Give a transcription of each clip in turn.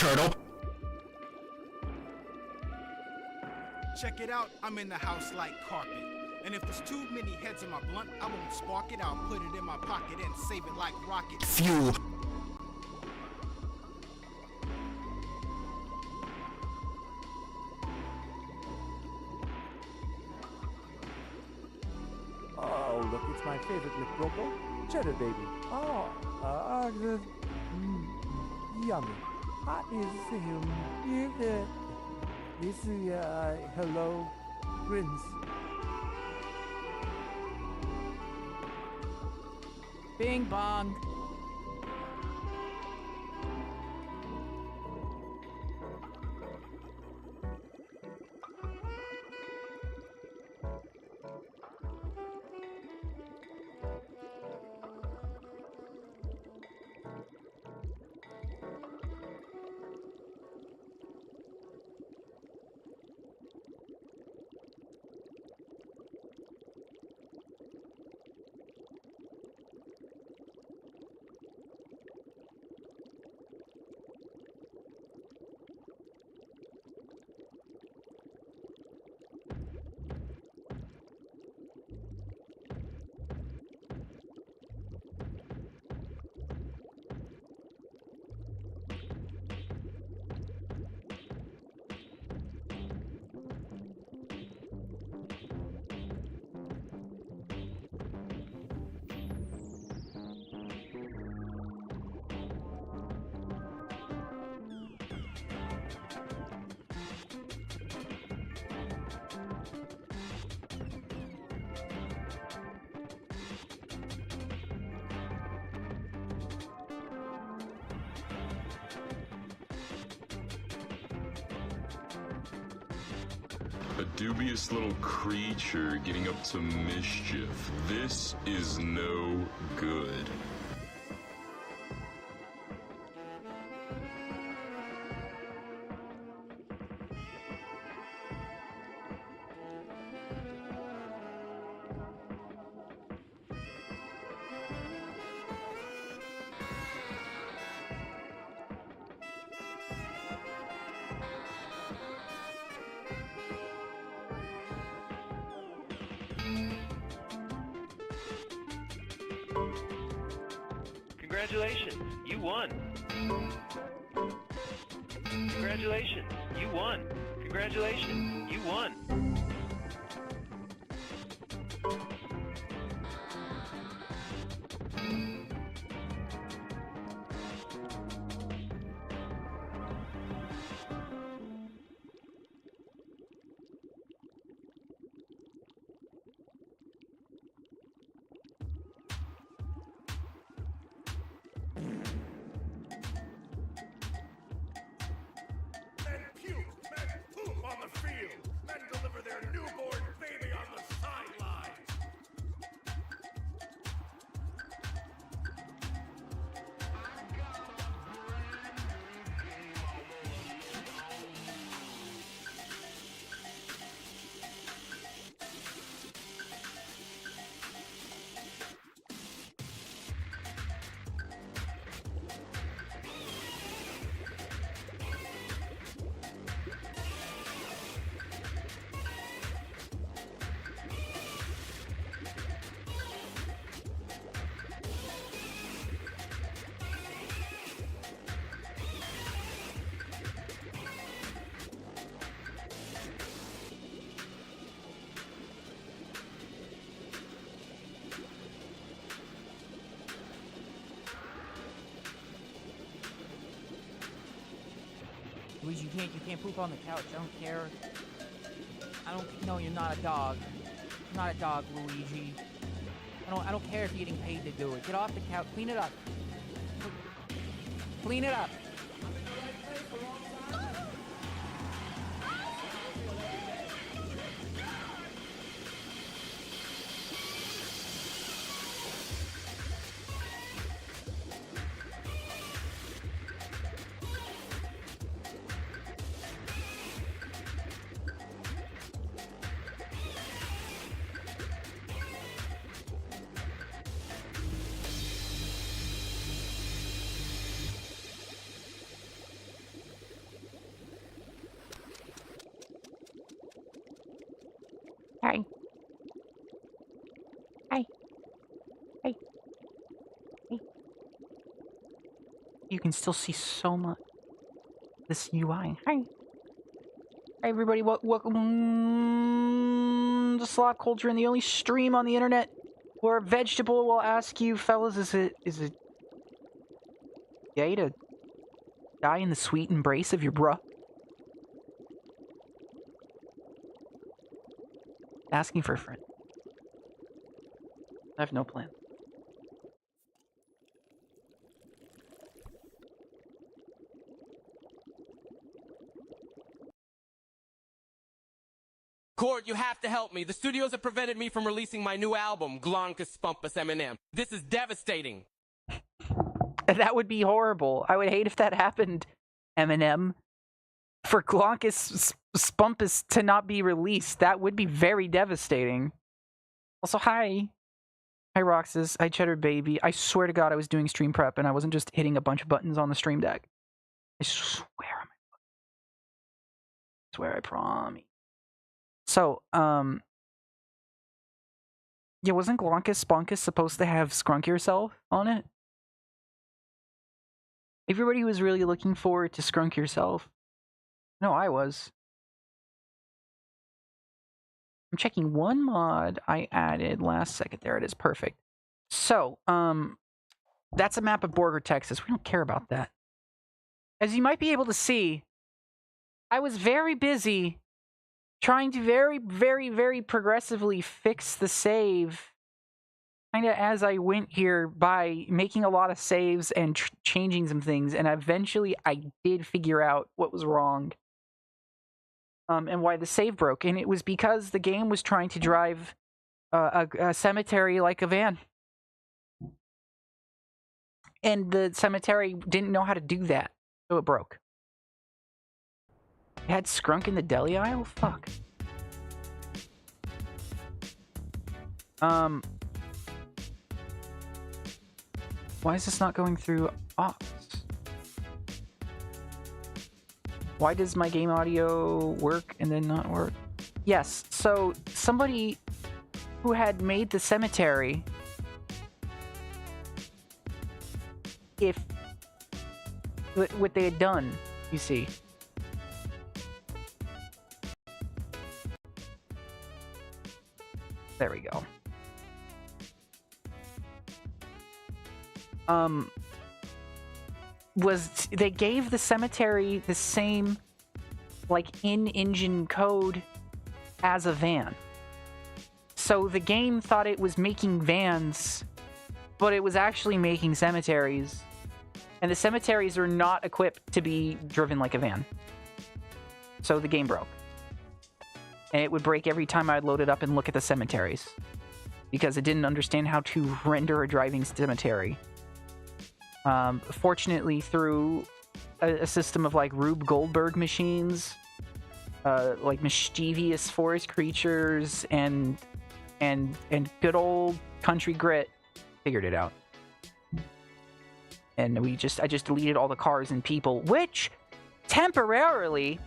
turtle. Check it out, I'm in the house like carpet. And if there's too many heads in my blunt, I won't spark it. I'll put it in my pocket and save it like rocket fuel. Oh, look, it's my favorite lip robo, cheddar baby. Oh, yummy. Hot is hello, grins. Bing bong. A dubious little creature getting up to mischief. This is no good. Congratulations, you won. Congratulations, you won. Congratulations, you won. Luigi, you can't poop on the couch. I don't care. No, you're not a dog. You're not a dog, Luigi. I don't care if you're getting paid to do it. Get off the couch. Clean it up. Clean it up. can still see so much. This UI. Hi. Hi, everybody. Welcome to Slot Culture, and the only stream on the internet where a vegetable will ask you, fellas, is it gay to die in the sweet embrace of your bruh? Asking for a friend. I have no plan. Cord, you have to help me. The studios have prevented me from releasing my new album, Glonkus Spumpus Eminem. This is devastating. That would be horrible. I would hate if that happened, Eminem. For Glonkus Spumpus to not be released, that would be very devastating. Also, hi. Hi, Roxas. Hi, Cheddar Baby. I swear to God I was doing stream prep and I wasn't just hitting a bunch of buttons on the stream deck. I swear. I promise. So, yeah, wasn't Glonkus Spunkus supposed to have Skrunk Yourself on it? Everybody was really looking forward to Skrunk Yourself. No, I was. I'm checking one mod I added last second. There it is. Perfect. So, that's a map of Borger, Texas. We don't care about that. As you might be able to see, I was very busy trying to very progressively fix the save kind of as I went here by making a lot of saves and changing some things, and eventually I did figure out what was wrong and why the save broke, and it was because the game was trying to drive a cemetery like a van, and the cemetery didn't know how to do that, so it broke. It had Skrunk in the deli aisle? Fuck. Why is this not going through Ops? Why does my game audio work and then not work? Yes, so somebody who had made the cemetery, if what they had done, you see. There we go. Was they gave the cemetery the same, like, in-engine code as a van. So the game thought it was making vans, but it was actually making cemeteries. And the cemeteries are not equipped to be driven like a van. So the game broke. And it would break every time I'd load it up and look at the cemeteries, because it didn't understand how to render a driving cemetery. Fortunately, through a system of like Rube Goldberg machines, like mischievous forest creatures, and good old country grit, figured it out. And I just deleted all the cars and people, which temporarily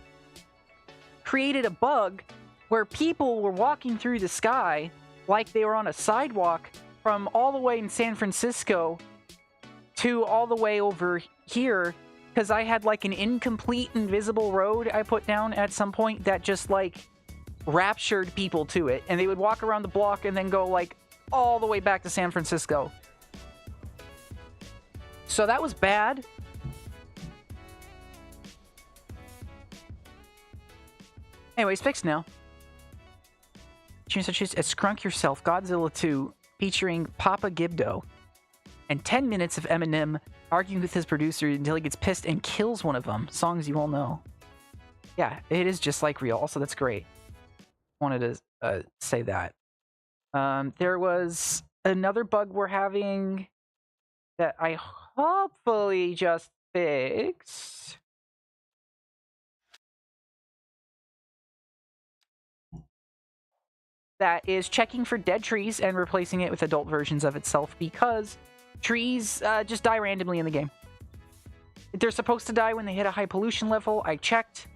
created a bug where people were walking through the sky like they were on a sidewalk from all the way in San Francisco to all the way over here, because I had like an incomplete invisible road I put down at some point that just like raptured people to it, and they would walk around the block and then go like all the way back to San Francisco. So that was bad. Anyways, fixed now. Such as Skrunk Yourself, Godzilla 2, featuring Papa Gibdo, and 10 minutes of Eminem arguing with his producer until he gets pissed and kills one of them. Songs you all know. Yeah, it is just like real. Also, that's great. Wanted to say that. There was another bug we're having that I hopefully just fixed. That is checking for dead trees and replacing it with adult versions of itself, because trees just die randomly in the game. They're supposed to die when they hit a high pollution level. I checked.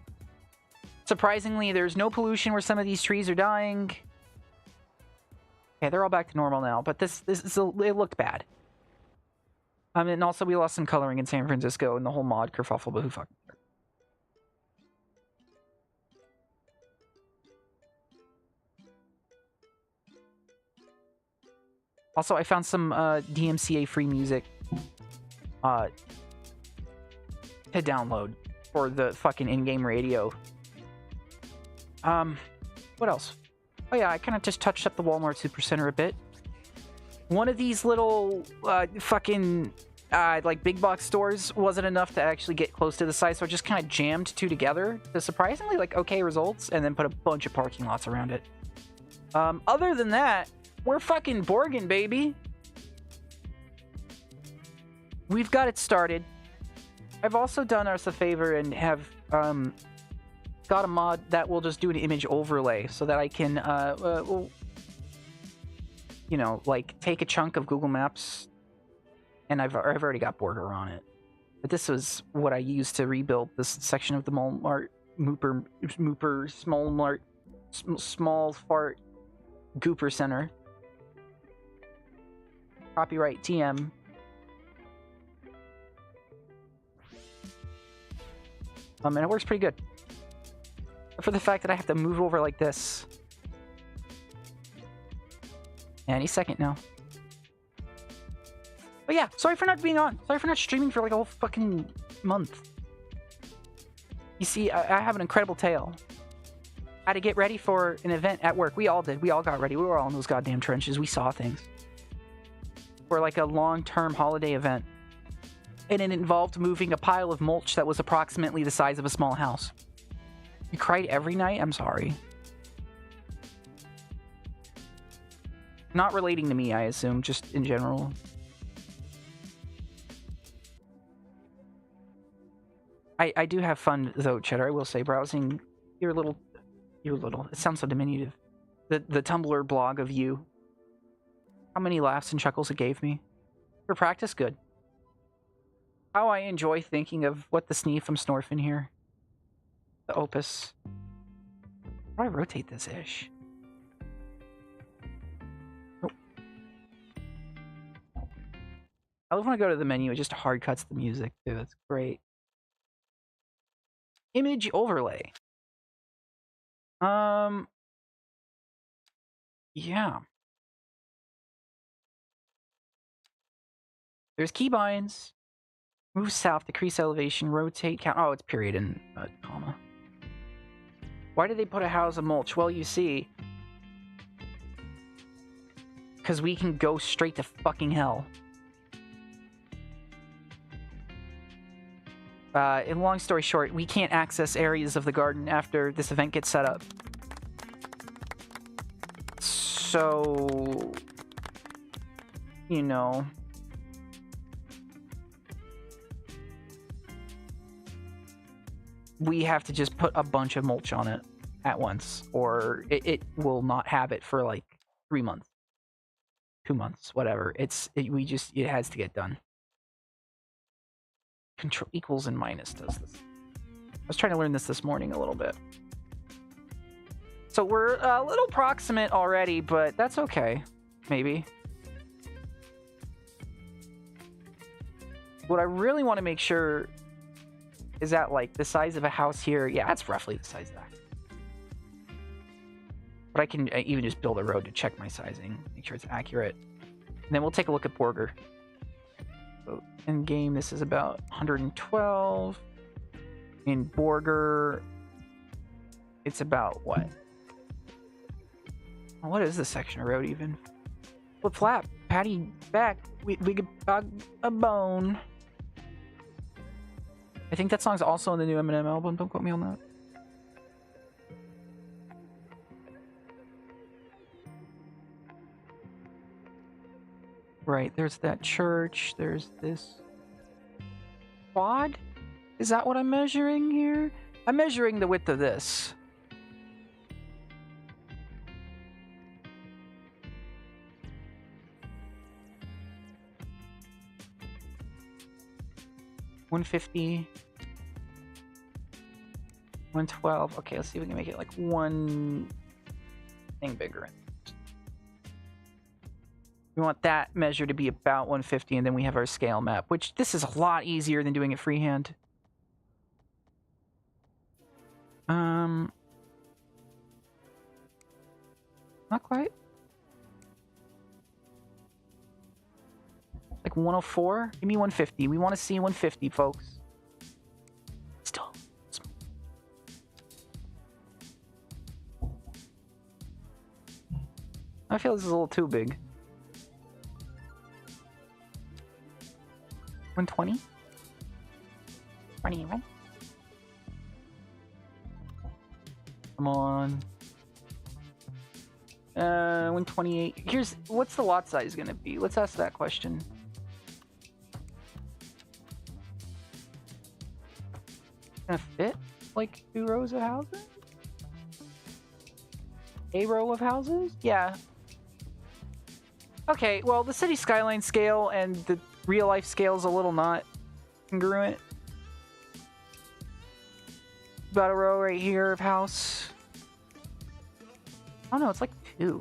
Surprisingly, there's no pollution where some of these trees are dying. Okay, they're all back to normal now, but this it looked bad. And also we lost some coloring in San Francisco and the whole mod kerfuffle, but who fucking cares? Also, I found some DMCA free music to download for the fucking in-game radio. What else? Oh yeah, I kind of just touched up the Walmart Supercenter a bit. One of these little fucking like big box stores wasn't enough to actually get close to the site, so I just kind of jammed two together to surprisingly like okay results, and then put a bunch of parking lots around it. Other than that, we're fucking Borgin, baby. We've got it started. I've also done us a favor and have got a mod that will just do an image overlay so that I can, well, you know, like take a chunk of Google Maps, and I've already got Borger on it. But this was what I used to rebuild this section of the Walmart small fart Gooper Center. Copyright TM. And it works pretty good. For the fact that I have to move over like this. Any second now. But yeah, sorry for not being on. Sorry for not streaming for like a whole fucking month. You see, I have an incredible tale. I had to get ready for an event at work. We all did. We all got ready. We were all in those goddamn trenches. We saw things. For like a long-term holiday event. And it involved moving a pile of mulch that was approximately the size of a small house. You cried every night? I'm sorry. Not relating to me, I assume, just in general. I do have fun, though, Cheddar, I will say, browsing your little, it sounds so diminutive. The Tumblr blog of you. How many laughs and chuckles it gave me. For practice, good. How I enjoy thinking of what the sneeze I'm snorfing here. The opus. How do I rotate this ish? Oh. I love when I go to the menu, it just hard cuts the music too. That's great. Image overlay. Yeah. There's keybinds. Move south, decrease elevation, rotate, count. Oh, it's period and comma. Why did they put a house of mulch? Well, you see. Because we can go straight to fucking hell. In long story short, we can't access areas of the garden after this event gets set up. So... You know... we have to just put a bunch of mulch on it at once, or it will not have it for like 3 months, 2 months, whatever. It has to get done. Control equals and minus does this. I was trying to learn this morning a little bit. So we're a little proximate already, but that's okay. Maybe. What I really want to make sure is that like the size of a house here. Yeah, that's roughly the size of that. But I can even just build a road to check my sizing, make sure it's accurate. And then we'll take a look at Borger. So in game, this is about 112. In Borger, it's about what? What is this section of road even? Flip flap, patty back, we could a bone. I think that song's also in the new Eminem album. Don't quote me on that. Right, there's that church. There's this quad. Is that what I'm measuring here? I'm measuring the width of this. $150. 112. Okay, let's see if we can make it like one thing bigger. We want that measure to be about 150, and then we have our scale map, which this is a lot easier than doing it freehand. Not quite. Like 104? Give me 150. We want to see 150, folks. Still. I feel this is a little too big. 120? 20, right? Come on. 128. Here's what's the lot size gonna be? Let's ask that question. Gonna fit like 2 rows of houses? A row of houses? Yeah. Okay, well the city skyline scale and the real life scale is a little not congruent. About a row right here of house. Oh no, it's like 2.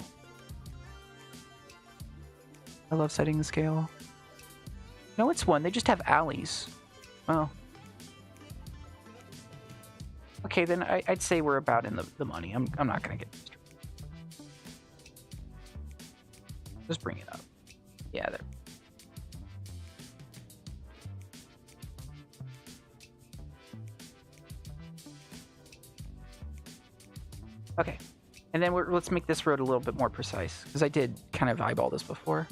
I love setting the scale. No, it's 1. They just have alleys. Oh. Okay, then I'd say we're about in the money. I'm not gonna get distracted. Just bring it up. Yeah, there. Okay. And then let's make this road a little bit more precise, because I did kind of eyeball this before.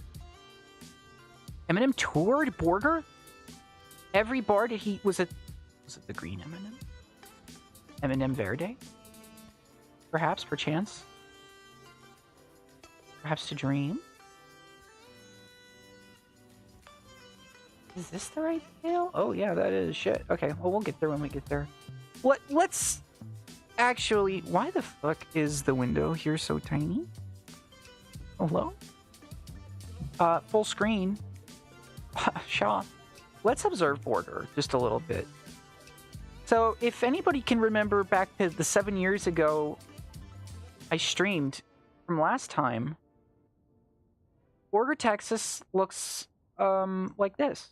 Eminem toured Borger? Every bar did he... Was it the green Eminem? Eminem Verde? Perhaps, perchance? Perhaps to dream? Is this the right scale? Oh yeah, that is shit. Okay, well we'll get there when we get there. Let's... Actually, why the fuck is the window here so tiny? Hello? Full screen. Shaw. Let's observe Border just a little bit. So, if anybody can remember back to the 7 years ago I streamed from last time, Border, Texas looks like this.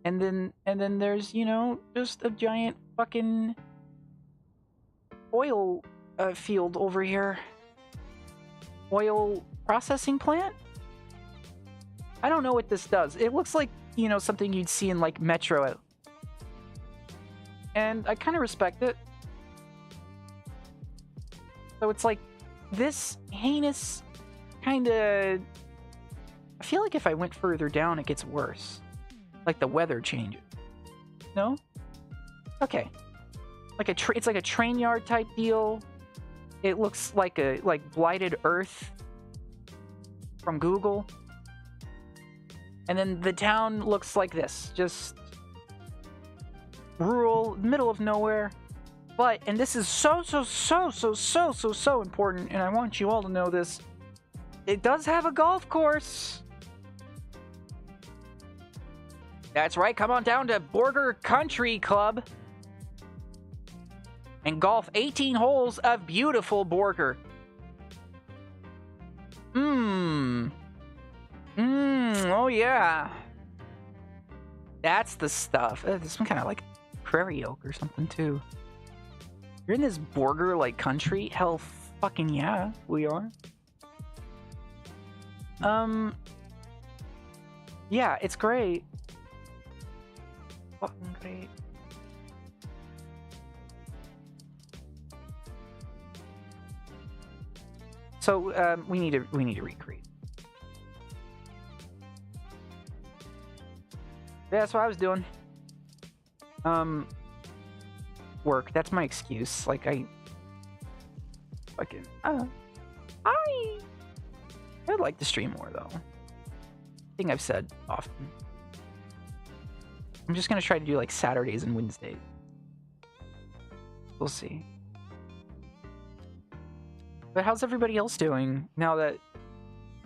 And then there's, you know, just a giant fucking oil field over here. Oil processing plant? I don't know what this does. It looks like, you know, something you'd see in like Metro. And I kind of respect it. So it's like this heinous kind of... I feel like if I went further down, it gets worse. Like the weather changes. No? Okay. Like it's like a train yard type deal. It looks like a Blighted Earth from Google. And then the town looks like this, just rural, middle of nowhere. But, and this is so important, and I want you all to know this. It does have a golf course. That's right, come on down to Borger Country Club and golf 18 holes of beautiful Borger. Oh yeah. That's the stuff. This one kind of like prairie oak or something too. You're in this Borger like country? Hell fucking yeah, we are. Yeah, it's great. Fucking great. So we need to recreate. Yeah, that's what I was doing. Work. That's my excuse. Like I fucking I'd like to stream more though. I think I've said often. I'm just gonna try to do like Saturdays and Wednesdays. We'll see. But how's everybody else doing now that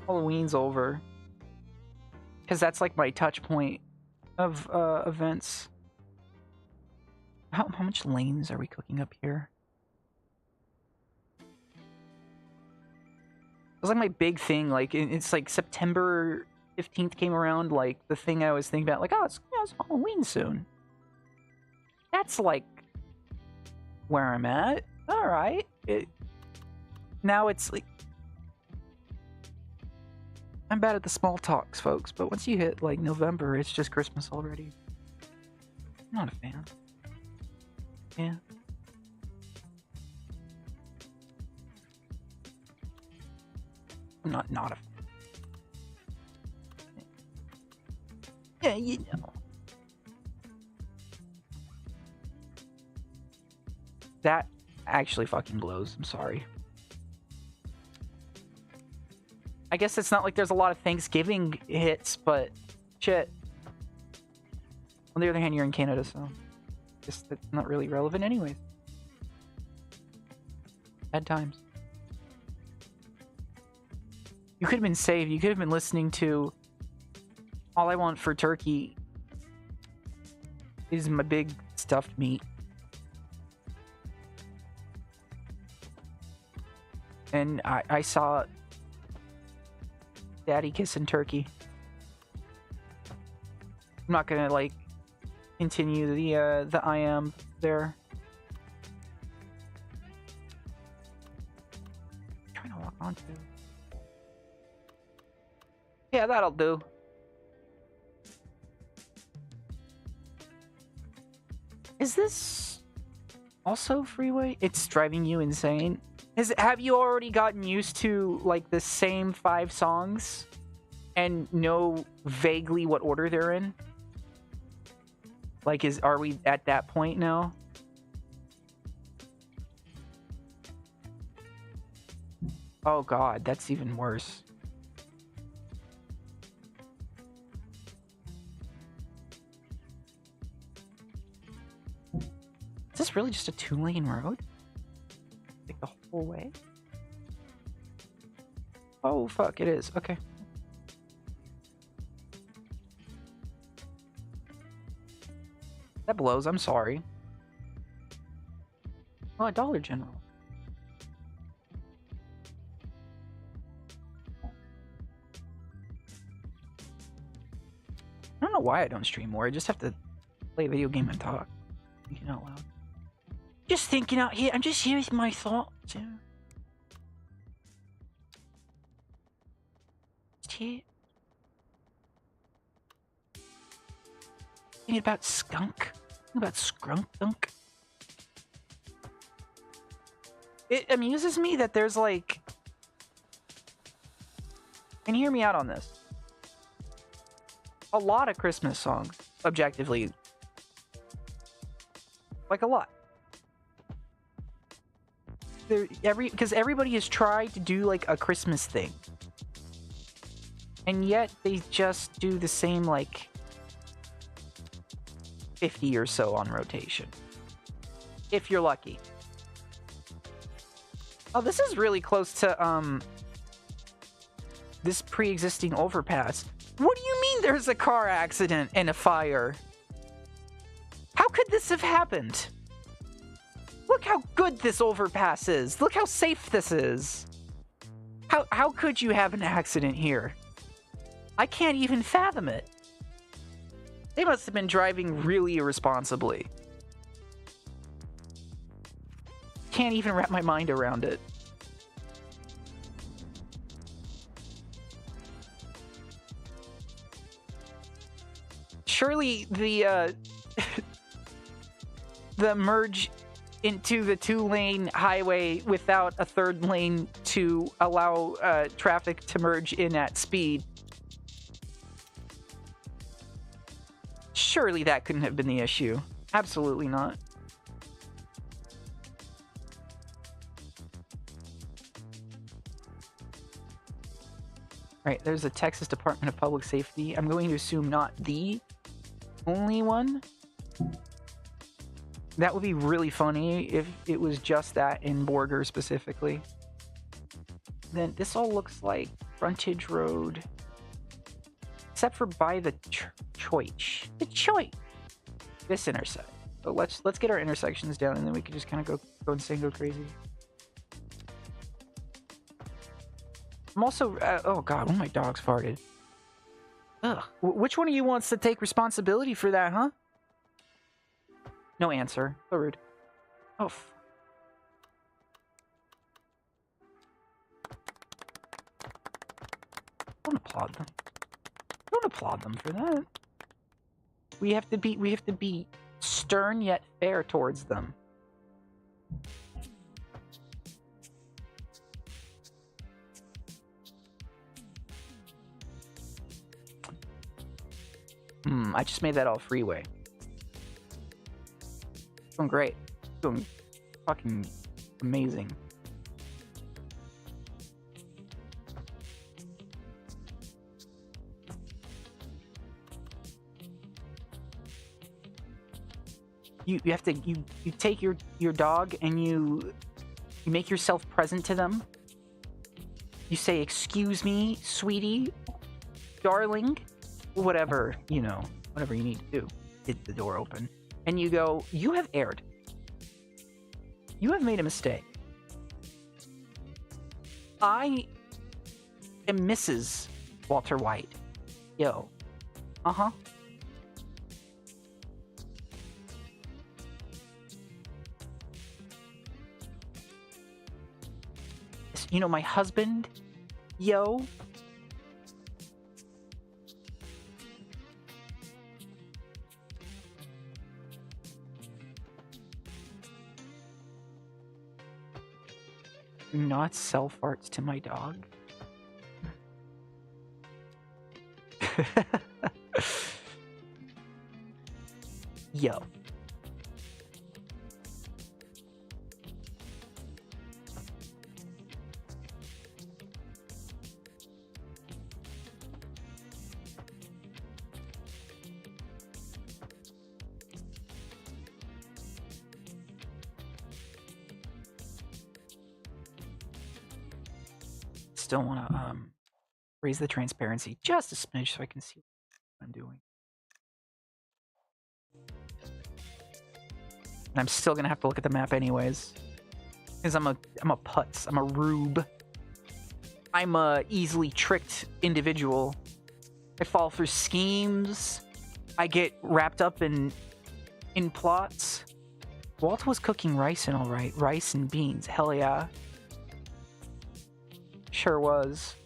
Halloween's over? Because that's like my touch point of events. How much lanes are we cooking up here? was like my big thing. Like it's like September 15th came around. Like the thing I was thinking about, like, oh, it's Halloween soon. That's like where I'm at. All right. Now it's like I'm bad at the small talks, folks. But once you hit like November, it's just Christmas already. I'm not a fan. Yeah. I'm not a fan. Yeah, you know. That actually fucking blows. I'm sorry. I guess it's not like there's a lot of Thanksgiving hits, but shit. On the other hand, you're in Canada, so I guess that's not really relevant anyways. Bad times. You could have been saved. You could have been listening to All I Want for Turkey is My Big Stuffed Meat. And I saw Daddy kissing turkey. I'm not gonna like continue the I am there. I'm trying to walk onto. Yeah, that'll do. Is this also freeway? It's driving you insane. Have you already gotten used to like the same 5 songs and know vaguely what order they're in? Like, are we at that point now? Oh god, that's even worse. Is this really just a 2-lane road? Like the whole way? Oh fuck, it is. Okay. That blows, I'm sorry. Oh, a Dollar General. I don't know why I don't stream more. I just have to play a video game and talk. Thinking out loud. Just thinking out here. I'm just here with my thoughts. Yeah. Just here. Thinking about skunk. Thinking about skunk dunk. It amuses me that there's like... And hear me out on this. A lot of Christmas songs, objectively. Like a lot. Because everybody has tried to do like a Christmas thing. And yet they just do the same like 50 or so on rotation. If you're lucky. Oh, this is really close to this pre-existing overpass. What do you mean there's a car accident and a fire? How could this have happened? Look how good this overpass is. Look how safe this is. How could you have an accident here? I can't even fathom it. They must have been driving really irresponsibly. Can't even wrap my mind around it. Surely the the merge into the 2-lane highway without a 3rd lane to allow traffic to merge in at speed. Surely that couldn't have been the issue. Absolutely not. Right, there's the Texas Department of Public Safety. I'm going to assume not the only one. That would be really funny if it was just that in Borger specifically. Then this all looks like frontage road. Except for by the choice. The choice! This intersection. So let's get our intersections down and then we can just kind of go insane, go crazy. I'm also, oh god, one of my dogs farted. Ugh. Which one of you wants to take responsibility for that, huh? No answer. So rude. Oh, don't applaud them. Don't applaud them for that. We have to be stern yet fair towards them. I just made that all freeway. Doing great. Doing fucking amazing. You have to you take your dog and you make yourself present to them. You say, "Excuse me, sweetie, darling," whatever, you know, whatever you need to do. Get the door open. And you go, "You have erred. You have made a mistake. I am Mrs. Walter White. Yo. Uh-huh. You know, my husband, yo." Do not sell farts to my dog. Yo. Still want to raise the transparency just a smidge so I can see what I'm doing. And I'm still gonna have to look at the map anyways, because I'm a putz. I'm a rube. I'm a easily tricked individual. I fall for schemes. I get wrapped up in plots. Walt was cooking rice and all right, rice and beans. Hell yeah. Sure was.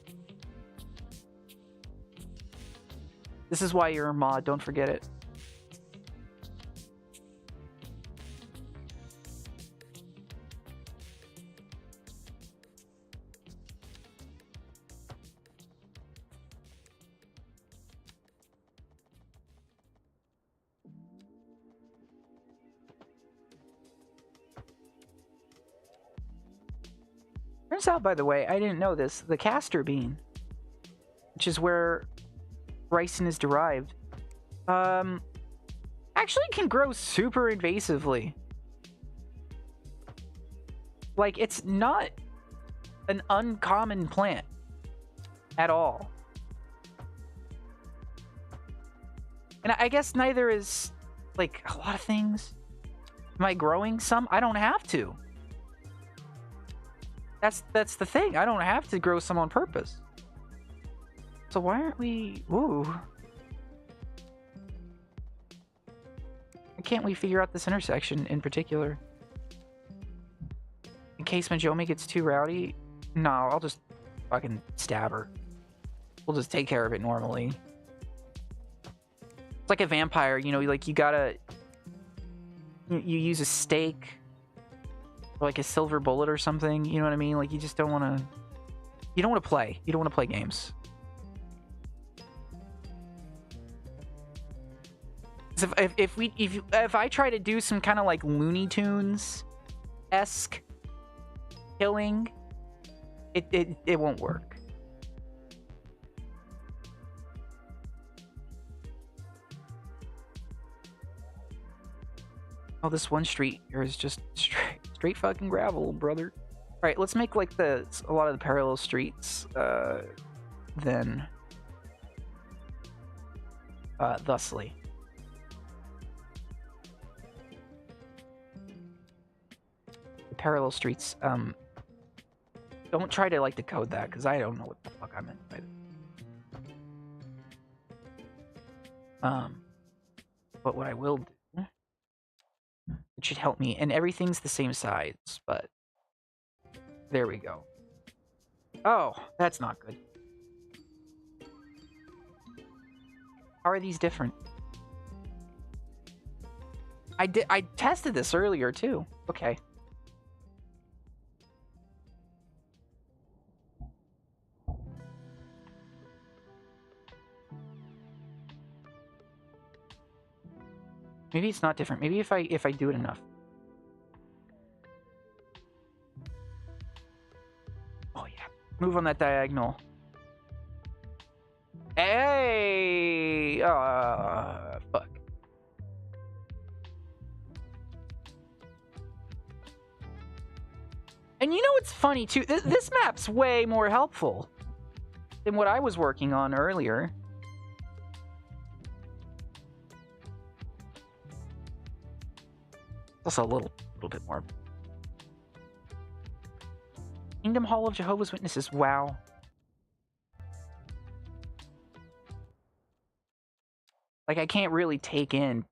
This is why you're a mod, don't forget it. Turns out, by the way, I didn't know this, the castor bean, which is where ricin is derived, actually can grow super invasively. Like, it's not an uncommon plant at all. And I guess neither is, like, a lot of things. Am I growing some? I don't have to. That's the thing. I don't have to grow some on purpose. So why aren't we... Ooh. Why can't we figure out this intersection in particular? In case Majomi gets too rowdy? No, I'll just fucking stab her. We'll just take care of it normally. It's like a vampire, you know, like you gotta... You use a stake... Or like a silver bullet or something, you know what I mean? Like, you just don't want to... You don't want to play. You don't want to play games. So if I try to do some kind of like Looney Tunes-esque killing, it won't work. Oh, this one street here is just straight fucking gravel, brother. All right, let's make like a lot of the parallel streets then thusly. The parallel streets Don't try to, like, decode that, because I don't know what the fuck I meant by it. But what I will do, it should help me, and everything's the same size, but there we go. Oh, that's not good. How are these different? I tested this earlier too. Okay. Maybe it's not different. Maybe if I do it enough. Oh yeah. Move on that diagonal. Hey! Fuck. And you know what's funny too? This map's way more helpful than what I was working on earlier. Also a little bit more. Kingdom Hall of Jehovah's Witnesses. Wow. Like, I can't really take in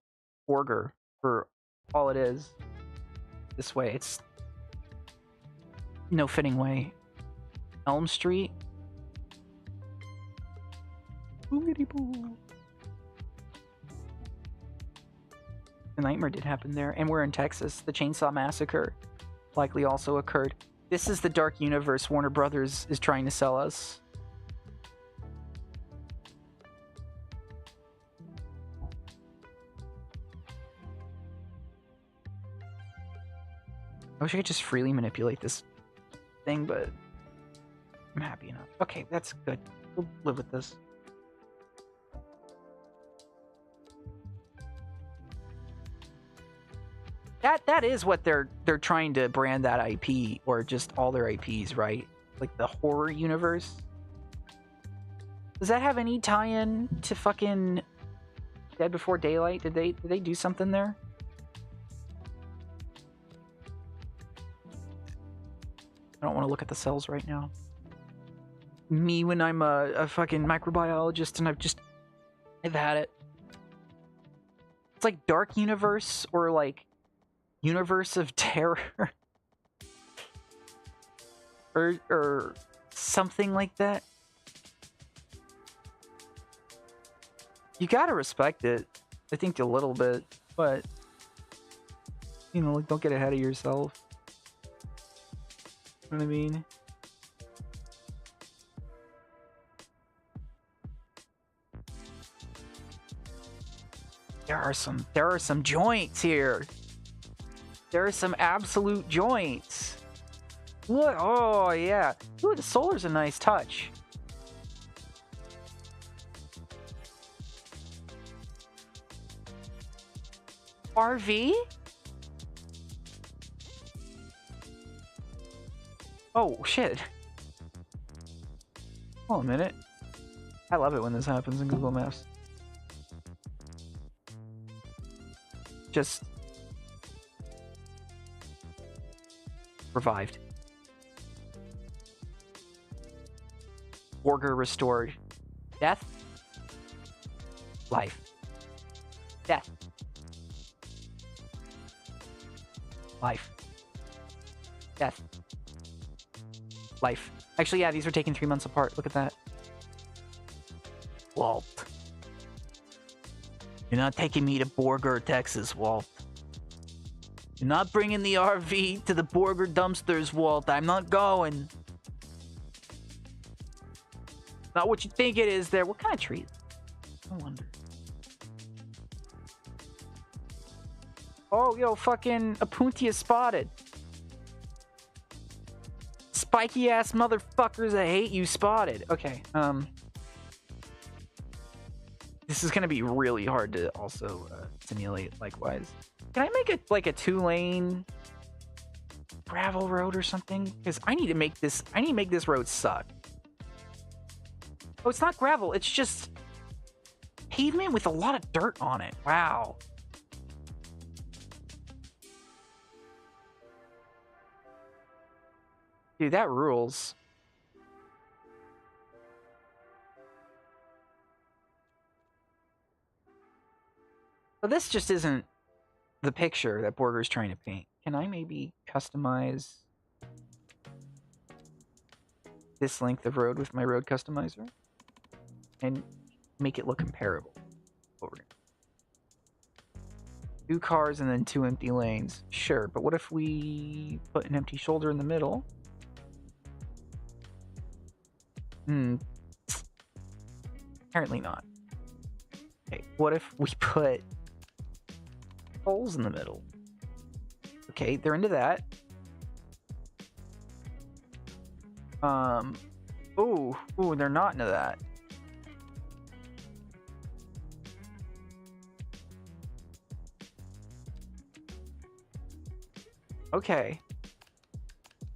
Borger for all it is this way. It's no fitting way. Elm Street. Boogity boo. The nightmare did happen there, and we're in Texas. The Chainsaw Massacre likely also occurred. This is the dark universe Warner Brothers is trying to sell us. I wish I could just freely manipulate this thing, but I'm happy enough. Okay, that's good. We'll live with this. That is what they're trying to brand that IP, or just all their IPs, right? Like the horror universe. Does that have any tie-in to fucking Dead Before Daylight? Did they do something there? I don't want to look at the cells right now. Me when I'm a fucking microbiologist and I've had it. It's like Dark Universe or like Universe of Terror. or something like that. You gotta respect it. I think a little bit, but you know, like, don't get ahead of yourself. You know what I mean? There are some joints here. There are some absolute joints. Look, oh yeah. Ooh, the solar's a nice touch. RV? Oh, shit. Hold on a minute. I love it when this happens in Google Maps. Just revived. Borger restored. Death. Life. Death. Life. Death. Life. Actually, yeah, these were taken 3 months apart. Look at that. Walt. You're not taking me to Borger, Texas, Walt. You're not bringing the RV to the Borger dumpsters, Walt. I'm not going. Not what you think it is there. What kind of tree? I wonder. Oh, yo, fucking Apuntia spotted. Spiky ass motherfuckers, I hate you spotted. Okay, this is gonna be really hard to also simulate likewise. Can I make it like a 2-lane gravel road or something? Because I need to make this road suck. Oh, it's not gravel, it's just pavement with a lot of dirt on it. Wow. Dude, that rules. But this just isn't the picture that Borger's trying to paint. Can I maybe customize this length of road with my road customizer and make it look comparable? Over. 2 cars and then 2 empty lanes. Sure, but what if we put an empty shoulder in the middle? Apparently not. Okay, what if we put holes in the middle? Okay, they're into that. Ooh, they're not into that. Okay.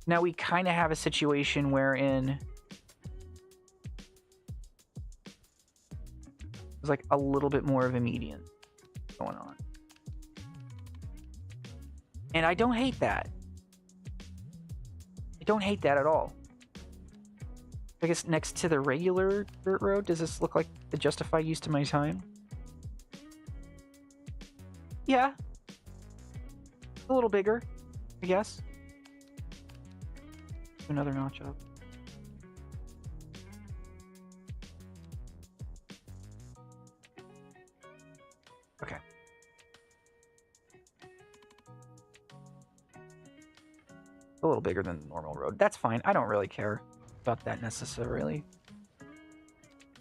Now we kind of have a situation wherein there's like a little bit more of a median going on. And I don't hate that. I don't hate that at all. I guess next to the regular dirt road, does this look like the justified use of my time? Yeah. A little bigger, I guess. Another notch up. Okay. A little bigger than the normal road. That's fine. I don't really care about that necessarily.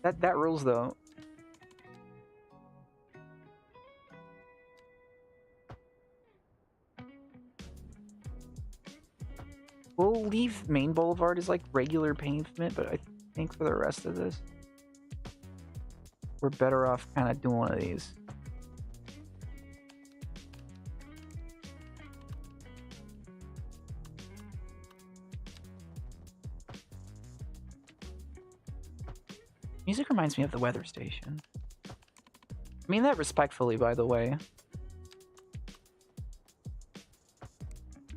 That rules though. We'll leave Main Boulevard as like regular pavement, but I think for the rest of this, we're better off kind of doing one of these. Music reminds me of the weather station. I mean that respectfully, by the way.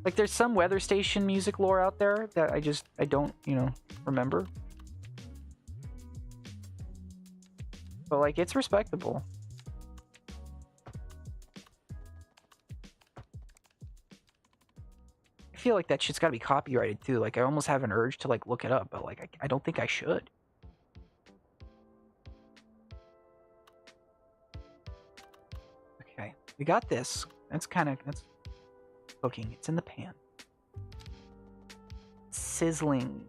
Like, there's some weather station music lore out there that I don't, remember. But, like, it's respectable. I feel like that shit's gotta be copyrighted, too. Like, I almost have an urge to, like, look it up, but, like, I don't think I should. Okay, we got this. That's cooking. It's in the pan. Sizzling.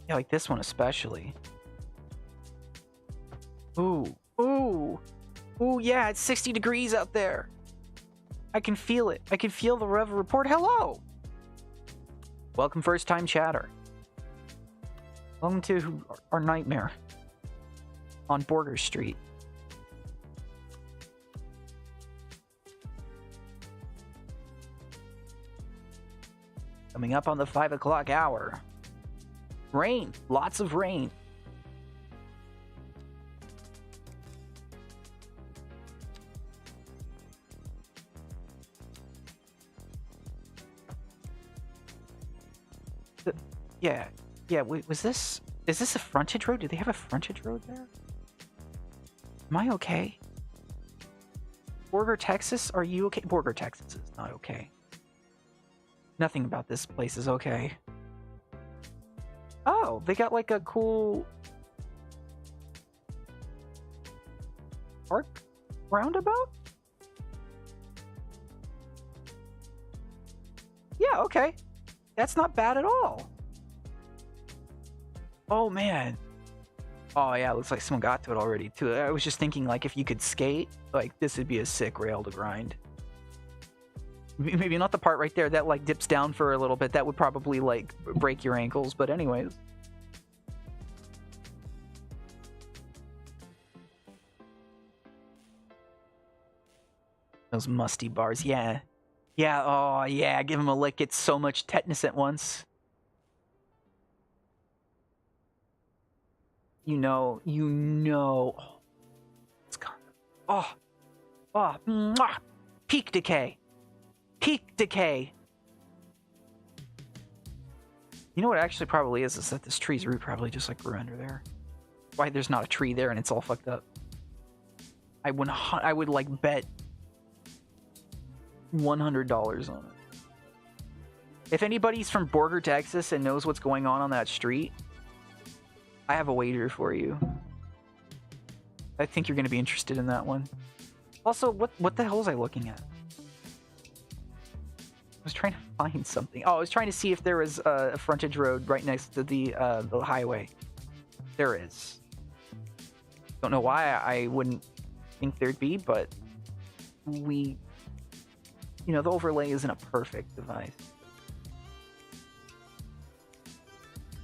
Yeah, like this one especially. Ooh. Yeah, it's 60 degrees out there. I can feel it. I can feel the weather report. Hello. Welcome, first time chatter. Welcome to our nightmare on Borger Street. Coming up on the 5 o'clock hour. Rain, lots of rain. Yeah, wait, is this a frontage road? Do they have a frontage road there? Am I okay? Borger, Texas, are you okay? Borger, Texas is not okay. Nothing about this place is okay. Oh, they got like a cool park roundabout? Yeah, okay. That's not bad at all. Oh, man. Oh, yeah, it looks like someone got to it already, too. I was just thinking, like, if you could skate, like, this would be a sick rail to grind. Maybe not the part right there that, like, dips down for a little bit. That would probably, like, break your ankles, but anyways. Those musty bars, yeah. Yeah, oh, yeah, give him a lick. It's so much tetanus at once. You know. Oh, it's gone. Mwah. Peak decay. Peak decay. You know what it actually probably is that this tree's root probably just like grew under there. Why there's not a tree there and it's all fucked up. I would like bet $100 on it. If anybody's from Borger, Texas and knows what's going on that street, I have a wager for you. I think you're going to be interested in that one. Also, what the hell was I looking at? I was trying to find something. Oh, I was trying to see if there was a frontage road right next to the highway. There is. Don't know why I wouldn't think there'd be, but the overlay isn't a perfect device.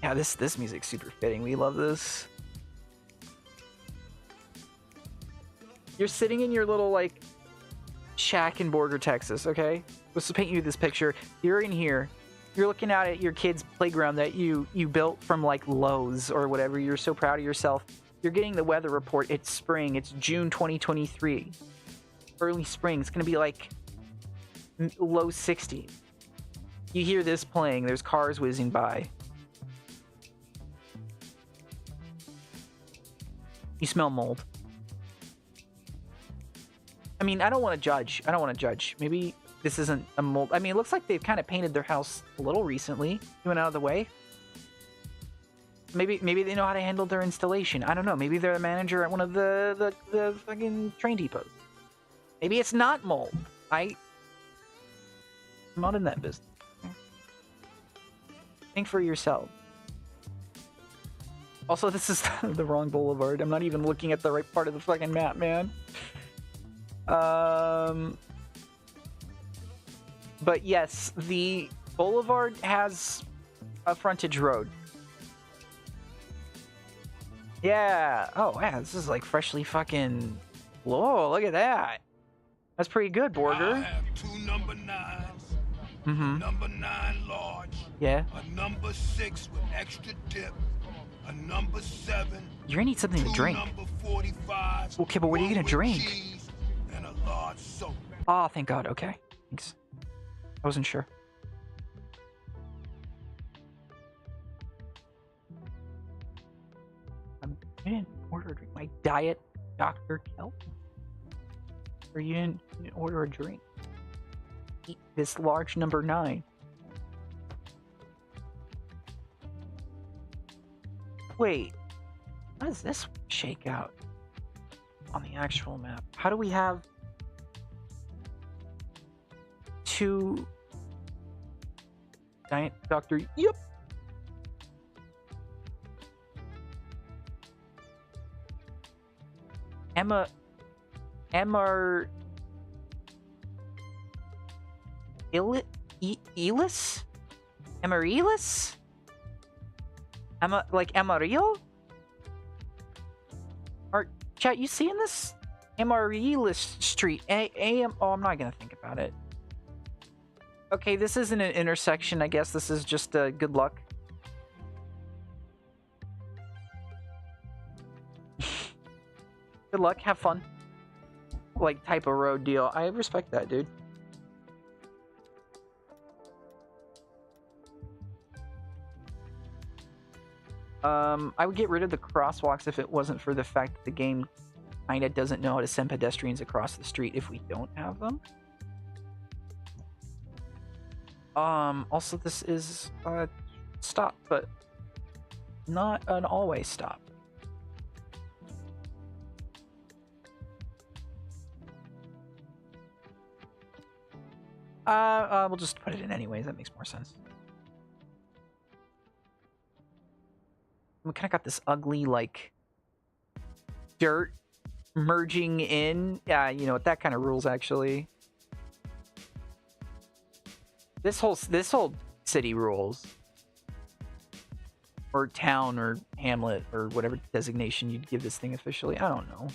Yeah, this music's super fitting. We love this. You're sitting in your little like shack in Borger, Texas, okay? Let's just paint you this picture. You're in here. You're looking out at your kid's playground that you built from like Lowe's or whatever. You're so proud of yourself. You're getting the weather report. It's spring. It's June 2023. Early spring. It's going to be like low 60s. You hear this playing. There's cars whizzing by. You smell mold. I mean, I don't want to judge. Maybe this isn't a mold. I mean, it looks like they've kind of painted their house a little recently. They went out of the way. Maybe they know how to handle their installation. I don't know. Maybe they're the manager at one of the fucking train depots. Maybe it's not mold. I'm not in that business. Think for yourself. Also, this is the wrong boulevard. I'm not even looking at the right part of the fucking map, man. But yes, the boulevard has a frontage road. Yeah. Oh, yeah. This is like freshly fucking. Whoa! Look at that. That's pretty good, Borger. I have 2 number 9s. Mm-hmm. Number 9 large. Yeah. A number 6 with extra dip. A number 7. You're gonna need something to drink. Number 45s. Okay, but what are you gonna drink? Cheese and a large soda. Oh, thank God. Okay. Thanks. I wasn't sure. I didn't order a drink. My diet Dr. Kelp? Or you didn't order a drink? Eat this large number 9. Wait. How does this shake out on the actual map? How do we have 2 Giant Dr. Yep. Elis? Amaryllis? Like Amarillo? Chat, you seeing this? Amaryllis Street. Oh, I'm not gonna think about it. Okay, this isn't an intersection. I guess this is just good luck. Good luck. Have fun. Like, type of road deal. I respect that, dude. I would get rid of the crosswalks if it wasn't for the fact that the game kinda doesn't know how to send pedestrians across the street if we don't have them. Also this is a stop, but not an always stop. We'll just put it in anyways, that makes more sense. We kind of got this ugly, like, dirt merging in. Yeah, you know what, that kind of rules, actually. This whole city rules. Or town, or hamlet, or whatever designation you'd give this thing officially. I don't know.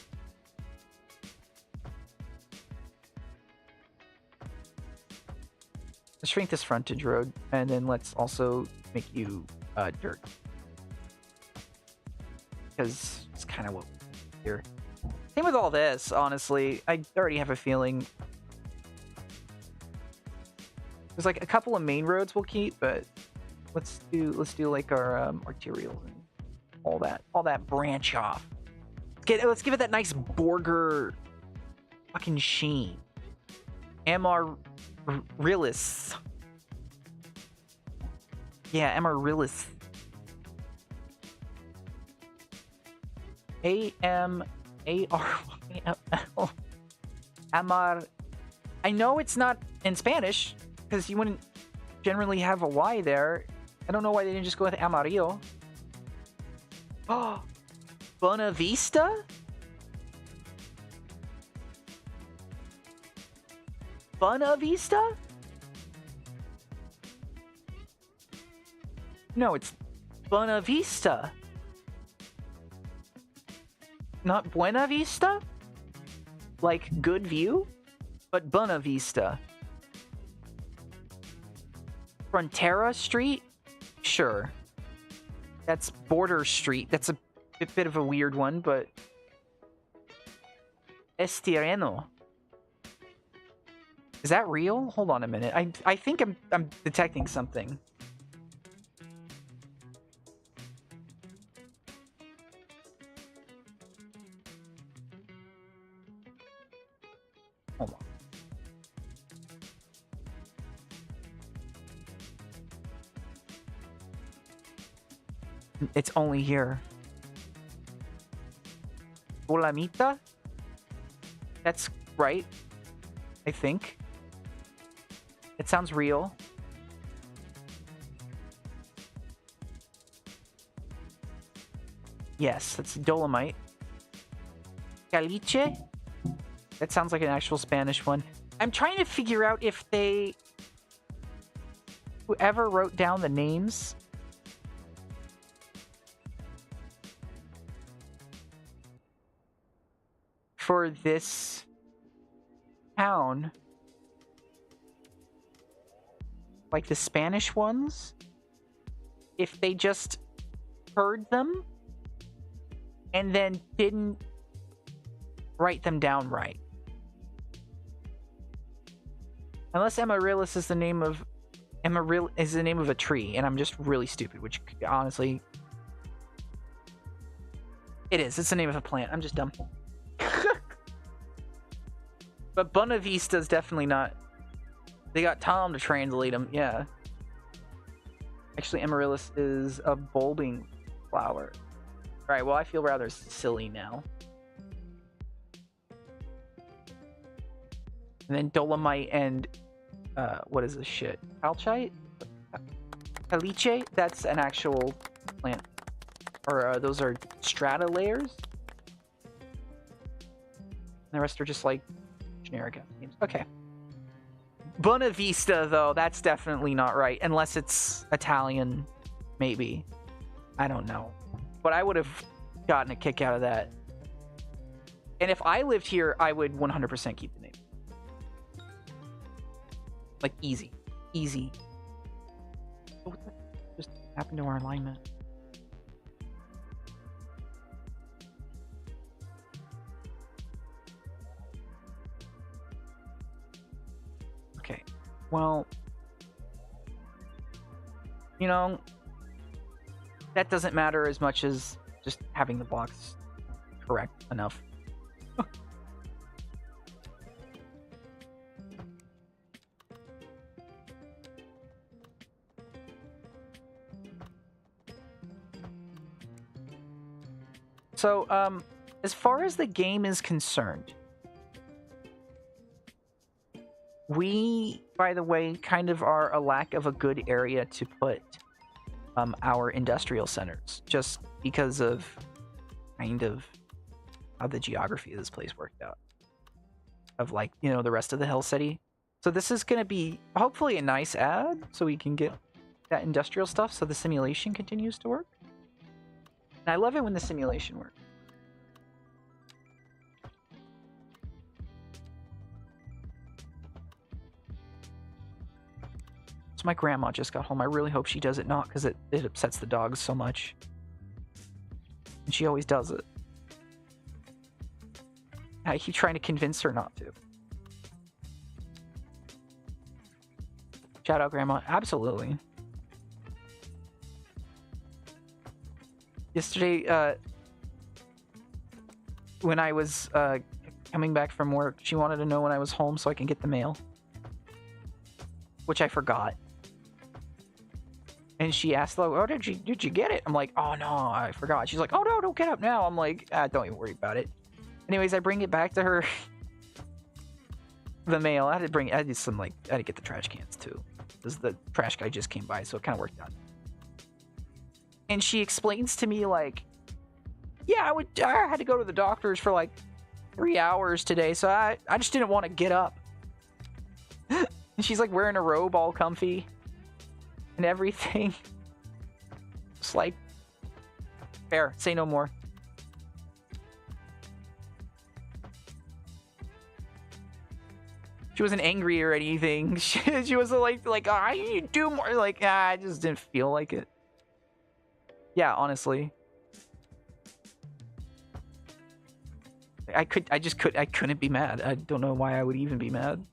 Let's shrink this frontage road, and then let's also make you dirt. because it's kind of what we're here. Same with all this, honestly. I already have a feeling. There's like a couple of main roads we'll keep, but let's do like our arterials and all that branch off. Let's give it that nice Borger fucking sheen. Amaryllis. Yeah, Amaryllis. A-M-A-R-Y-L. Amar. I know it's not in Spanish, because you wouldn't generally have a Y there. I don't know why they didn't just go with Amarillo. Oh, Buena Vista? Buena Vista? No, it's Buena Vista. Not Buena Vista? Like good view? But Buena Vista. Frontera Street? Sure. That's Border Street. That's a bit of a weird one, but... Estireno. Is that real? Hold on a minute. I think I'm detecting something. Hold on. It's only here. Olamita? That's right. I think. It sounds real. Yes, that's Dolomite. Caliche? That sounds like an actual Spanish one. I'm trying to figure out if they... Whoever wrote down the names... for this town... like the Spanish ones, if they just heard them and then didn't write them down right. Unless Amaryllis is the name of a tree, and I'm just really stupid, which honestly it is. It's the name of a plant. I'm just dumb. But Buena Vista is definitely not. They got Tom to translate them, yeah. Actually, Amaryllis is a bulbing flower. Alright, well, I feel rather silly now. And then Dolomite and, what is this shit? Calcite? Caliche? That's an actual plant. Or, those are strata layers? And the rest are just, like, generic names. Okay. Buena Vista, though, that's definitely not right. Unless it's Italian, maybe. I don't know. But I would have gotten a kick out of that. And if I lived here, I would 100% keep the name. Like, easy. Easy. Oh, what the just happened to our alignment? Okay, well, you know, that doesn't matter as much as just having the blocks correct enough. So, as far as the game is concerned, we, by the way, kind of are a lack of a good area to put our industrial centers, just because of kind of how the geography of this place worked out. Of, like, you know, the rest of the Hill City. So this is going to be hopefully a nice add, so we can get that industrial stuff, so the simulation continues to work. And I love it when the simulation works. So my grandma just got home. I really hope she does it not, because it upsets the dogs so much. And she always does it. I keep trying to convince her not to. Shout out, Grandma. Absolutely. Yesterday, when I was coming back from work, she wanted to know when I was home so I can get the mail. Which I forgot. And she asked, like, oh, did you get it? I'm like, oh, no, I forgot. She's like, oh, no, don't get up now. I'm like, don't even worry about it. Anyways, I bring it back to her. The mail. I had to get the trash cans, too. Because the trash guy just came by, so it kind of worked out. And she explains to me, like, yeah, I had to go to the doctor's for, like, 3 hours today, so I just didn't want to get up. And she's, like, wearing a robe all comfy. And everything. It's like, fair, say no more. She wasn't angry or anything. She was like, oh, you do more. Like, I just didn't feel like it. Yeah, honestly. I couldn't be mad. I don't know why I would even be mad.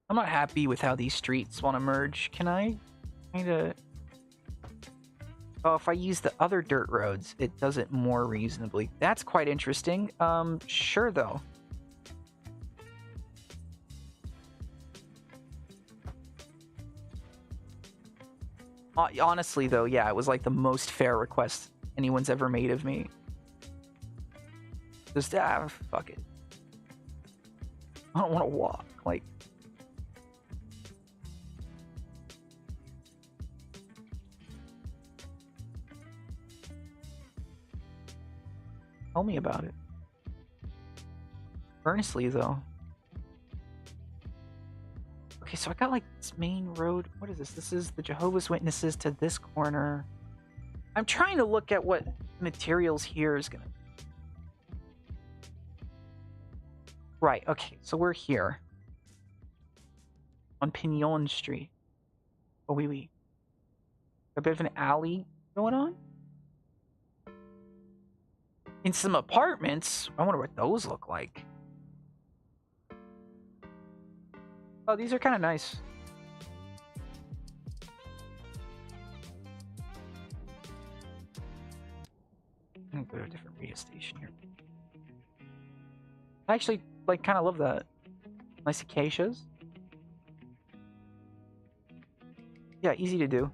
I'm not happy with how these streets want to merge. Can I kind of... Oh, if I use the other dirt roads, it does it more reasonably. That's quite interesting. Sure, though. Honestly, though, yeah, it was like the most fair request anyone's ever made of me. Just, fuck it. I don't want to walk. Like... Tell me about it. Earnestly, though. Okay, so I got like this main road. What is this? This is the Jehovah's Witnesses to this corner. I'm trying to look at what materials here is gonna... Right, okay, so we're here. On Pinion Street. Oh, wait. A bit of an alley going on? In some apartments. I wonder what those look like. Oh, these are kind of nice. I'm gonna go to a different radio station here. I actually, like, kind of love that. Nice acacias. Yeah, easy to do.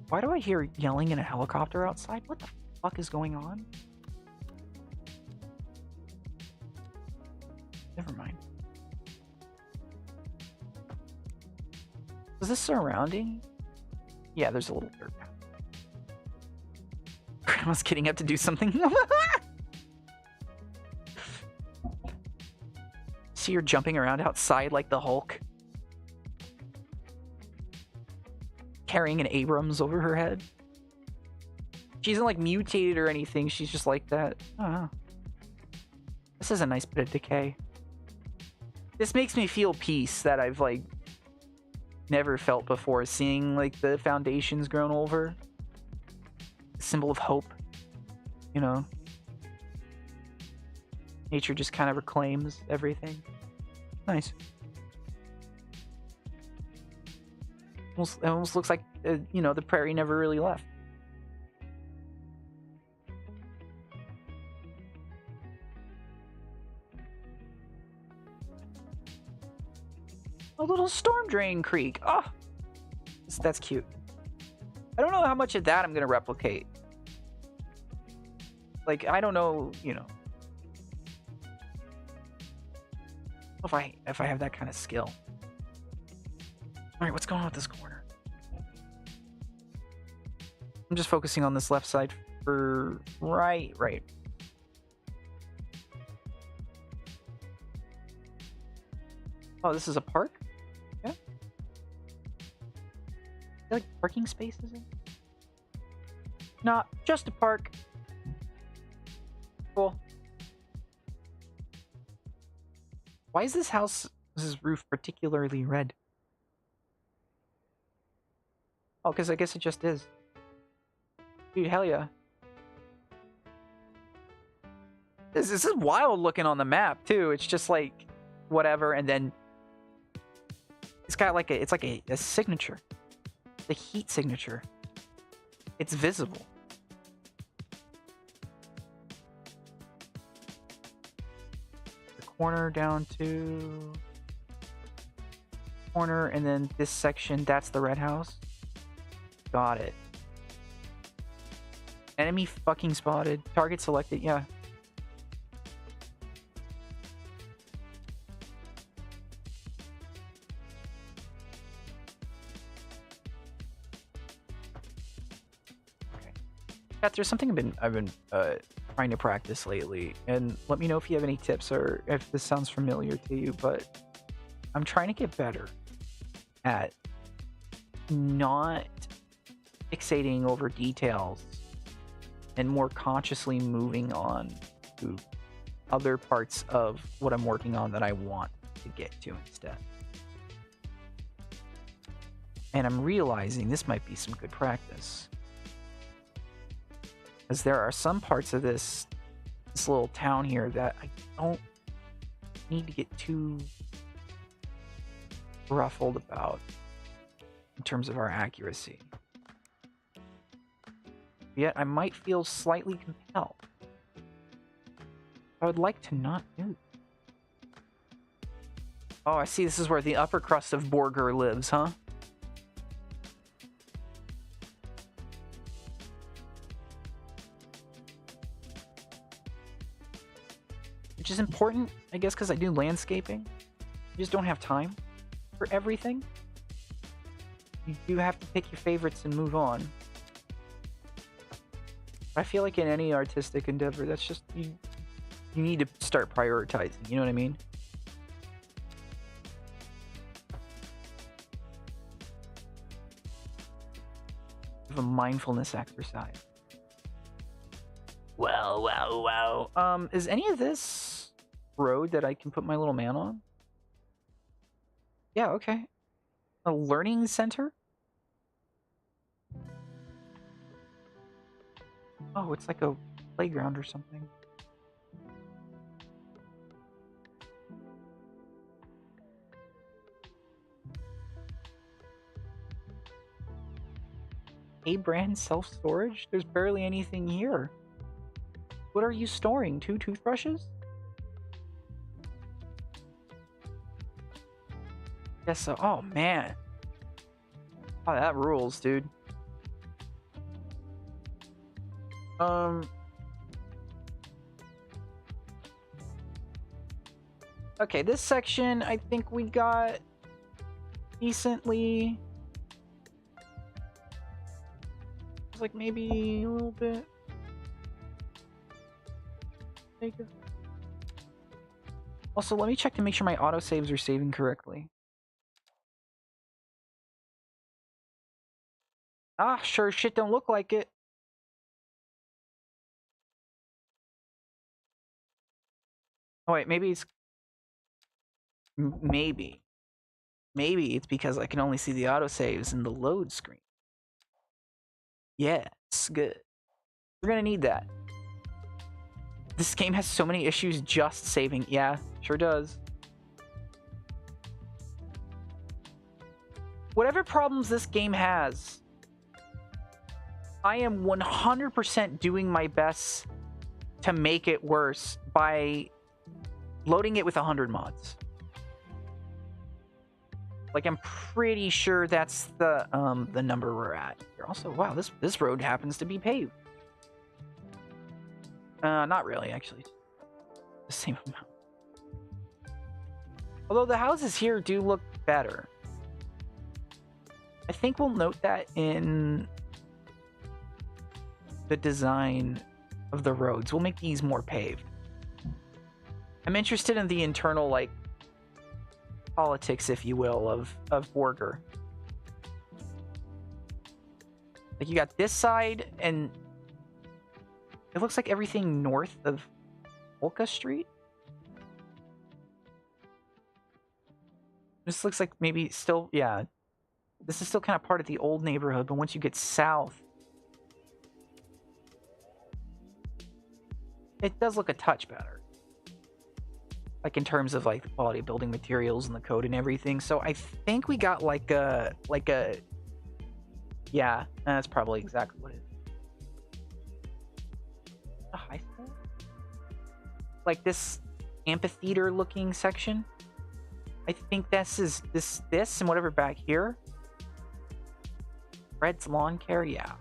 Why do I hear yelling in a helicopter outside? What the fuck is going on? Never mind. Is this surrounding? Yeah, there's a little dirt. Grandma's getting up to do something. See her jumping around outside like the Hulk. Carrying an Abrams over her head. She isn't like mutated or anything. She's just like that. I don't know. This is a nice bit of decay. This makes me feel peace that I've like never felt before. Seeing like the foundations grown over. Symbol of hope. You know. Nature just kind of reclaims everything. Nice. It almost looks like, you know, the prairie never really left. A little storm drain creek. Oh, that's cute. I don't know how much of that I'm going to replicate. Like, I don't know, you know. If I have that kind of skill. Alright, what's going on with this corner? I'm just focusing on this left side for... Right. Oh, this is a park? Yeah. Are there, like, parking spaces in? Nah, just a park. Cool. Why is this house This is roof particularly red. Oh, because I guess it just is. Dude, hell yeah. This is wild looking on the map, too. It's just like, whatever, and then it's got like it's like a signature. The heat signature. It's visible. The corner down to... corner, and then this section, that's the red house. Got it. Enemy fucking spotted. Target selected, yeah. Okay. Chat, there's something I've been trying to practice lately, and let me know if you have any tips or if this sounds familiar to you, but I'm trying to get better at not fixating over details and more consciously moving on to other parts of what I'm working on that I want to get to instead. And I'm realizing this might be some good practice, because there are some parts of this little town here that I don't need to get too ruffled about in terms of our accuracy. Yet I might feel slightly compelled. I would like to not do. Oh, I see. This is where the upper crust of Borger lives, huh? Which is important, I guess, because I do landscaping. You just don't have time for everything. You do have to pick your favorites and move on. I feel like in any artistic endeavor, that's just you need to start prioritizing, you know what I mean? Of a mindfulness exercise. Wow. Is any of this road that I can put my little man on? Yeah, okay. A learning center? Oh, it's like a playground or something. A-brand self-storage? There's barely anything here. What are you storing? 2 toothbrushes? Guess so. Oh, man. Oh, that rules, dude. Okay, this section, I think we got decently... It's like maybe a little bit... Also, let me check to make sure my autosaves are saving correctly. Ah, sure shit don't look like it. Oh wait, maybe it's... Maybe it's because I can only see the autosaves in the load screen. Yes, good. We're gonna need that. This game has so many issues just saving. Yeah, sure does. Whatever problems this game has, I am 100% doing my best to make it worse by loading it with 100 mods. Like, I'm pretty sure that's the number we're at. Here. Also, wow, this road happens to be paved. Not really, actually. The same amount. Although the houses here do look better. I think we'll note that in the design of the roads. We'll make these more paved. I'm interested in the internal, like, politics, if you will, of Borger. Like, you got this side, and it looks like everything north of Polka Street. This looks like maybe still, yeah. This is still kind of part of the old neighborhood, but once you get south, it does look a touch better. Like in terms of like the quality of building materials and the code and everything. So I think we got like a, yeah, that's probably exactly what it is. A high school? Like this amphitheater looking section. I think this is this and whatever back here. Red's Lawn Care, yeah.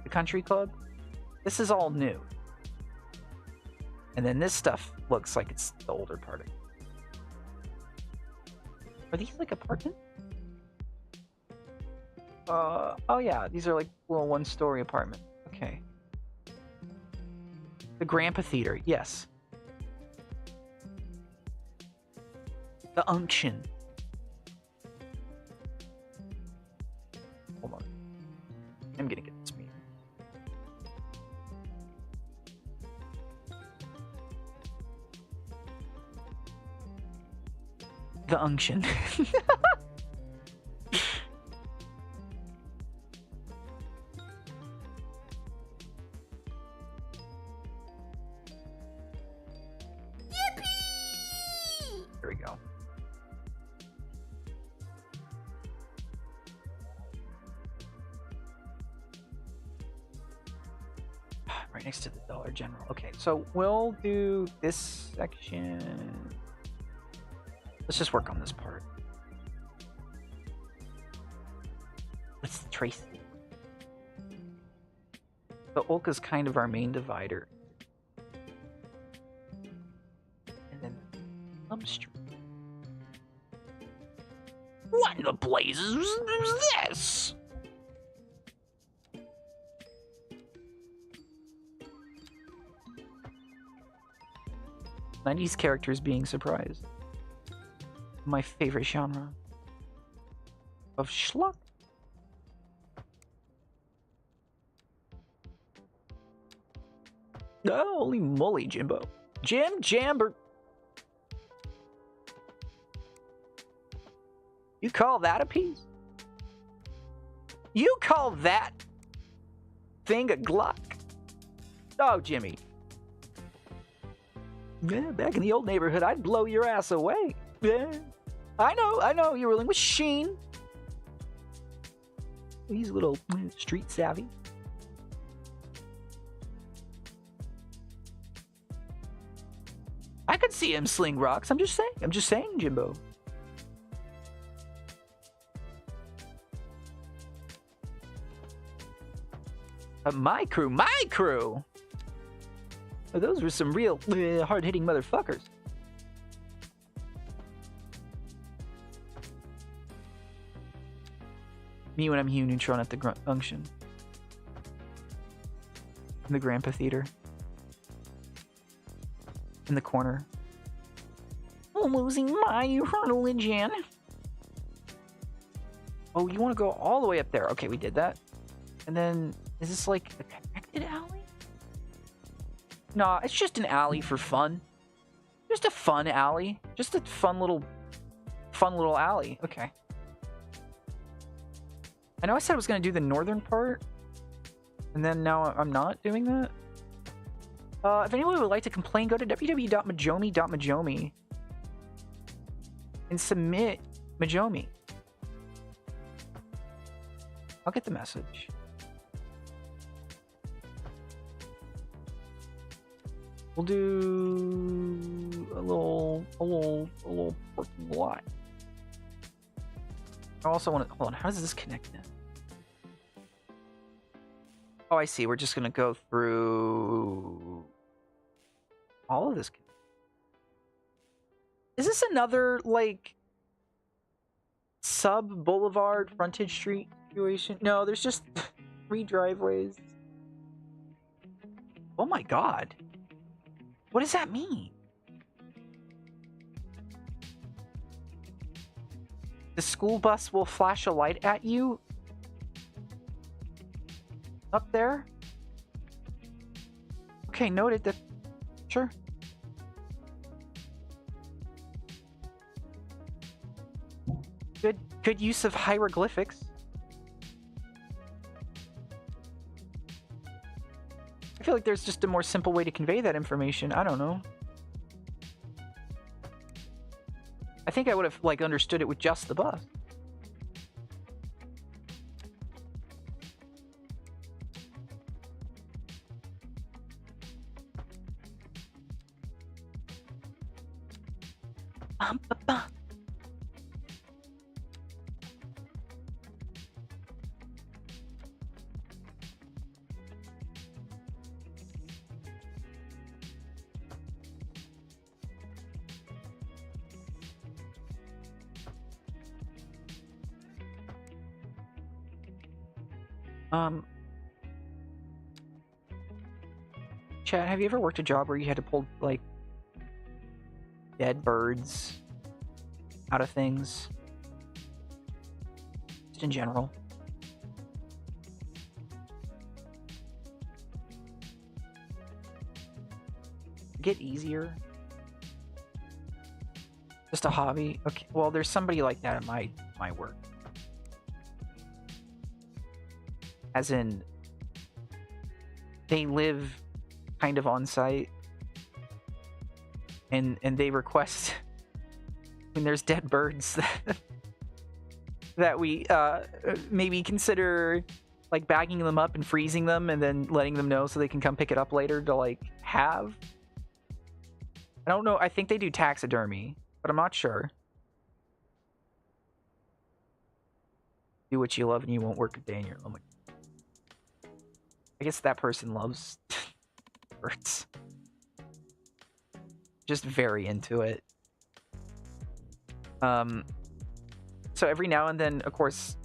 The country club. This is all new. And then this stuff looks like it's the older part of it. Are these like apartments? Oh yeah, these are like little one-story apartments. Okay. The Grandpa Theater, yes. The Unction. Hold on. I'm gonna get this meeting. The Unction. There we go. Right next to the Dollar General. Okay, so we'll do this section. Let's just work on this part. Let's trace it. The Olka's kind of our main divider. And then Plum Street. What in the blazes was this? '90s characters being surprised. My favorite genre of schlock. Holy moly, Jimbo. Jim Jamber. You call that a piece? You call that thing a Glock? Oh, Jimmy. Yeah, back in the old neighborhood, I'd blow your ass away. Yeah. I know, you're rolling with Sheen. He's a little street savvy. I could see him sling rocks. I'm just saying, Jimbo. My crew. Those were some real hard-hitting motherfuckers. Me when I'm Hugh Neutron at the Unction. In the Grandpa Theater. In the corner. I'm losing my religion. Oh, you want to go all the way up there? Okay, we did that. And then, is this like a connected alley? Nah, it's just an alley for fun. Just a fun alley. Just a fun little alley. Okay. I know I said I was going to do the northern part, and then now I'm not doing that. If anyone would like to complain, go to www.majomi.majomi and submit Majomi. I'll get the message. We'll do a little parking lot. I also want to, hold on, how does this connect then? Oh, I see. We're just going to go through all of this. Is this another, like, sub-boulevard frontage street situation? No, there's just 3 driveways. Oh my god. What does that mean? The school bus will flash a light at you? Up there? Okay, noted that. Sure. Good use of hieroglyphics. I feel like there's just a more simple way to convey that information. I don't know. I think I would have like understood it with just the bus. Ba-ba. Chad, have you ever worked a job where you had to pull, like, dead birds out of things? Just in general. Get easier. Just a hobby? Okay, well, there's somebody like that at my work. As in, they live kind of on site, and they request when there's dead birds that we maybe consider like bagging them up and freezing them and then letting them know so they can come pick it up later to like have. I don't know. I think they do taxidermy, but I'm not sure. Do what you love and you won't work a day in your life. I guess that person loves birds. Just very into it. So every now and then, of course,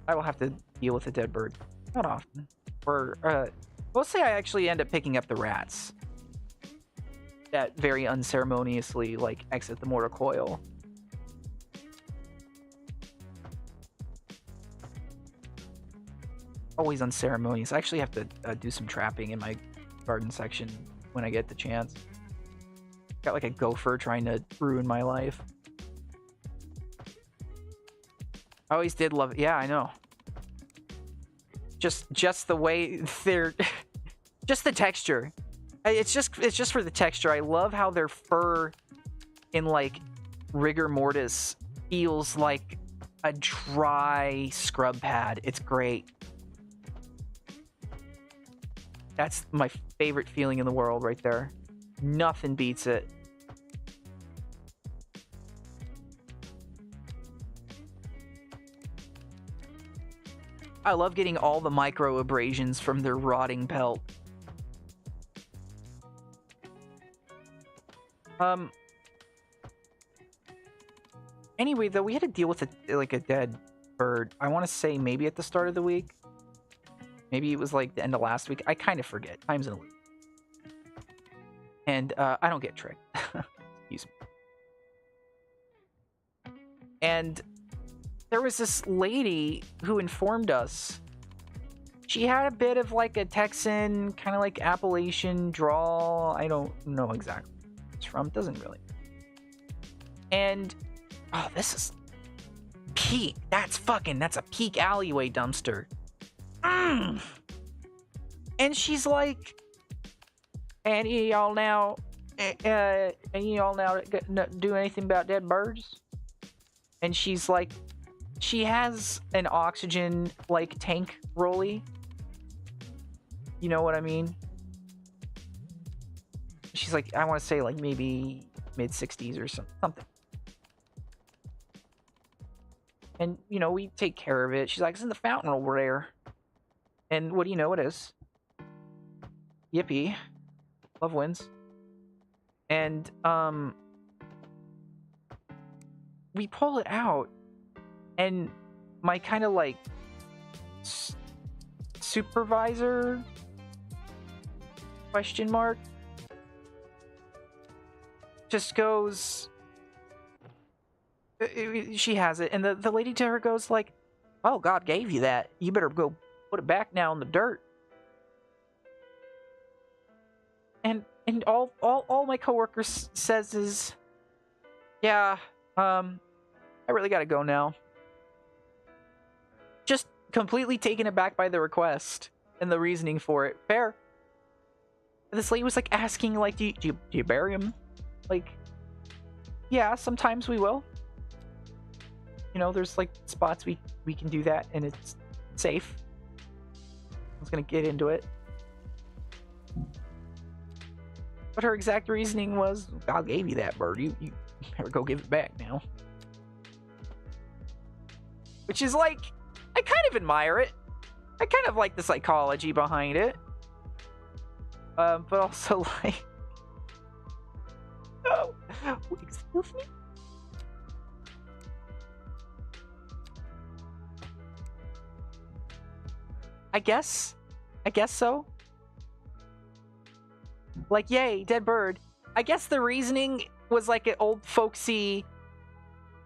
I will have to deal with a dead bird. Not often. Or, mostly I actually end up picking up the rats that very unceremoniously, like, exit the mortar coil. Always unceremonious. I actually have to do some trapping in my garden section when I get the chance. Got like a gopher trying to ruin my life. I always did love it. Yeah, I know. Just the way they're just the texture. It's just for the texture. I love how their fur in like rigor mortis feels like a dry scrub pad. It's great. That's my favorite feeling in the world right there. Nothing beats it. I love getting all the micro abrasions from their rotting pelt. Anyway, though, we had to deal with a dead bird. I want to say maybe at the start of the week. Maybe it was like the end of last week. I kind of forget. Time's in a week. And I don't get tricked. Excuse me. And there was this lady who informed us. She had a bit of like a Texan, kind of like Appalachian drawl. I don't know exactly where it's from. It doesn't really. And, oh, this is peak. That's a peak alleyway dumpster. And she's like, any of y'all now do anything about dead birds? And she's like, she has an oxygen like tank rolly. You know what I mean? She's like, I want to say like maybe mid 60s or something. And you know, we take care of it. She's like, it's in the fountain over there. And what do you know it is? Yippee. Love wins. And, we pull it out, and my kind of, like, supervisor, question mark, just goes, she has it, and the lady to her goes, like, oh, God gave you that. You better go put it back now in the dirt. And all my coworkers says is, yeah, I I really gotta go now. Just completely taken aback by the request and the reasoning for it. Fair. This lady was like asking, like, do you bury him? Like, yeah, sometimes we will. You know, there's like spots we can do that and it's safe. I was gonna get into it. But her exact reasoning was, I gave you that bird. You better go give it back now. Which is like, I kind of admire it. I kind of like the psychology behind it. But also like... Oh, excuse me? I guess so. Like, yay, dead bird. I guess the reasoning was like an old folksy,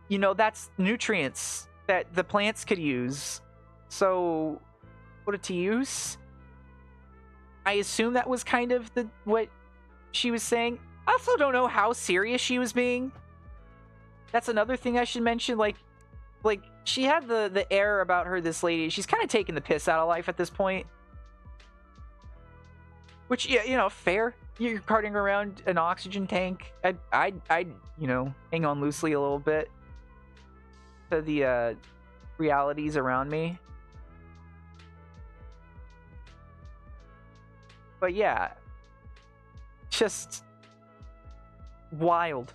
you know, that's nutrients that the plants could use. So, put it to use. I assume that was kind of what she was saying. I also don't know how serious she was being. That's another thing I should mention. Like she had the air about her, this lady. She's kind of taking the piss out of life at this point. Which, yeah, you know, fair. You're carting around an oxygen tank. I'd you know, hang on loosely a little bit to the realities around me. But yeah, just wild.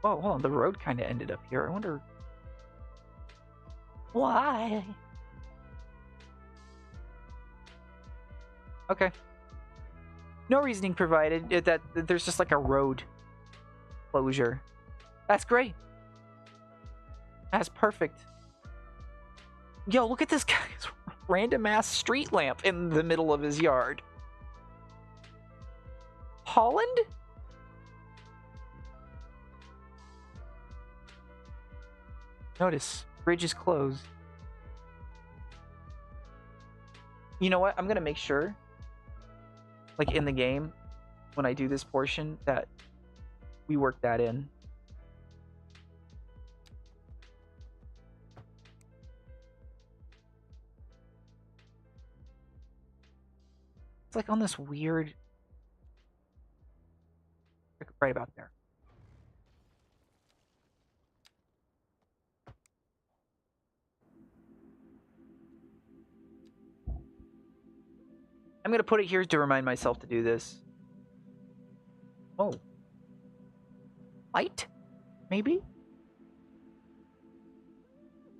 Oh, hold on. The road kind of ended up here. I wonder why. Okay. No reasoning provided. That there's just like a road closure. That's great. That's perfect. Yo, look at this guy's random ass street lamp in the middle of his yard. Holland? Notice, bridge is closed. You know what? I'm gonna make sure, like in the game, when I do this portion, that we work that in. It's like on this weird... right about there. I'm gonna put it here to remind myself to do this. Oh. Light? Maybe?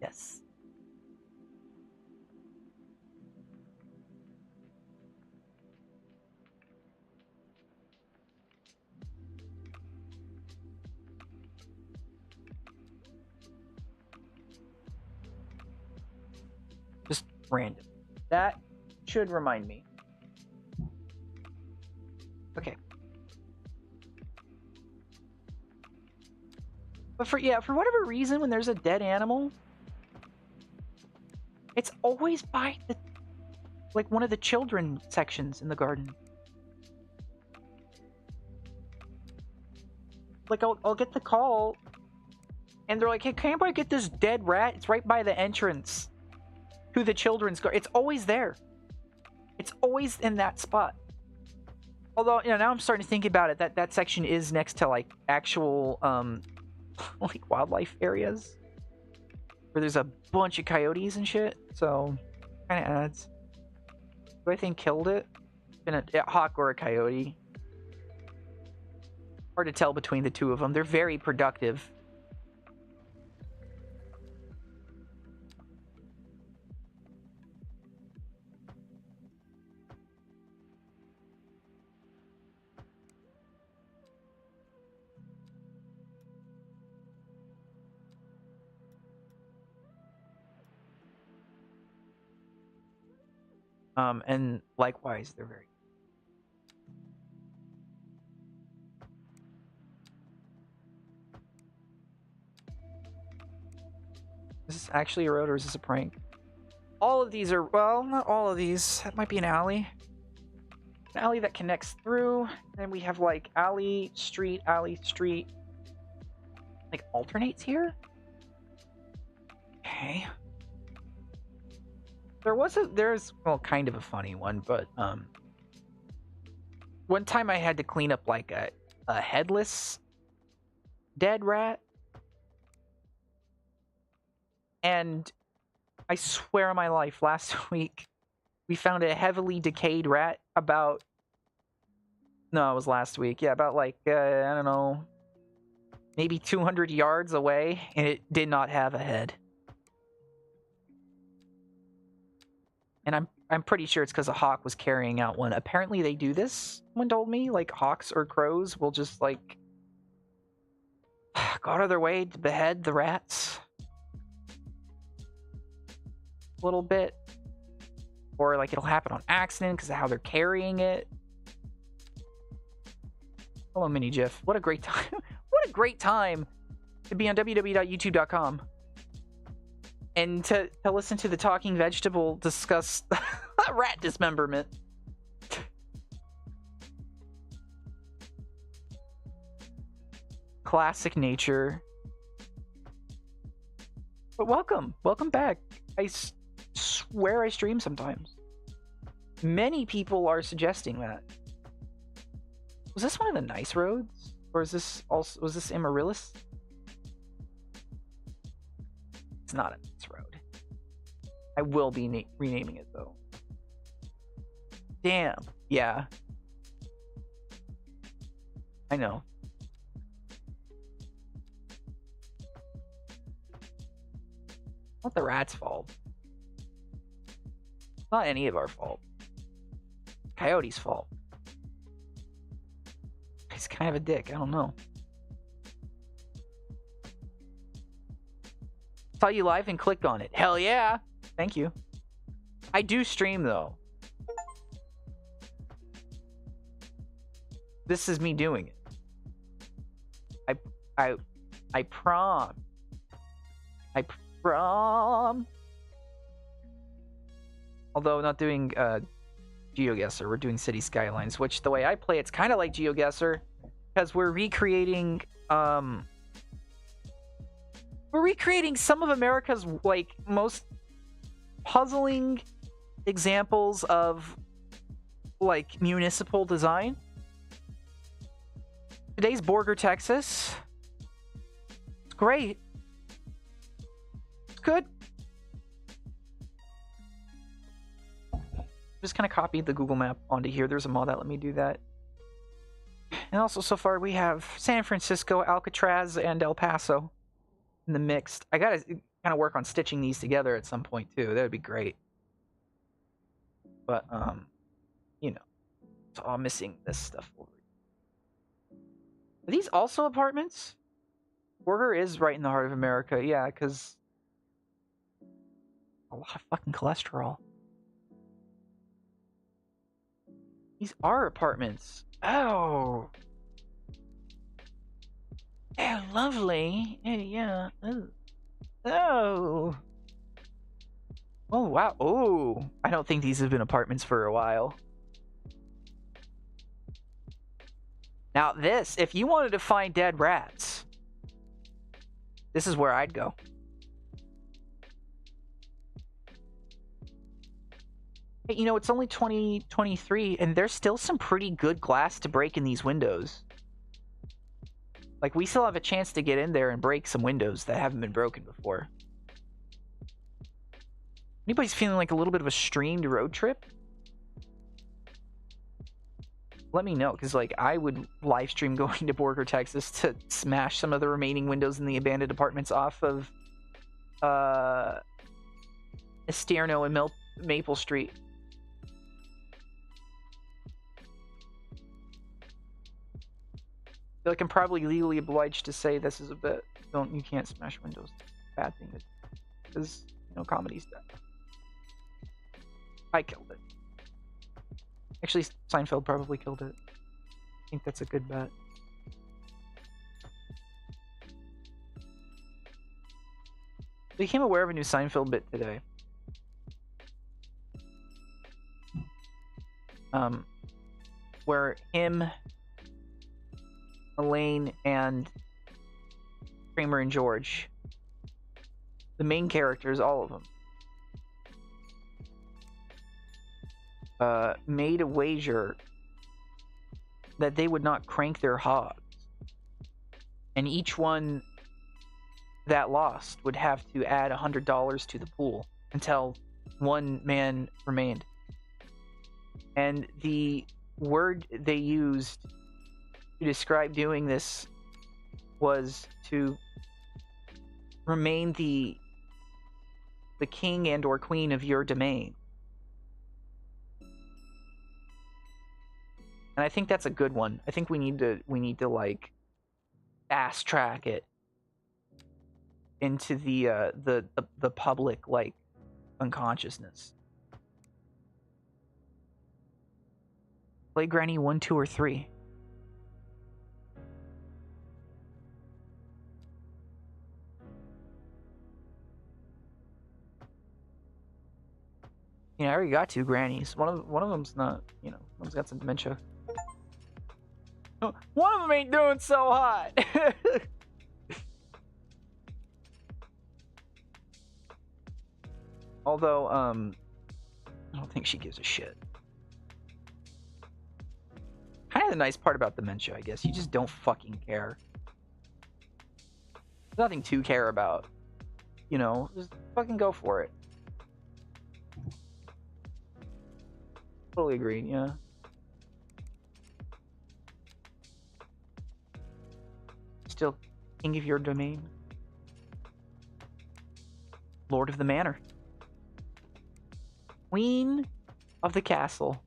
Yes. Just random. That should remind me. Okay. But for whatever reason, when there's a dead animal, it's always by the, like, one of the children sections in the garden. Like, I'll get the call, and they're like, hey, can't I get this dead rat? It's right by the entrance to the children's garden. It's always there. It's always in that spot. Although, you know, now I'm starting to think about it, that section is next to, like, actual, like, wildlife areas. Where there's a bunch of coyotes and shit. So, kind of adds. Do I think killed it? Been a hawk or a coyote. Hard to tell between the two of them. They're very productive. And likewise, they're very... Is this actually a road or is this a prank? All of these are... Well, not all of these. That might be an alley. An alley that connects through. Then we have like alley, street, like alternates here. Okay. There's well, kind of a funny one, but one time I had to clean up like a headless dead rat, and I swear on my life, last week we found a heavily decayed rat about, no, it was last week, yeah, about like I don't know, maybe 200 yards away, and it did not have a head. And I'm pretty sure it's because a hawk was carrying out one. Apparently they do this, someone told me, like hawks or crows will just like go out of their way to behead the rats a little bit, or like it'll happen on accident because of how they're carrying it. Hello, Mini GIF. What a great time! What a great time to be on www.youtube.com and to listen to the talking vegetable discuss rat dismemberment. Classic nature. But welcome back. I swear I stream sometimes. Many people are suggesting that. Was this one of the nice roads? Or is this also, was this Amaryllis? It's not a nice road. I will be renaming it though. Damn. Yeah. I know. Not the rat's fault. Not any of our fault. Coyote's fault. He's kind of a dick. I don't know. Saw you live and clicked on it. Hell yeah. Thank you. I do stream though. This is me doing it. I prom. Although not doing GeoGuessr, we're doing City Skylines, which the way I play it's kind of like GeoGuessr because we're recreating some of America's like most puzzling examples of like municipal design. Today's Borger, Texas. It's great. It's good. Just kind of copied the Google map onto here. There's a mod that let me do that. And also, so far, we have San Francisco, Alcatraz, and El Paso in the mixed. I gotta kind of work on stitching these together at some point, too. That would be great. But, you know, it's all missing this stuff over here. Are these also apartments? Borger is right in the heart of America. Yeah, because a lot of fucking cholesterol. These are apartments. Oh. They're lovely. Yeah. Ooh. Oh. Oh, wow. Oh. I don't think these have been apartments for a while. Now this, if you wanted to find dead rats, this is where I'd go. You know, it's only 2023, and there's still some pretty good glass to break in these windows. Like, we still have a chance to get in there and break some windows that haven't been broken before. Anybody's feeling like a little bit of a streamed road trip? Let me know, because, like, I would live stream going to Borger, Texas to smash some of the remaining windows in the abandoned apartments off of Esterno and Maple Street. I feel like I'm probably legally obliged to say this is a bit. You can't smash windows. Bad thing. Because, you know, comedy's dead. I killed it. Actually, Seinfeld probably killed it. I think that's a good bet. Became aware of a new Seinfeld bit today. where him, Elaine, and Kramer and George, the main characters, all of them, made a wager that they would not crank their hogs. And each one that lost would have to add $100 to the pool until one man remained. And the word they used to describe doing this was to remain the king and or queen of your domain. And I think that's a good one. I think we need to like fast track it into the public like unconsciousness. Play Granny 1, 2, or 3. I already got 2 grannies. One of them's not, one's got some dementia. One of them ain't doing so hot. Although, I don't think she gives a shit. Kind of the nice part about dementia, I guess. You just don't fucking care. There's nothing to care about. Just fucking go for it. Totally agreed, yeah. Still king of your domain. Lord of the manor. Queen of the castle.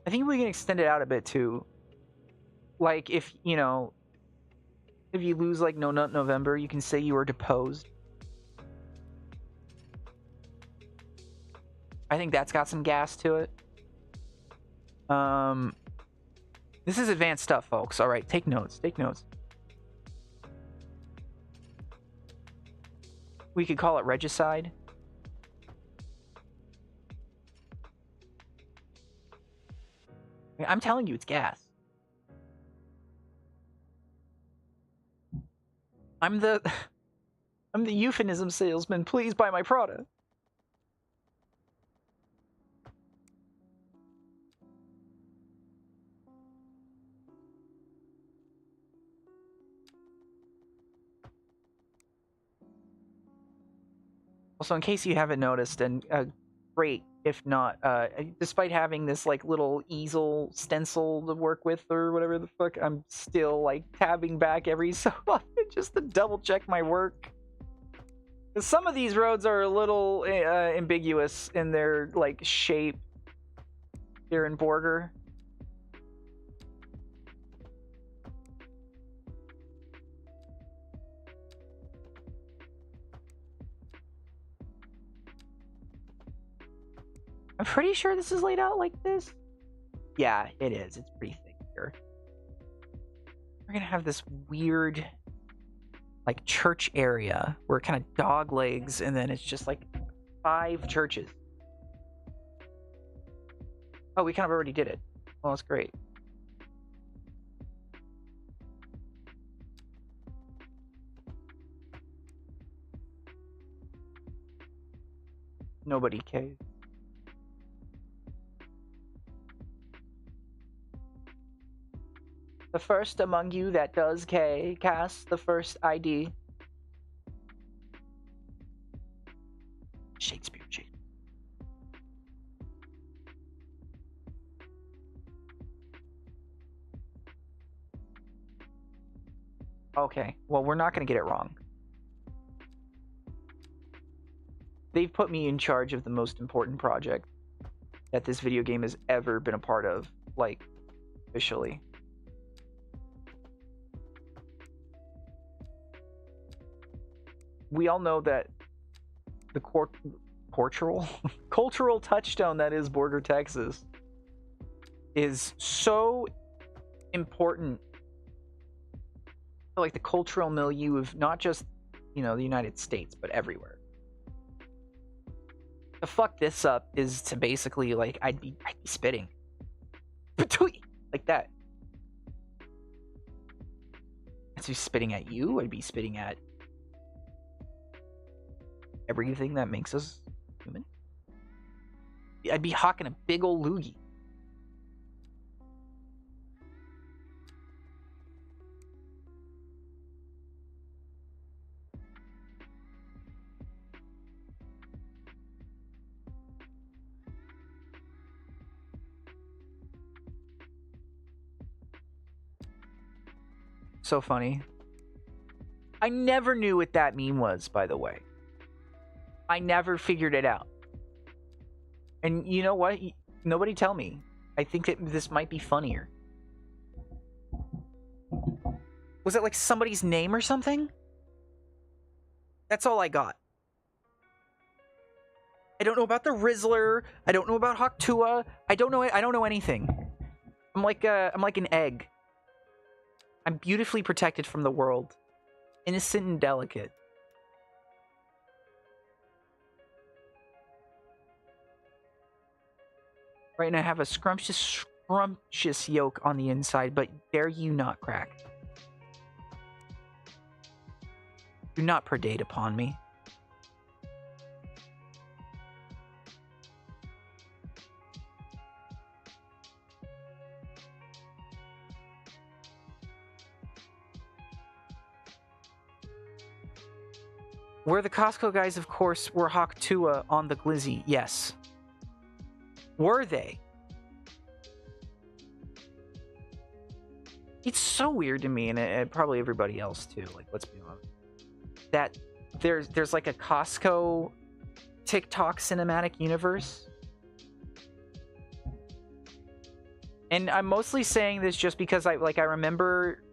I think we can extend it out a bit too. Like if you lose like No Nut November, you can say you were deposed. I think that's got some gas to it. This is advanced stuff, folks. All right, take notes. Take notes. We could call it regicide. I'm telling you, it's gas. I'm the euphemism salesman. Please buy my product. Also, in case you haven't noticed, and great if not, despite having this like little easel stencil to work with or whatever the fuck, I'm still like tabbing back every so often just to double check my work. 'Cause some of these roads are a little ambiguous in their like shape here in Borger. I'm pretty sure this is laid out like this. Yeah, it is. It's pretty thick here. We're gonna have this weird, like, church area where it kind of dog legs, and then it's just like 5 churches. Oh, we kind of already did it. Well, that's great. Nobody caves. The first among you that does cast the first ID. Shakespeare. Okay, well, we're not going to get it wrong. They've put me in charge of the most important project that this video game has ever been a part of, like, officially. We all know that cultural touchstone that is Borger, Texas, is so important for like the cultural milieu of not just, you know, the United States, but everywhere. To fuck this up is to basically like I'd be spitting. Patooey! Like that. I'd be spitting at you, I'd be spitting at everything that makes us human. I'd be hawking a big old loogie. So funny. I never knew what that meme was, by the way. I never figured it out. And you know what? Nobody tell me. I think that this might be funnier. Was it like somebody's name or something? That's all I got. I don't know about the Rizzler. I don't know about Hawktua. I don't know anything. I'm like an egg. I'm beautifully protected from the world. Innocent and delicate. Right, and I have a scrumptious yolk on the inside, but dare you not crack. Do not predate upon me. Were the Costco guys, of course, were Hawktua on the Glizzy? Yes. Were they? It's so weird to me, and probably everybody else too. Like, let's be honest. That there's like a Costco TikTok cinematic universe. And I'm mostly saying this just because I remember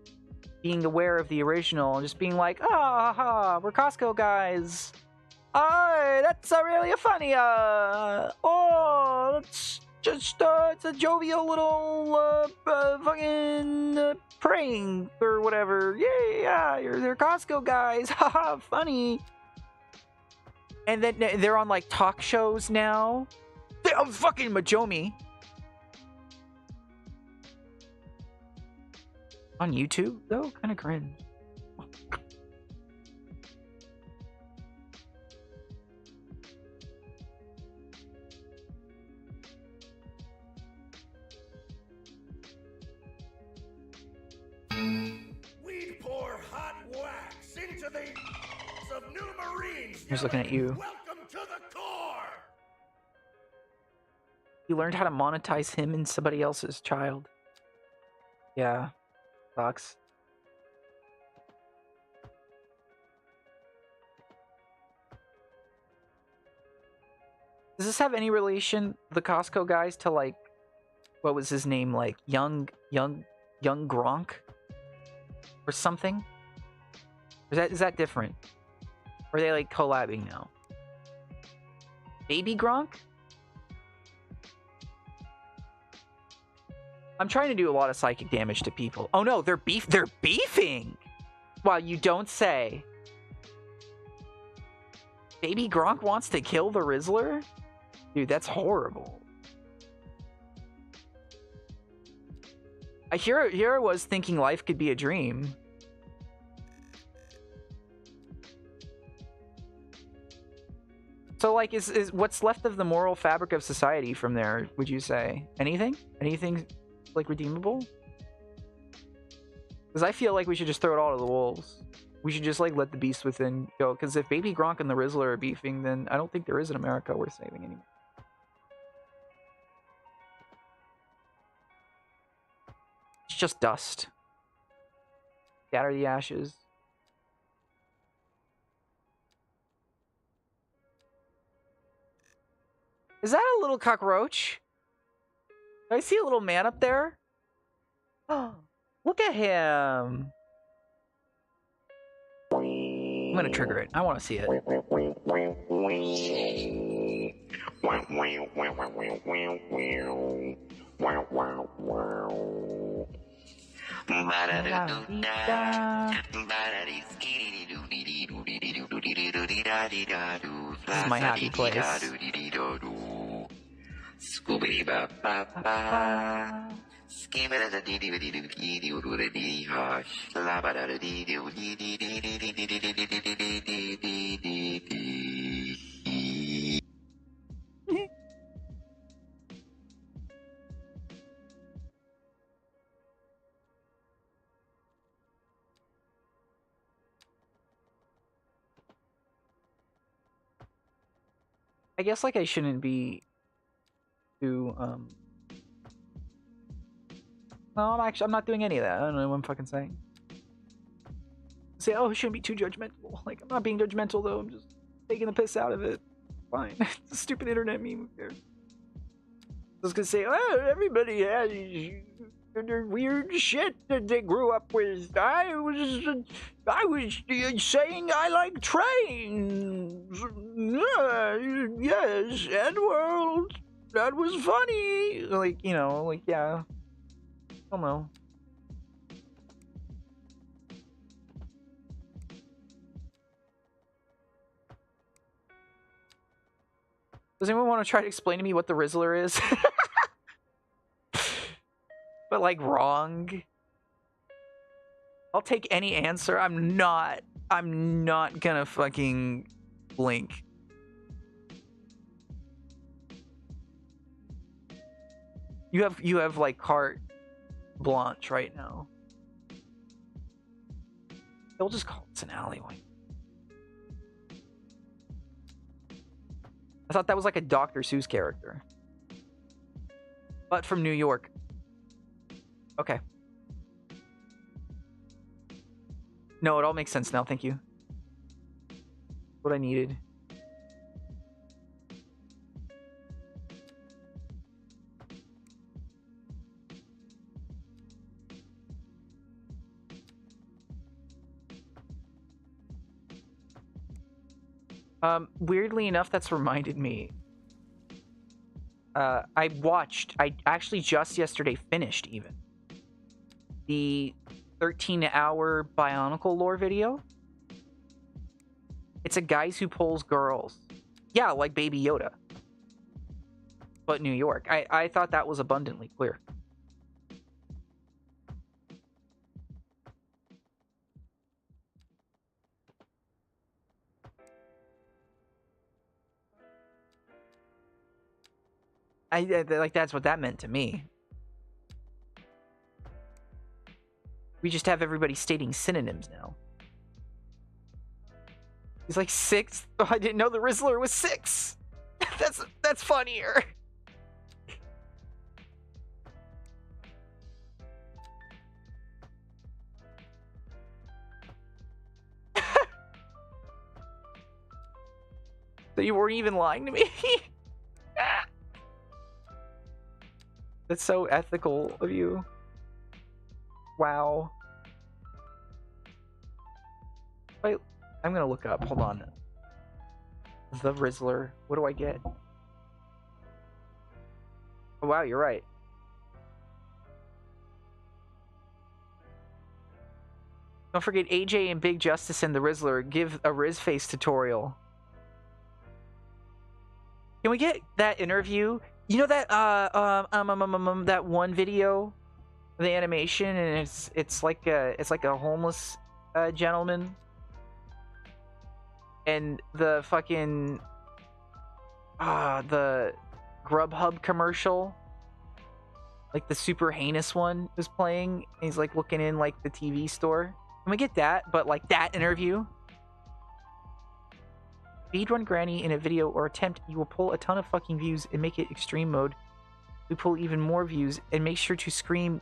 being aware of the original and just being like, ah, we're Costco guys. Oh, that's really funny. It's just it's a jovial little fucking prank or whatever. Yeah, they're Costco guys. Haha, funny. And then they're on like talk shows now. They're fucking Majomi. On YouTube, though? Kind of cringe. We'd pour hot wax into the of new Marines. He's looking at you. Welcome to the core. You learned how to monetize him and somebody else's child. Yeah. Sucks. Does this have any relation, the Costco guys, to like, what was his name, like young Gronk or something? Is that different? Or are they like collabing now? Baby Gronk? I'm trying to do a lot of psychic damage to people. Oh no, they're beefing! Wow, you don't say. Baby Gronk wants to kill the Rizzler? Dude, that's horrible. Here I was thinking life could be a dream. So, like, is what's left of the moral fabric of society from there, would you say? Anything? Anything, like, redeemable? Because I feel like we should just throw it all to the wolves. We should just, like, let the beast within go. Because if Baby Gronk and the Rizzler are beefing, then I don't think there is an America worth saving anymore. It's just dust. Scatter the ashes. Is that a little cockroach? Do I see a little man up there? Oh, look at him. I'm gonna trigger it. I want to see it. This is my happy place. I guess like I shouldn't be too no, I'm not doing any of that. I don't know what I'm fucking saying. Say, oh, I shouldn't be too judgmental. Like, I'm not being judgmental though. I'm just taking the piss out of it. Fine. It's a stupid internet meme. Who cares? I was gonna say, oh, everybody has their weird shit that they grew up with. I was saying I like trains. Yes, Edworld. That was funny. Like, you know, like, yeah. I don't know. Does anyone want to try to explain to me what the Rizzler is? But like wrong. I'll take any answer. I'm not gonna fucking blink. You have like carte blanche right now. They'll just call this an alleyway. I thought that was like a Dr. Seuss character. But from New York. Okay. No, it all makes sense now, thank you. What I needed. Weirdly enough, that's reminded me. I actually just yesterday finished even the 13-hour Bionicle lore video. It's a guys who pulls girls. Yeah, like Baby Yoda. But New York. I thought that was abundantly clear. Like, that's what that meant to me. We just have everybody stating synonyms now. He's like 6. Oh, I didn't know the Rizzler was 6. That's funnier. So you weren't even lying to me? That's so ethical of you. Wow. Wait, I'm gonna look up. Hold on. The Rizzler. What do I get? Oh, wow, you're right. Don't forget AJ and Big Justice and the Rizzler give a Riz face tutorial. Can we get that interview? You know that that one video, the animation, and it's like a homeless gentleman, and the fucking the Grubhub commercial, like the super heinous one, is playing. And he's like looking in like the TV store. Can we get that? But like that interview. Speedrun Granny in a video or attempt, you will pull a ton of fucking views and make it extreme mode. We pull even more views and make sure to scream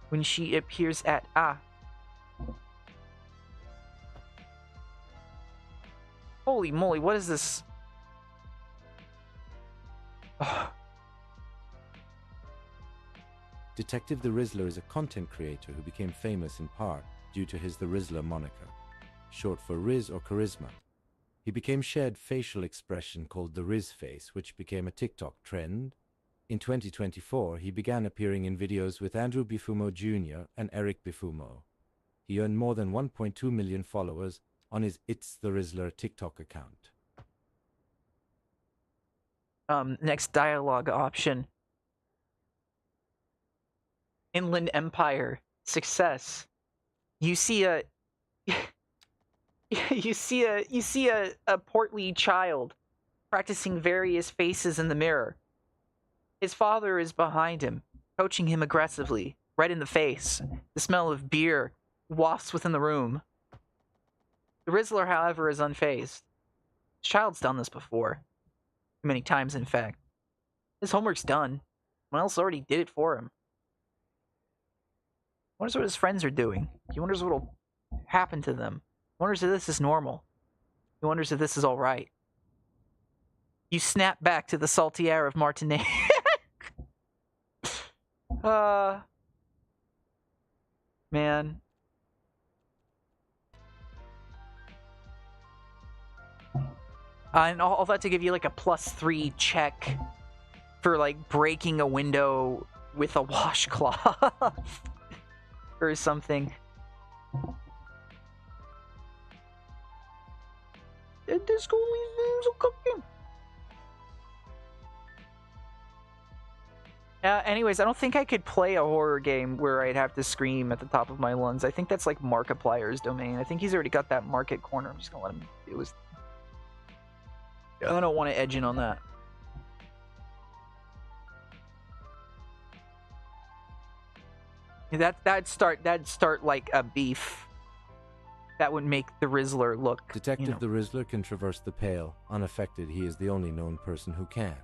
when she appears at Holy moly, what is this? Oh. Detective the Rizzler is a content creator who became famous in part due to his The Rizzler moniker, short for Riz or Charisma. He became shared facial expression called the Riz face, which became a TikTok trend. In 2024, he began appearing in videos with Andrew Bifumo Jr. and Eric Bifumo. He earned more than 1.2 million followers on his It's the Rizzler TikTok account. Next dialogue option. Inland Empire. Success. You see a you see a portly child practicing various faces in the mirror. His father is behind him, coaching him aggressively, right in the face. The smell of beer wafts within the room. The Rizzler, however, is unfazed. His child's done this before. Many times, in fact. His homework's done. Someone else already did it for him. He wonders what his friends are doing. He wonders what will happen to them. He wonders if this is normal. He wonders if this is all right. You snap back to the salty air of Martinique. Man. And all that to give you like a +3 check for like breaking a window with a washcloth or something. This cooking. Anyways, I don't think I could play a horror game where I'd have to scream at the top of my lungs. I think that's like Markiplier's domain. I think he's already got that market corner. I'm just gonna let him do his... I don't want to edge in on that. That'd start like a beef. That would make the Rizzler look... Detective the Rizzler can traverse the Pale. Unaffected, he is the only known person who can.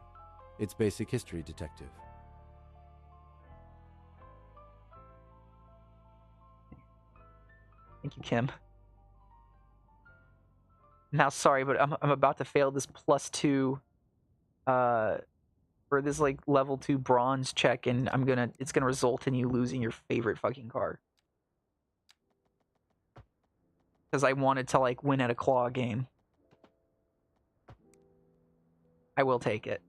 It's basic history, Detective. Thank you, Kim. Now, sorry, but I'm about to fail this +2 for this like level 2 bronze check, and it's gonna result in you losing your favorite fucking car. Because I wanted to like win at a claw game. I will take it.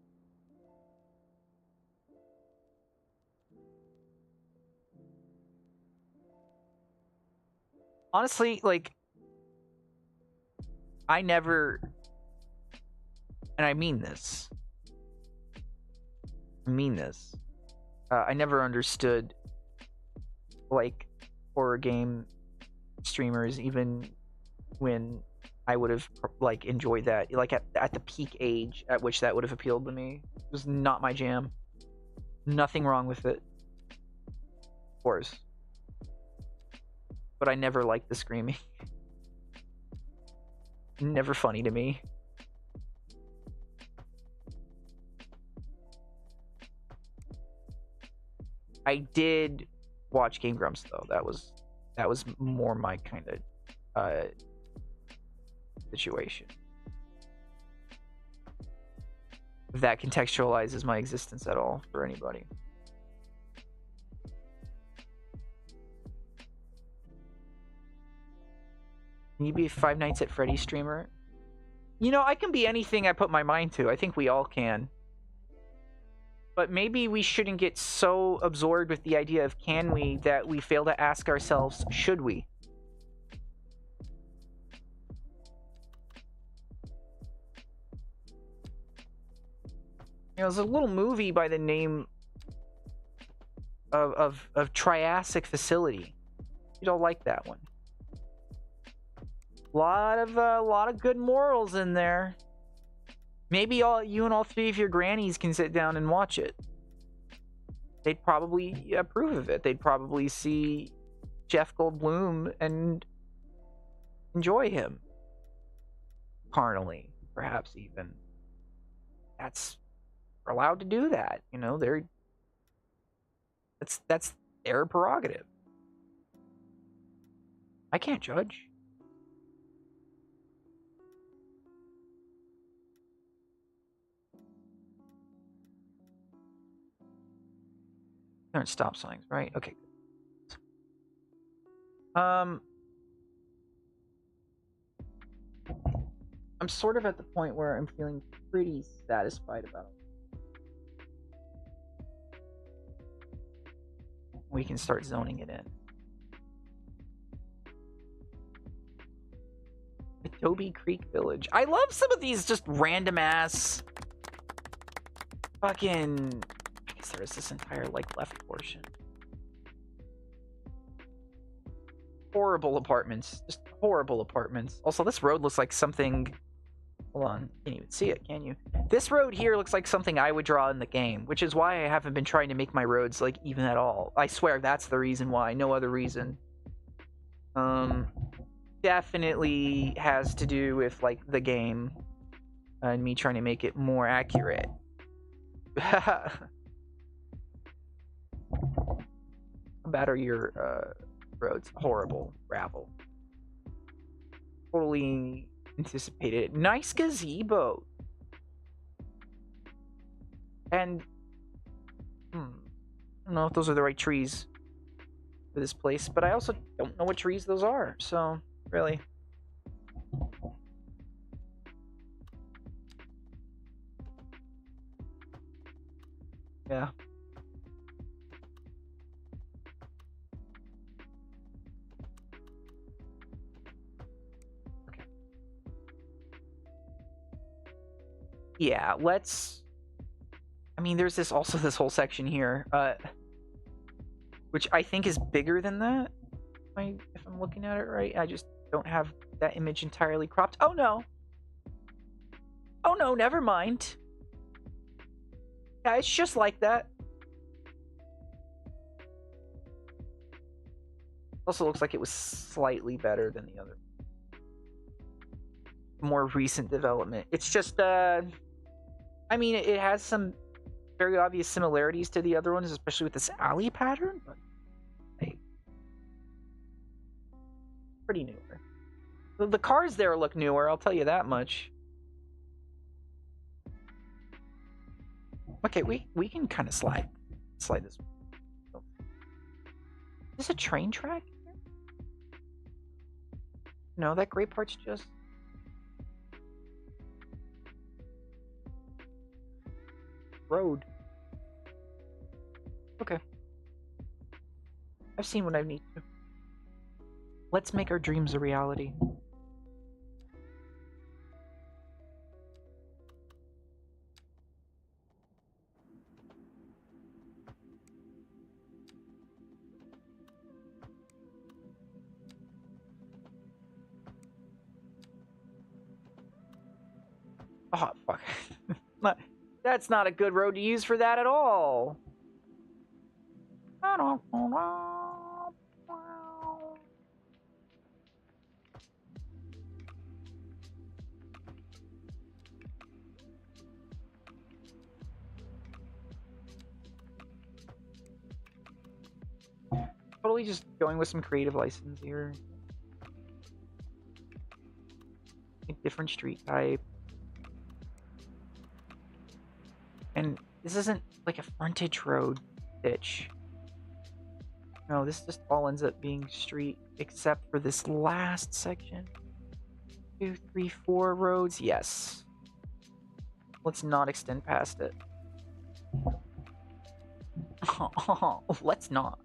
Honestly, like, I never, and I mean this, I never understood, like, horror game streamers, even when I would have, like, enjoyed that, like, at the peak age at which that would have appealed to me. It was not my jam. Nothing wrong with it. Of course. But I never liked the screaming. Never funny to me. I did watch Game Grumps though. That was more my kind of situation. If that contextualizes my existence at all for anybody. Can you be a Five Nights at Freddy's streamer? You know, I can be anything I put my mind to. I think we all can. But maybe we shouldn't get so absorbed with the idea of can we that we fail to ask ourselves, should we? You know, there's a little movie by the name of Triassic Facility. You don't like that one. A lot of good morals in there. Maybe you and all three of your grannies can sit down and watch it. They'd probably approve of it. They'd probably see Jeff Goldblum and enjoy him. Carnally, perhaps even. They're allowed to do that. You know, that's their prerogative. I can't judge. Aren't stop signs, right? Okay. I'm sort of at the point where I'm feeling pretty satisfied about it. We can start zoning it in. Adobe Creek Village. I love some of these just random ass fucking... I guess there is this entire like left portion. Horrible apartments. Just horrible apartments. Also, this road looks like something... Hold on. Can't even see it, can you? This road here looks like something I would draw in the game, which is why I haven't been trying to make my roads like even at all. I swear that's the reason why. No other reason. Definitely has to do with like the game and me trying to make it more accurate. How bad are your roads? Horrible. Gravel. Totally anticipated. Nice gazebo. And I don't know if those are the right trees for this place, but I also don't know what trees those are, so really. Yeah. Okay. Yeah, let's... I mean, there's this whole section here, which I think is bigger than that. If I'm looking at it right, I just don't have that image entirely cropped. Oh no! Oh no, never mind. Yeah, it's just like that. Also looks like it was slightly better than the other. More recent development. It's just, I mean, it has some very obvious similarities to the other ones, especially with this alley pattern, but hey, pretty newer. The cars there look newer, I'll tell you that much. Okay, we can kind of slide this. Is this a train track? No, that gray part's just... road. Okay. I've seen what I need to. Let's make our dreams a reality. Oh, fuck. That's not a good road to use for that at all. Totally just going with some creative license here. A different street type. And this isn't like a frontage road, bitch. No, this just all ends up being street, except for this last section. 2, 3, 4 roads, yes. Let's not extend past it. Let's not.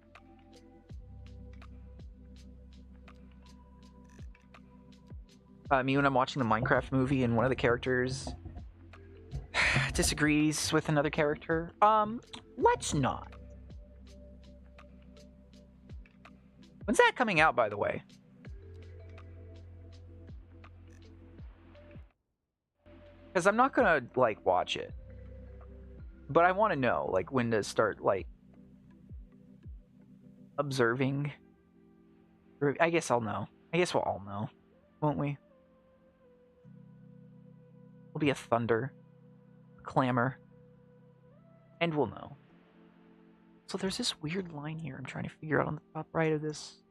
Me when I'm watching the Minecraft movie and one of the characters disagrees with another character. Let's not. When's that coming out, by the way? Because I'm not gonna, like, watch it. But I want to know, like, when to start, like, observing. I guess I'll know. I guess we'll all know, won't we? It'll be a thunder. Clamor. And we'll know. So there's this weird line here I'm trying to figure out on the top right of this.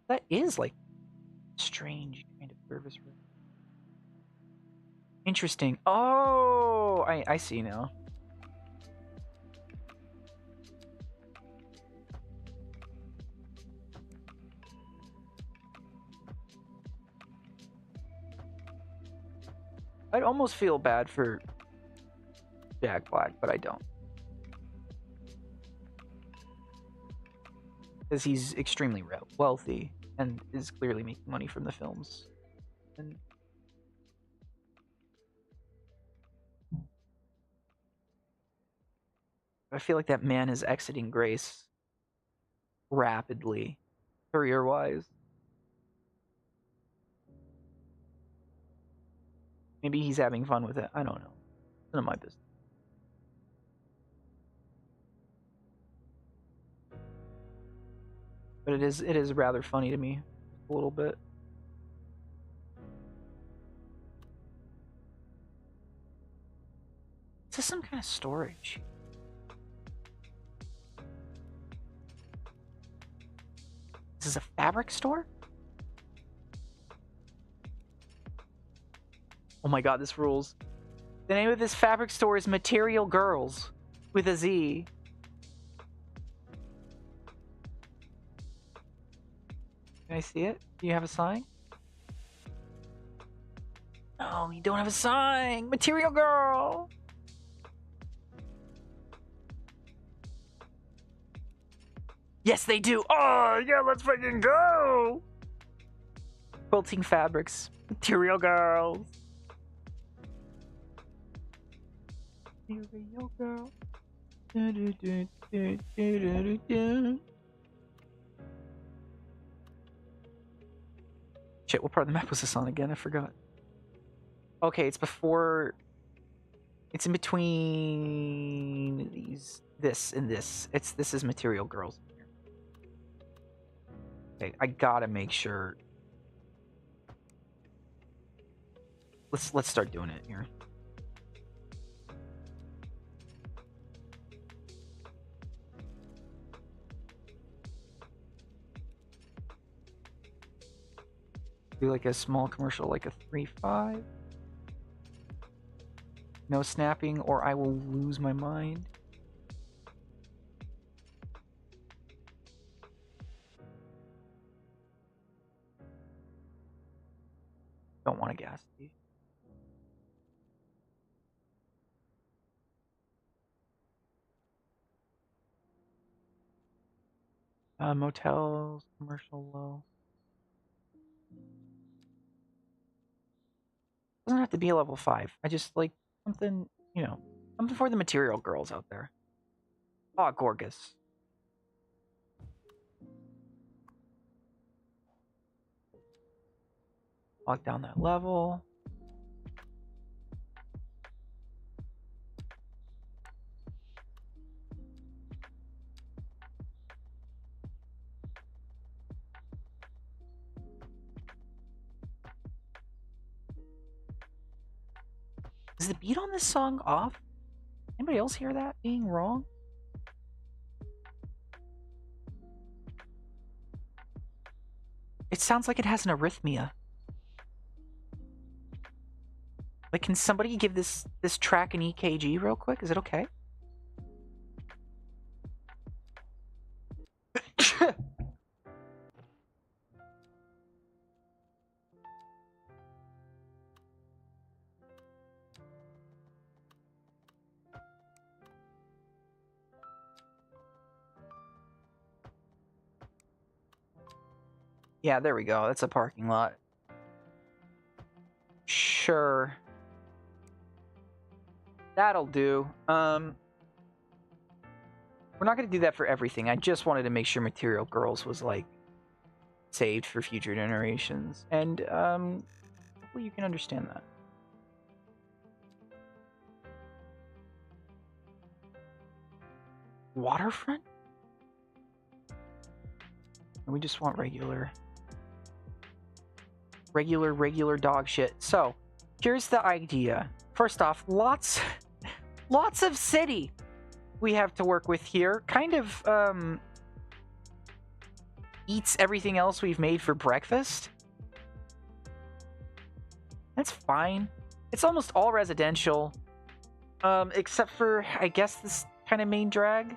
That is like strange kind of service road. Interesting. Oh, I see now. I'd almost feel bad for Jack Black, but I don't. Because he's extremely wealthy and is clearly making money from the films. And I feel like that man is exiting Grace rapidly, career-wise. Maybe he's having fun with it. I don't know. None of my business. But it is rather funny to me, a little bit. Is this some kind of storage? Is this a fabric store? Oh my god, this rules. The name of this fabric store is Material Girls with a Z. Can I see it? Do you have a sign? No, you don't have a sign. Material Girl. Yes, they do. Oh, yeah, let's fucking go. Quilting fabrics. Material Girls. Material Girl. Shit, what part of the map was this on again? I forgot. Okay, it's before... It's in between these... This and this. This is Material Girls. Okay, I gotta make sure... Let's start doing it here. Do like a small commercial, like a 3.5. No snapping, or I will lose my mind. Don't want a gas station. Motels, commercial low. Doesn't have to be a level 5. I just like something, you know, something for the Material Girls out there. Oh, Gorgas. Lock down that level. Is the beat on this song off? Anybody else hear that being wrong? It sounds like it has an arrhythmia. Like, can somebody give this track an EKG real quick? Is it okay? Yeah, there we go. That's a parking lot. Sure. That'll do. We're not going to do that for everything. I just wanted to make sure Material Girls was, like, saved for future generations. And, hopefully you can understand that. Waterfront? We just want regular dog shit. So, here's the idea. First off, lots of city we have to work with here. Kind of, eats everything else we've made for breakfast. That's fine. It's almost all residential. Except for, I guess, this kind of main drag.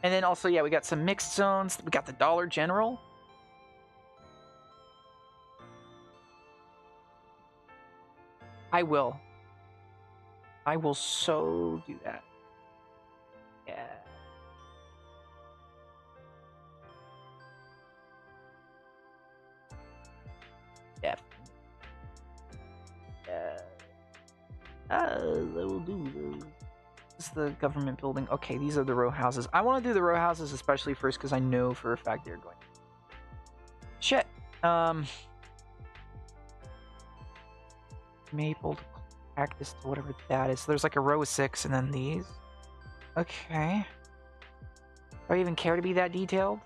And then also, yeah, we got some mixed zones. We got the Dollar General. I will. I will so do that. Yeah. Yeah. I will do this. This is the government building. Okay, these are the row houses. I want to do the row houses especially first because I know for a fact they're going. Shit. Maple cactus to whatever that is. So there's like a row of 6 and then these. Okay. Do I even care to be that detailed?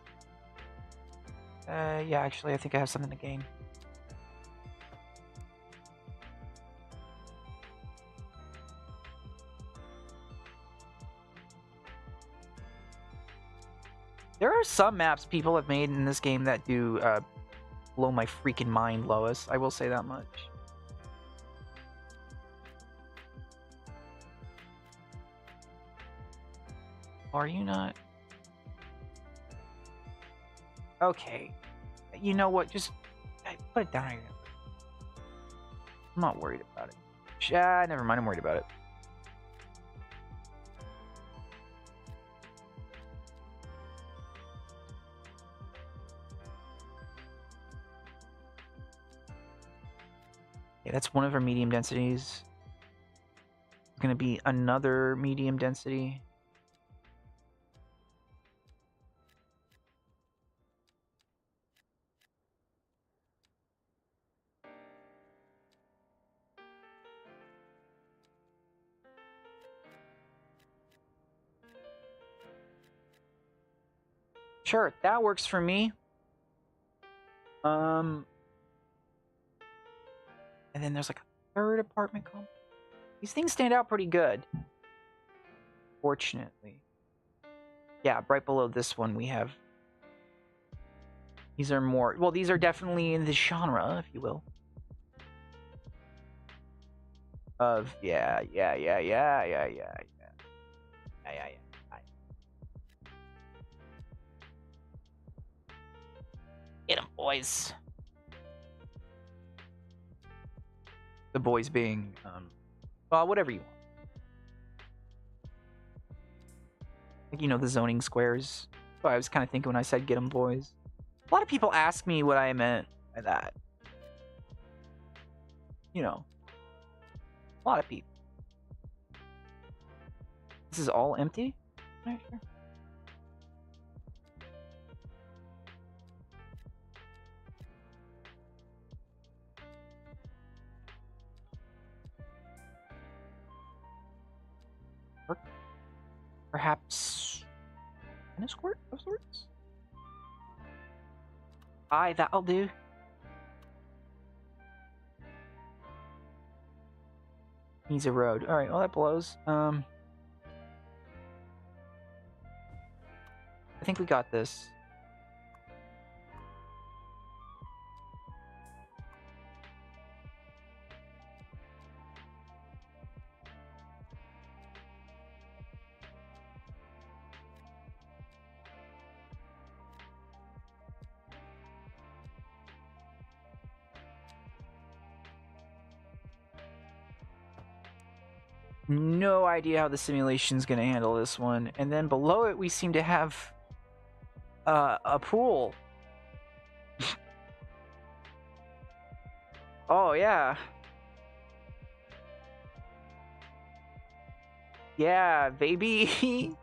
Yeah, actually, I think I have something to gain. There are some maps people have made in this game that do blow my freaking mind, Lois. I will say that much. Are you not? Okay. You know what? Just put it down here. I'm not worried about it. Never mind. I'm worried about it. Okay, that's one of our medium densities. It's going to be another medium density. Sure, that works for me. And then there's like a third apartment complex. These things stand out pretty good. Fortunately. Yeah, right below this one we have... These are more... Well, these are definitely in the genre, if you will. Of... Yeah. Get 'em, boys. The boys being, well, whatever you want. Like, you know, the zoning squares. That's what I was kind of thinking when I said get 'em, boys. A lot of people ask me what I meant by that. You know. A lot of people. This is all empty? Right, sure. Perhaps tennis court of sorts? Aye, that'll do. Needs a road. Alright, well that blows. I think we got this. No idea how the simulation's gonna handle this one. And then below it, we seem to have a pool. Oh yeah. Yeah, baby.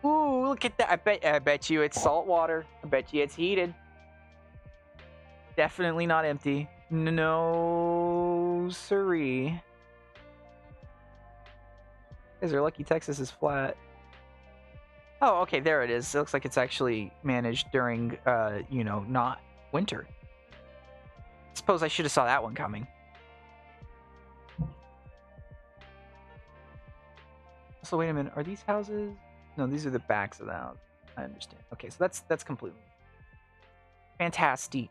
Ooh, look at that. I bet you it's salt water. I bet you it's heated. Definitely not empty. No, siree. Guys are lucky Texas is flat. Oh, okay, there it is. It looks like it's actually managed during, you know, not winter. Suppose I should have saw that one coming. So wait a minute, are these houses? No, these are the backs of the house. I understand. Okay, so that's completely fantastic.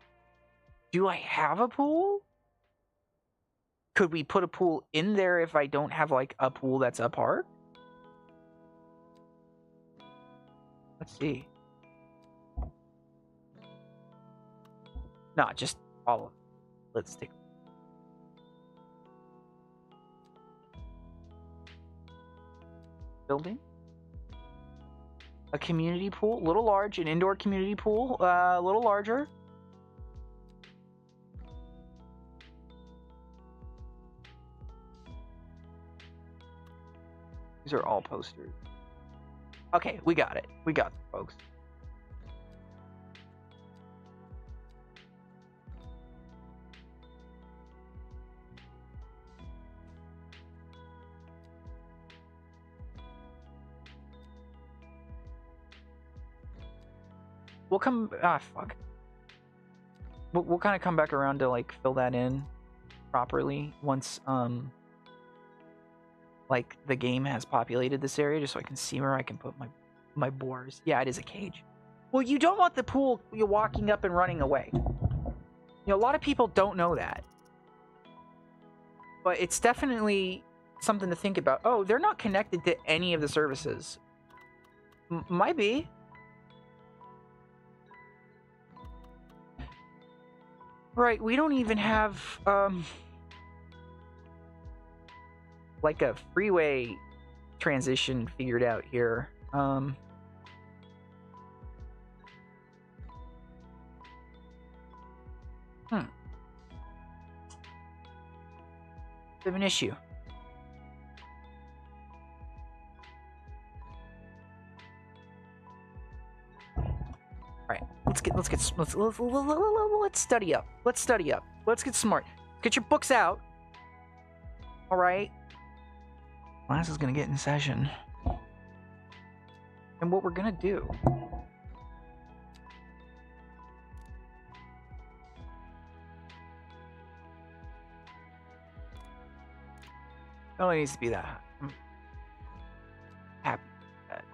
Do I have a pool? Could we put a pool in there if I don't have like a pool that's a park? Let's see. No, just all of it. Let's take. building. A community pool, a little large. An indoor community pool, a little larger. These are all posters. Okay, we got it. We got it, folks. We'll come. Fuck. We'll kind of come back around to like fill that in properly once like the game has populated this area, just so I can see where I can put my boars. Yeah, it is a cage. Well, you don't want the pool you're walking up and running away. You know, a lot of people don't know that, but it's definitely something to think about. Oh, they're not connected to any of the services. Might be. Right, we don't even have, like a freeway transition figured out here. Bit of an issue. Alright, let's study up. Let's study up. Let's get smart. Get your books out. Alright. Class is gonna get in session. And what we're gonna do. It only needs to be that. I'm happy with that.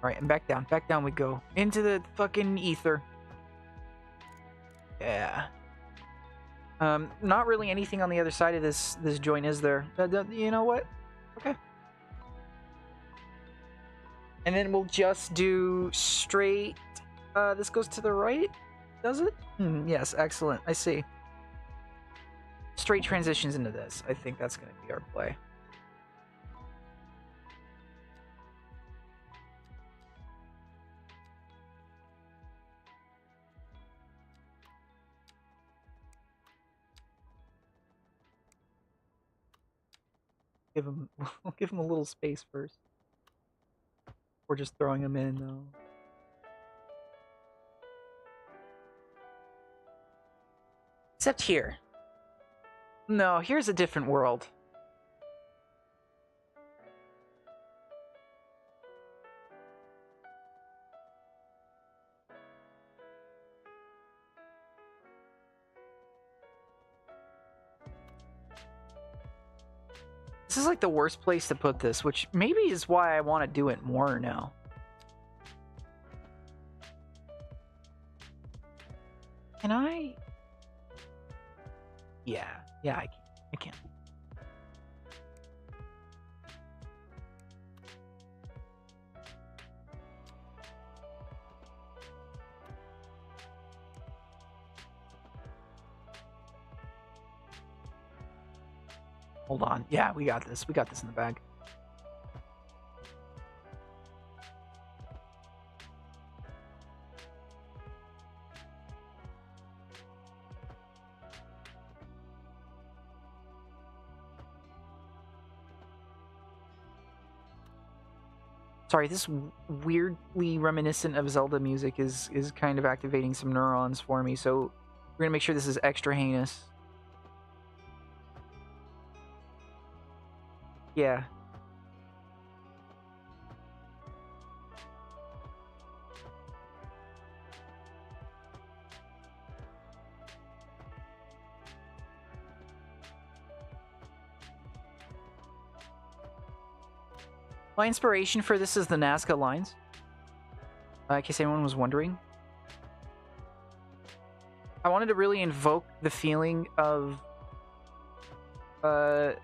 Alright, and back down. Back down we go. Into the fucking ether. Yeah. Not really anything on the other side of this joint, is there? You know what? Okay. And then we'll just do straight... this goes to the right? Does it? Yes, excellent. I see. Straight transitions into this. I think that's going to be our play. We'll give him a little space first. We're just throwing him in, though. Except here. No, here's a different world. This is like the worst place to put this, which maybe is why I want to do it more now. Can I? Yeah, I can. Hold on. Yeah, we got this. We got this in the bag. Sorry, this weirdly reminiscent of Zelda music is kind of activating some neurons for me, so we're gonna make sure this is extra heinous. Yeah. My inspiration for this is the Nazca lines. In case anyone was wondering. I wanted to really invoke the feeling of the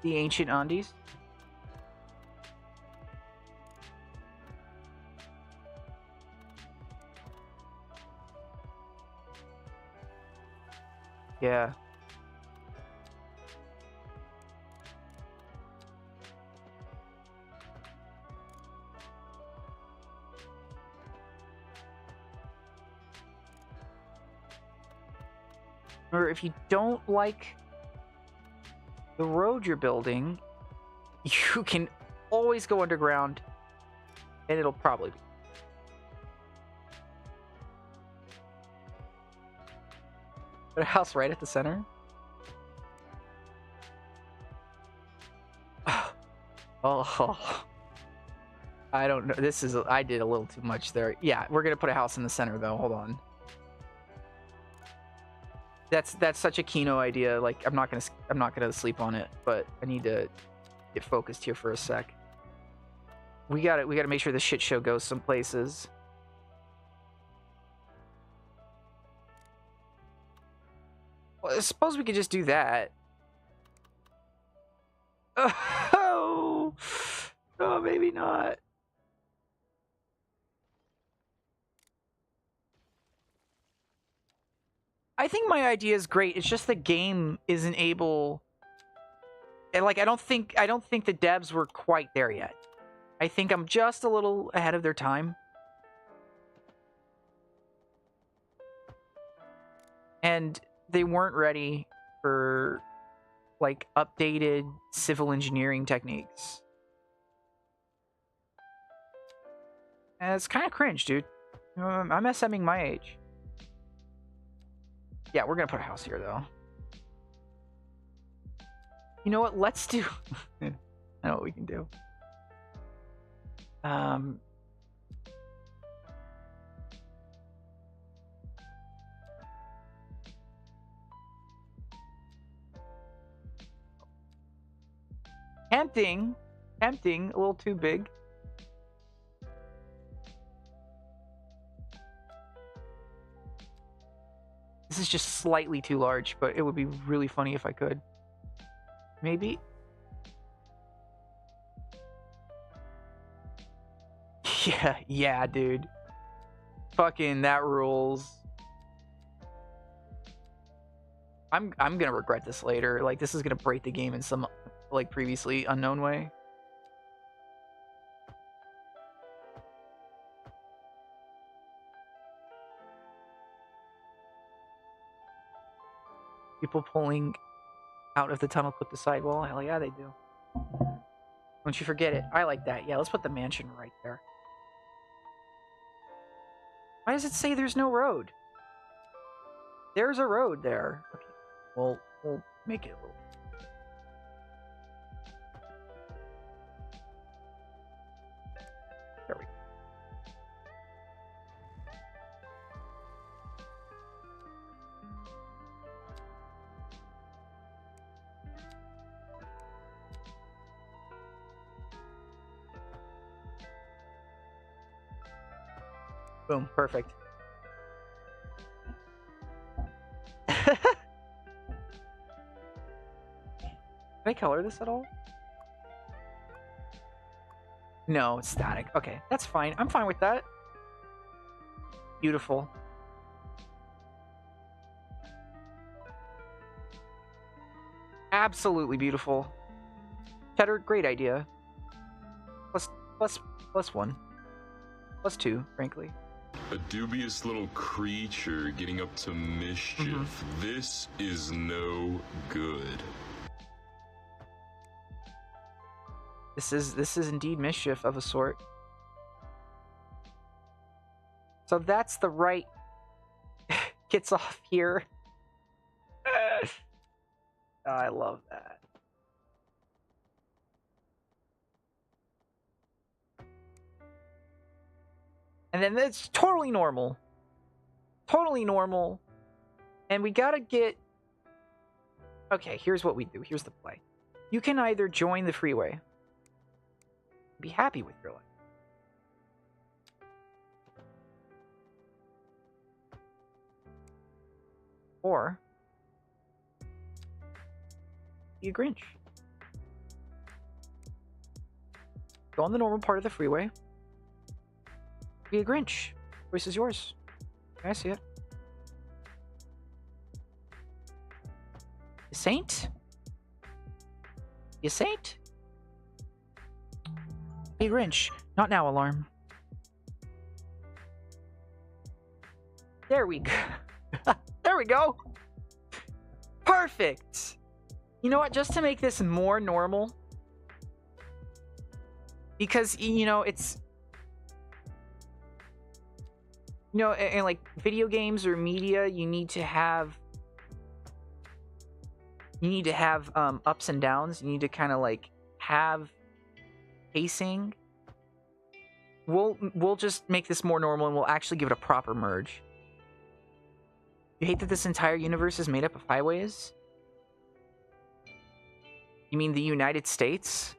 ancient Andes. Yeah. Or if you don't like the road you're building, you can always go underground, and it'll probably be. Put a house right at the center. Oh, I don't know. I did a little too much there. Yeah, we're gonna put a house in the center though. Hold on. That's such a Kino idea. Like I'm not gonna sleep on it, but I need to get focused here for a sec. We gotta make sure the shit show goes some places. Well, I suppose we could just do that. Oh, oh, maybe not. I think my idea is great. It's just the game isn't able. And like, I don't think the devs were quite there yet. I think I'm just a little ahead of their time. And they weren't ready for like updated civil engineering techniques. And it's kind of cringe, dude. I'm SMing my age. Yeah, we're gonna put a house here though. You know what? Let's do. I know what we can do. Tempting, a little too big. This is just slightly too large, but it would be really funny if I could. Maybe. Yeah, dude. Fucking that rules. I'm gonna regret this later. Like, this is gonna break the game in some, like, previously unknown way. People pulling out of the tunnel clip the sidewall. Hell yeah, they do. Don't you forget it. I like that. Yeah, let's put the mansion right there. Why does it say there's no road? There's a road there. Okay. We'll make it a little. There we go. Boom, perfect. Can I color this at all? No, it's static. Okay, that's fine. I'm fine with that. Beautiful. Absolutely beautiful. Cheddar, great idea. Plus one. Plus two, frankly. A dubious little creature getting up to mischief. This is no good. This is indeed mischief of a sort. So that's the right gets off here. Oh, I love that. And then it's totally normal. Totally normal. And we gotta get... Okay, here's what we do. Here's the play. You can either join the freeway. Be happy with your life. Or... be a Grinch. Go on the normal part of the freeway. Be a Grinch. Choice is yours. I see it. You saint? You saint? Be a Grinch. Not now, alarm. There we go. There we go. Perfect! You know what? Just to make this more normal, because, you know, it's... You know, and like video games or media, you need to have ups and downs. You need to kind of like have pacing. We'll just make this more normal and we'll actually give it a proper merge. You hate that this entire universe is made up of highways? You mean the United States?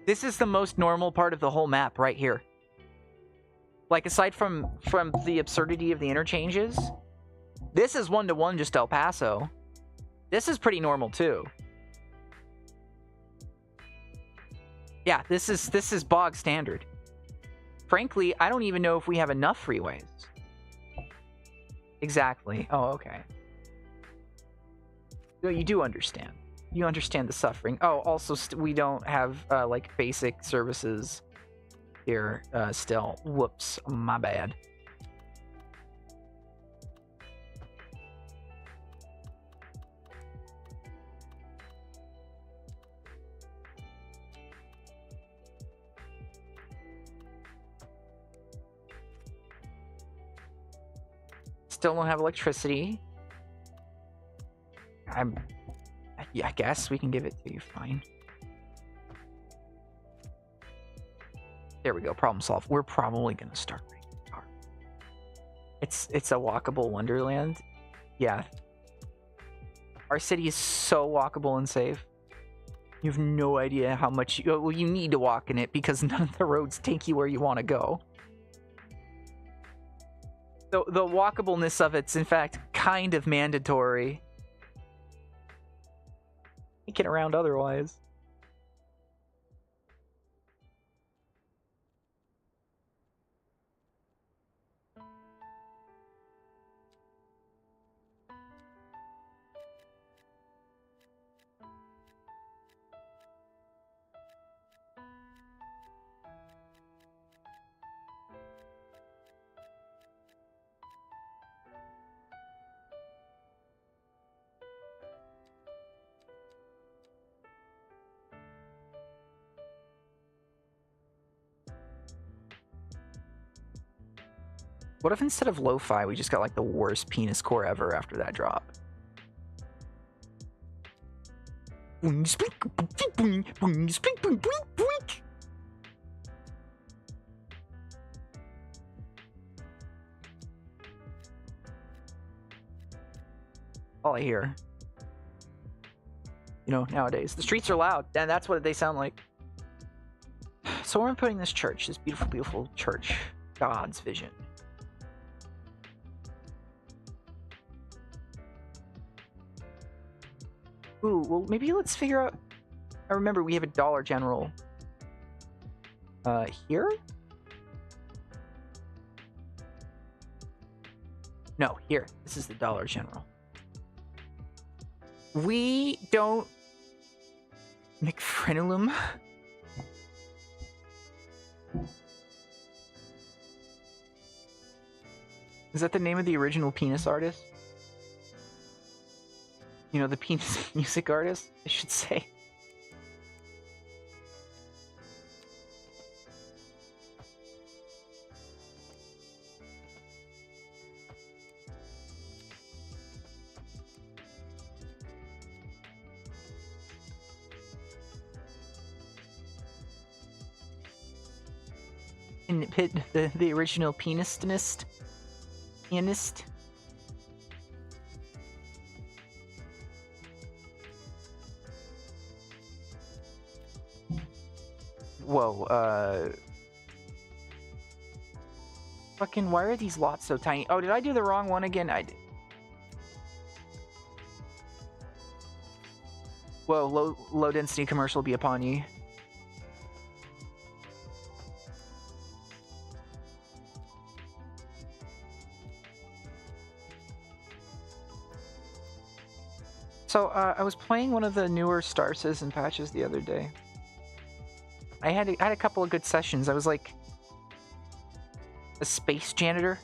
This is the most normal part of the whole map right here. Like, aside from the absurdity of the interchanges, this is one-to-one just El Paso. This is pretty normal, too. Yeah, this is bog standard. Frankly, I don't even know if we have enough freeways. Exactly. Oh, okay. No, you do understand. You understand the suffering. Oh, also, we don't have, like, basic services here still. Whoops, my bad. Still don't have electricity. Yeah, I guess we can give it to you. Fine. There we go. Problem solved. We're probably gonna start making a car. It's a walkable wonderland. Yeah. Our city is so walkable and safe. You have no idea how much you need to walk in it because none of the roads take you where you want to go. The walkableness of it's in fact kind of mandatory. You get around otherwise. What if instead of lo-fi, we just got like the worst penis core ever after that drop? All I hear. You know, nowadays. The streets are loud, and that's what they sound like. So where am I putting this church? This beautiful, beautiful church. God's vision. Ooh, well, maybe let's figure out... I remember we have a Dollar General. Here? No, here. This is the Dollar General. We don't... McFrenulum? Is that the name of the original penis artist? You know, the penis music artist, I should say. In the original pianist. Whoa, fucking, why are these lots so tiny? Oh, did I do the wrong one again? I did. Whoa, low density commercial be upon you. So, I was playing one of the newer Star Citizen patches the other day. I had a couple of good sessions. I was like a space janitor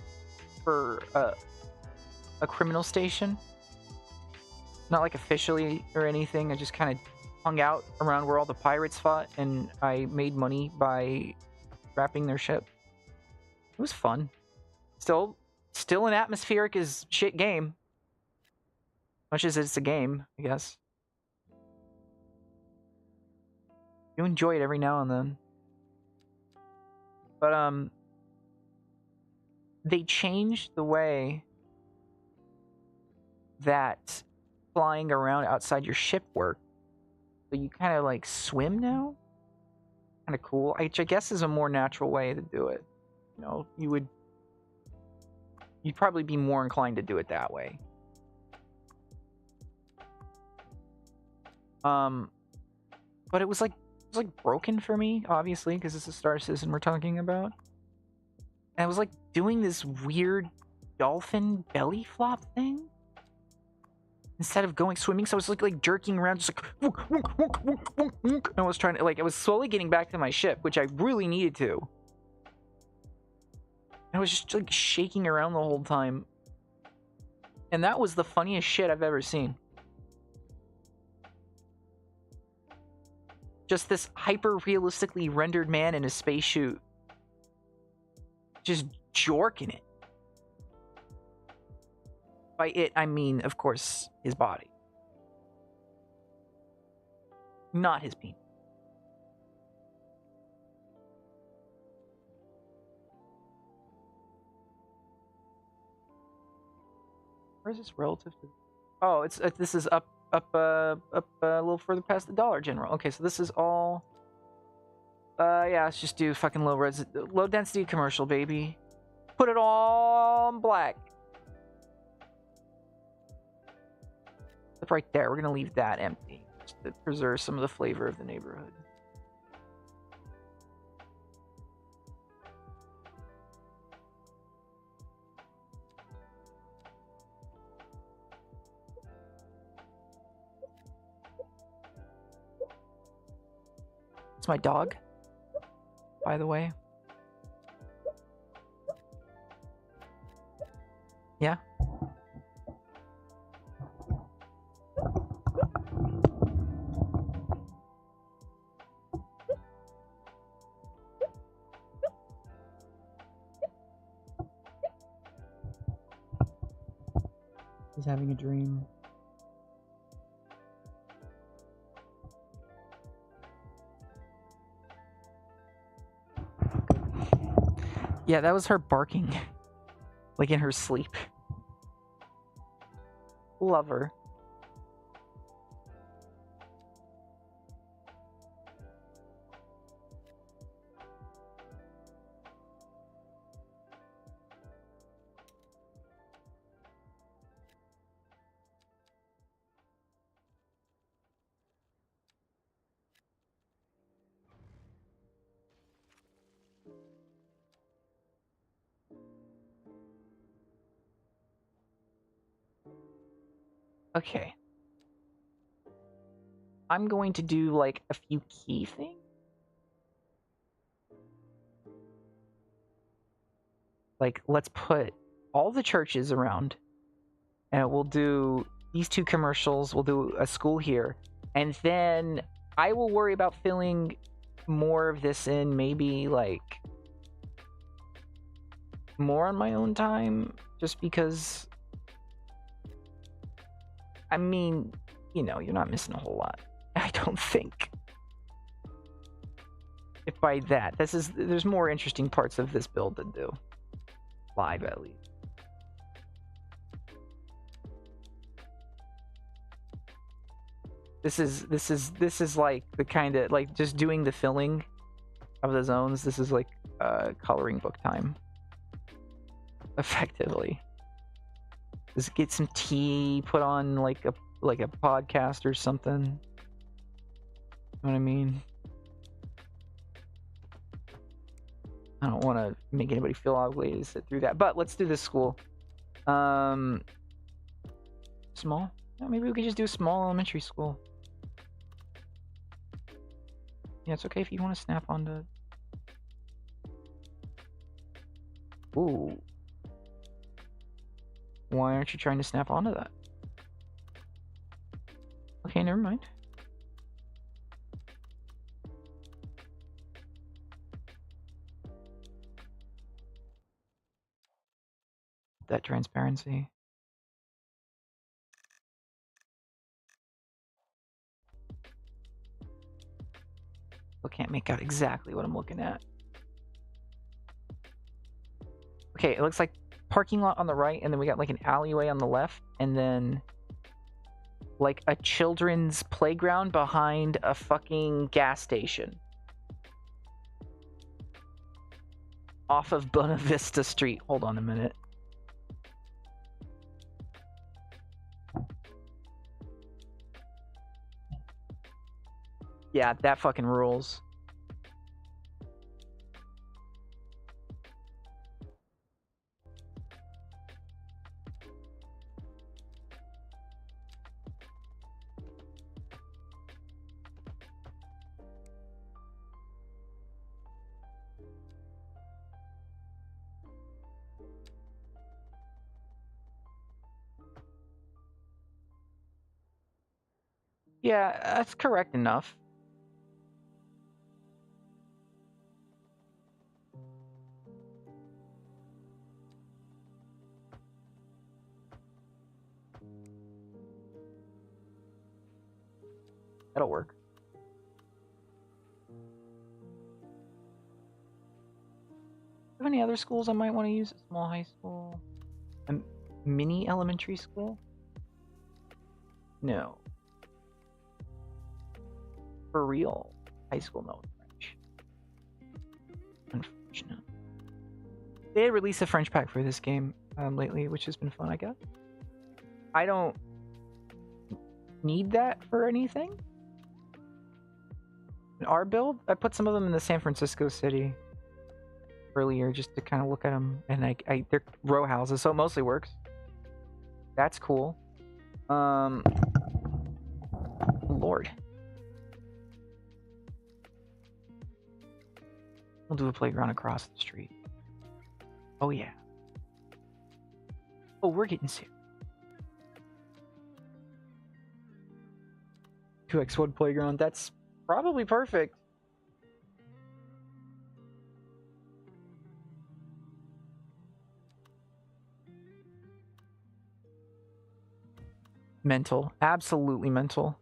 for a criminal station. Not like officially or anything. I just kind of hung out around where all the pirates fought, and I made money by scrapping their ship. It was fun. Still an atmospheric as shit game. Much as it's a game, I guess. You enjoy it every now and then. But, they changed the way that flying around outside your ship worked. So you kind of like swim now? Kind of cool. Which I guess is a more natural way to do it. You know, you'd probably be more inclined to do it that way. But it was like broken for me, obviously, because it's a Star Citizen we're talking about. And I was like doing this weird dolphin belly flop thing instead of going swimming. So I was like jerking around, just like wunk, wunk, wunk, wunk, wunk, wunk. And I was trying to I was slowly getting back to my ship, which I really needed to. I was just like shaking around the whole time. And that was the funniest shit I've ever seen. Just this hyper-realistically rendered man in a spacesuit. Just jorking it. By it, I mean, of course, his body. Not his penis. Where is this relative to? Oh, it's this is up a little further past the Dollar General. Okay, so this is all. Yeah, let's just do fucking low density commercial, baby. Put it all in black. Except right there, we're gonna leave that empty, just to preserve some of the flavor of the neighborhood. It's my dog, by the way. Yeah. He's having a dream. Yeah, that was her barking. Like in her sleep. Love her. Okay. I'm going to do like a few key things. Like, let's put all the churches around, and we'll do these two commercials. We'll do a school here, and then I will worry about filling more of this in, maybe like more on my own time, just because. I mean, you know, you're not missing a whole lot. I don't think. If by that, there's more interesting parts of this build to do. Live, at least. This is like the kind of, like, just doing the filling of the zones. This is like coloring book time. Effectively. Just get some tea, put on like a podcast or something. You know what I mean? I don't want to make anybody feel obligated to sit through that, but let's do this school. Small? Yeah, maybe we could just do a small elementary school. Yeah, it's okay if you want to snap onto. Ooh. Why aren't you trying to snap onto that? never mind. That transparency. Still can't make out exactly what I'm looking at. Okay, it looks like parking lot on the right, and then we got like an alleyway on the left, and then like a children's playground behind a fucking gas station. Off of Buena Vista Street. Hold on a minute. Yeah, that fucking rules. Yeah, that's correct enough. That'll work. Have any other schools I might want to use? A small high school? A mini elementary school? No. For real. High school, no French. Unfortunate. They had released a French pack for this game lately, which has been fun, I guess. I don't need that for anything. In our build, I put some of them in the San Francisco City earlier just to kind of look at them, and they're row houses, so it mostly works. That's cool. Lord. We'll do a playground across the street. Oh yeah. Oh, we're getting serious. 2x1 playground, that's probably perfect. Mental. Absolutely mental.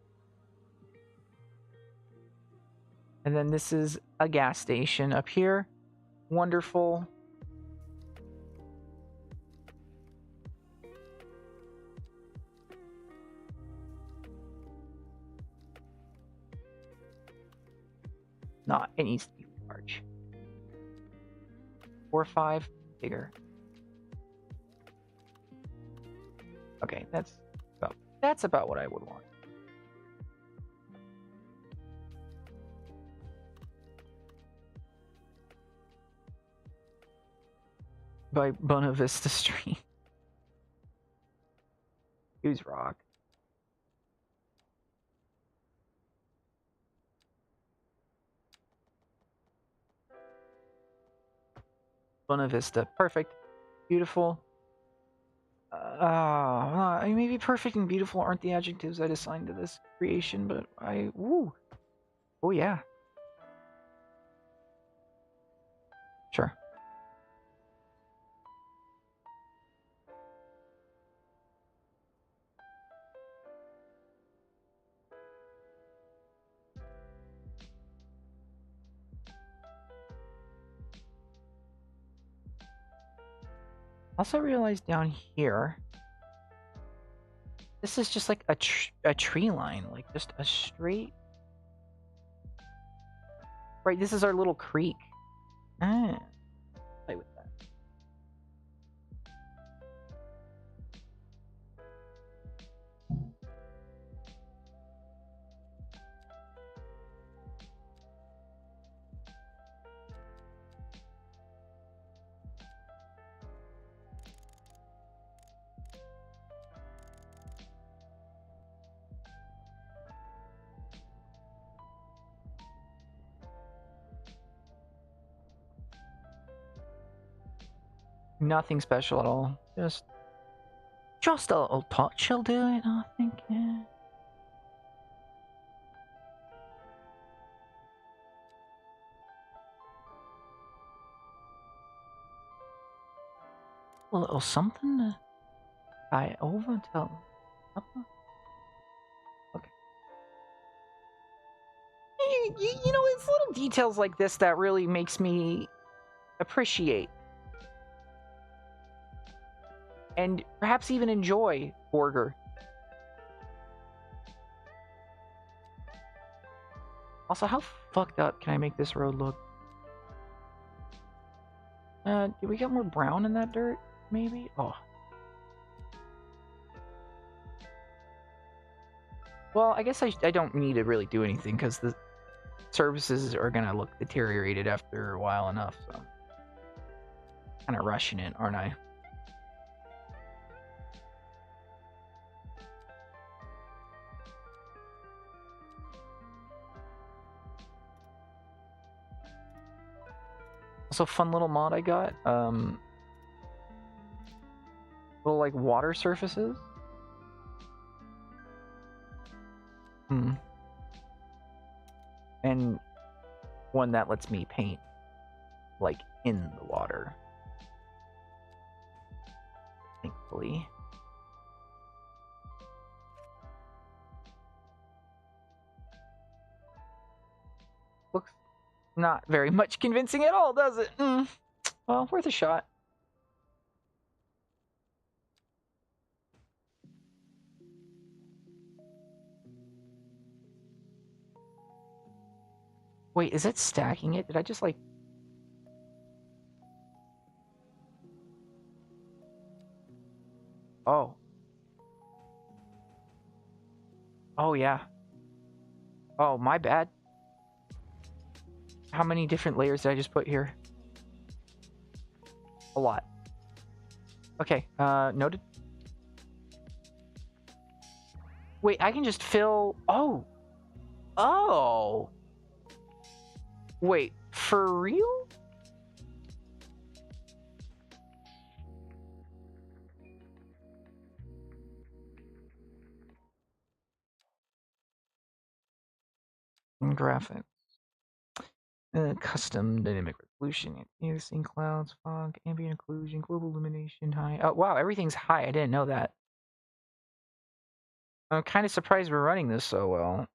And then this is a gas station up here. Wonderful. Not. It needs to be large. 4 or 5 bigger. Okay, that's about what I would want. By Buena Vista Street. Use rock. Buena Vista. Perfect. Beautiful. Maybe perfect and beautiful aren't the adjectives I'd assign to this creation, but woo. Oh yeah. Sure. Also realized down here, this is just like a tree line, like just a straight. Right, this is our little creek. Ah, play with that. Nothing special at all. Just a little touch will do it, I think, yeah. A little something to tie over to upper. Okay. You know, it's little details like this that really makes me appreciate and perhaps even enjoy Borger. Also, how fucked up can I make this road look? Do we get more brown in that dirt? Maybe? Oh. Well, I guess I don't need to really do anything because the surfaces are gonna look deteriorated after a while enough, so. Kind of rushing it, aren't I? Also, fun little mod I got. Little like water surfaces. And one that lets me paint like in the water. Thankfully. Looks not very much convincing at all, does it? Well, worth a shot. Wait, is it stacking it? Did I just like... Oh. Oh, yeah. Oh, my bad. How many different layers did I just put here? A lot. Okay, noted. Wait, I can just fill... Oh! Oh! Wait, for real? Graphics. Custom dynamic resolution, anti-aliasing, clouds, fog, ambient occlusion, global illumination, high. Oh, wow, everything's high. I didn't know that. I'm kind of surprised we're running this so well.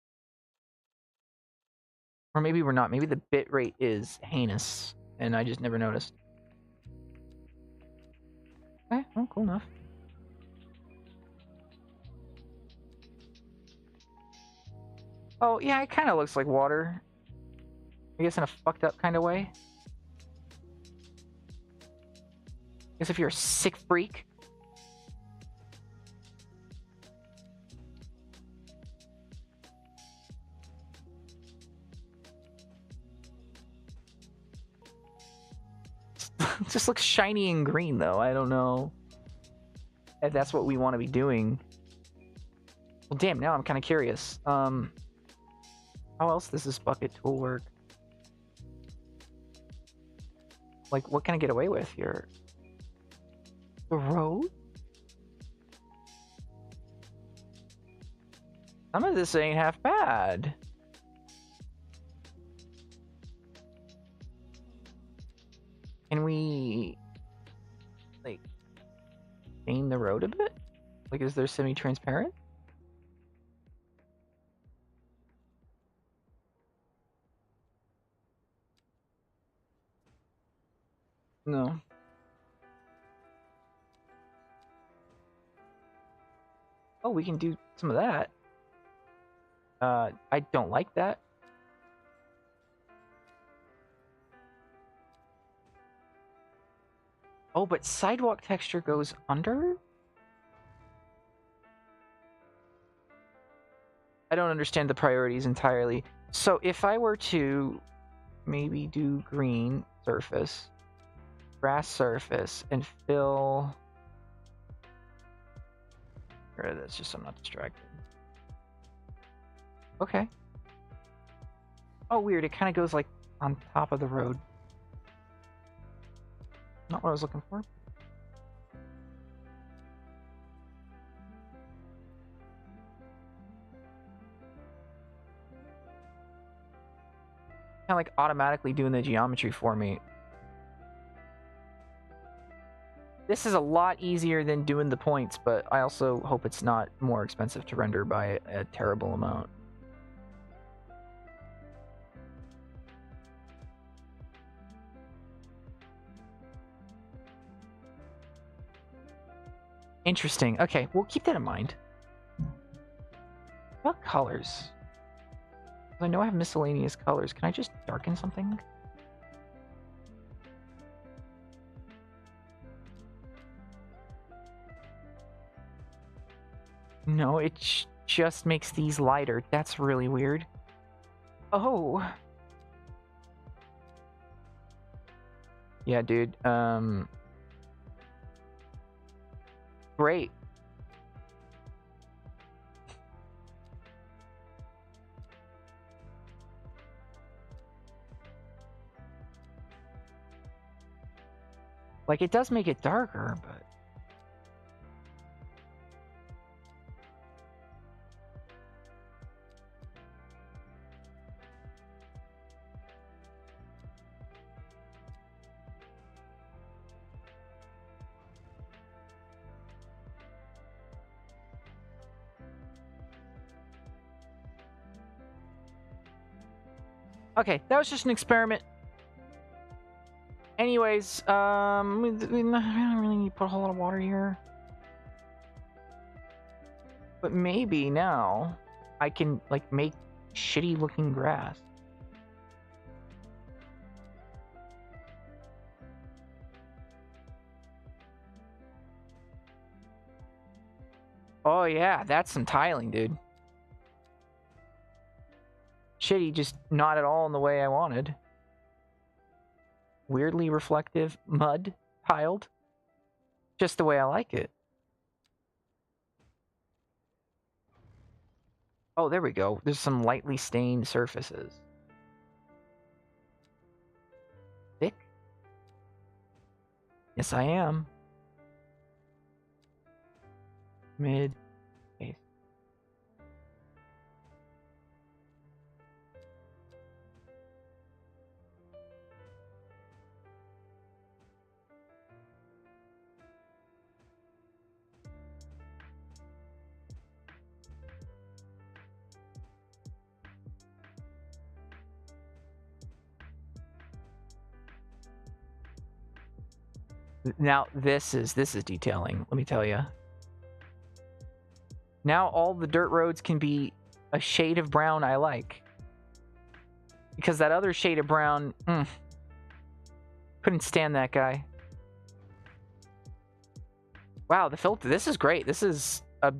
Or maybe we're not. Maybe the bit rate is heinous, and I just never noticed. Okay, well, cool enough. Oh, yeah, it kind of looks like water. I guess in a fucked up kind of way. I guess if you're a sick freak. It just looks shiny and green, though. I don't know if that's what we want to be doing. Well, damn, now I'm kind of curious. How else does this bucket tool work? Like, what can I get away with here? The road? Some of this ain't half bad. Can we, like, stain the road a bit? Like, is there semi-transparent? No. Oh, we can do some of that. I don't like that. Oh, but sidewalk texture goes under? I don't understand the priorities entirely. So if I were to maybe do green surface, grass surface, and fill... Get rid of this just so I'm not distracted. Okay. Oh, weird. It kind of goes like on top of the road. Not what I was looking for. Kind of like automatically doing the geometry for me. This is a lot easier than doing the points, but I also hope it's not more expensive to render by a terrible amount. Interesting. Okay, we'll keep that in mind. What colors? I know I have miscellaneous colors. Can I just darken something? No, it just makes these lighter. That's really weird. Oh. Yeah, dude. Great. Like, it does make it darker, but... Okay, that was just an experiment. Anyways, we don't really need to put a whole lot of water here. But maybe now I can, like, make shitty looking grass. Oh yeah, that's some tiling, dude. Shitty, just not at all in the way I wanted. Weirdly reflective, mud, tiled. Just the way I like it. Oh, there we go. There's some lightly stained surfaces. Thick? Yes, I am. Mid. Base. Now this is detailing, let me tell you. Now all the dirt roads can be a shade of brown I like. Because that other shade of brown, couldn't stand that guy. Wow, the filter, this is great. This is a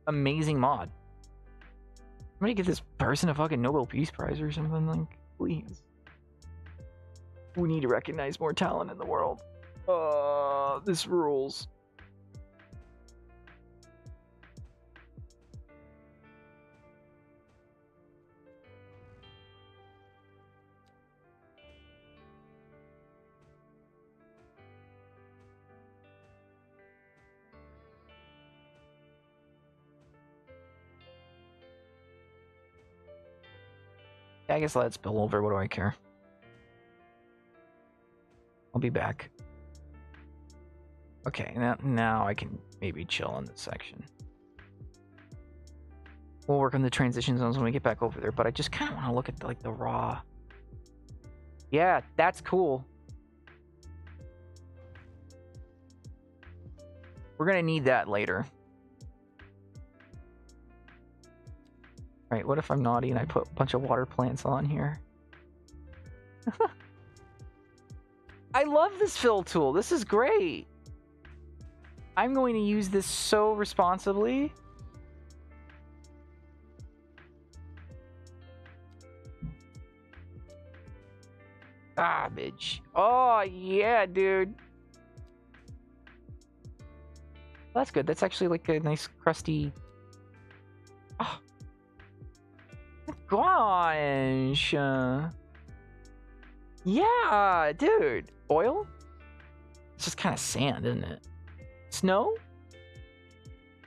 amazing mod. I'm gonna give this person a fucking Nobel Peace Prize or something, like, please. We need to recognize more talent in the world. This rules. I guess let it spill over. What do I care? I'll be back. Okay, now I can maybe chill in this section. We'll work on the transition zones when we get back over there, but I just kind of want to look at like the raw. Yeah, that's cool. We're gonna need that later. Alright, what if I'm naughty and I put a bunch of water plants on here? I love this fill tool. This is great. I'm going to use this so responsibly. Garbage. Oh, yeah, dude. That's good. That's actually like a nice crusty... Oh. Gosh. Yeah, dude. Oil? It's just kind of sand, isn't it? Snow?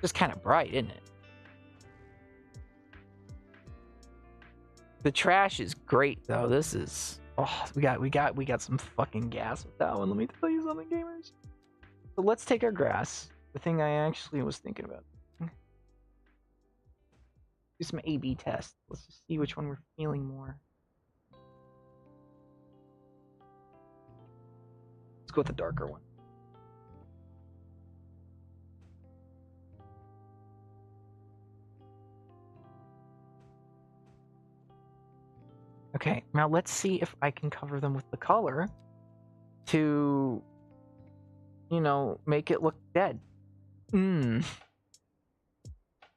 Just kind of bright, isn't it? The trash is great, though. This is... Oh, we got some fucking gas with that one. Let me tell you something, gamers. So let's take our grass. The thing I actually was thinking about. Do some A/B tests. Let's just see which one we're feeling more. Let's go with the darker one. Okay, now let's see if I can cover them with the color to, you know, make it look dead.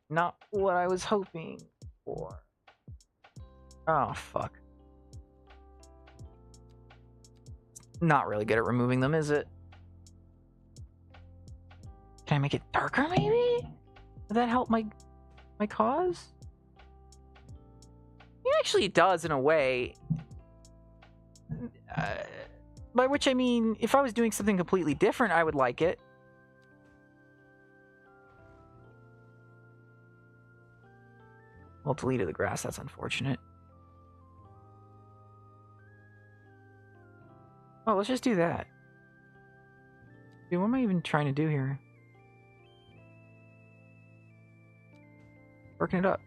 Not what I was hoping for. Oh, fuck. Not really good at removing them, is it? Can I make it darker, maybe? Would that help my cause? It actually does, in a way. By which I mean, if I was doing something completely different, I would like it. Well, deleted the grass, that's unfortunate. Oh, let's just do that. Dude, what am I even trying to do here? Working it up.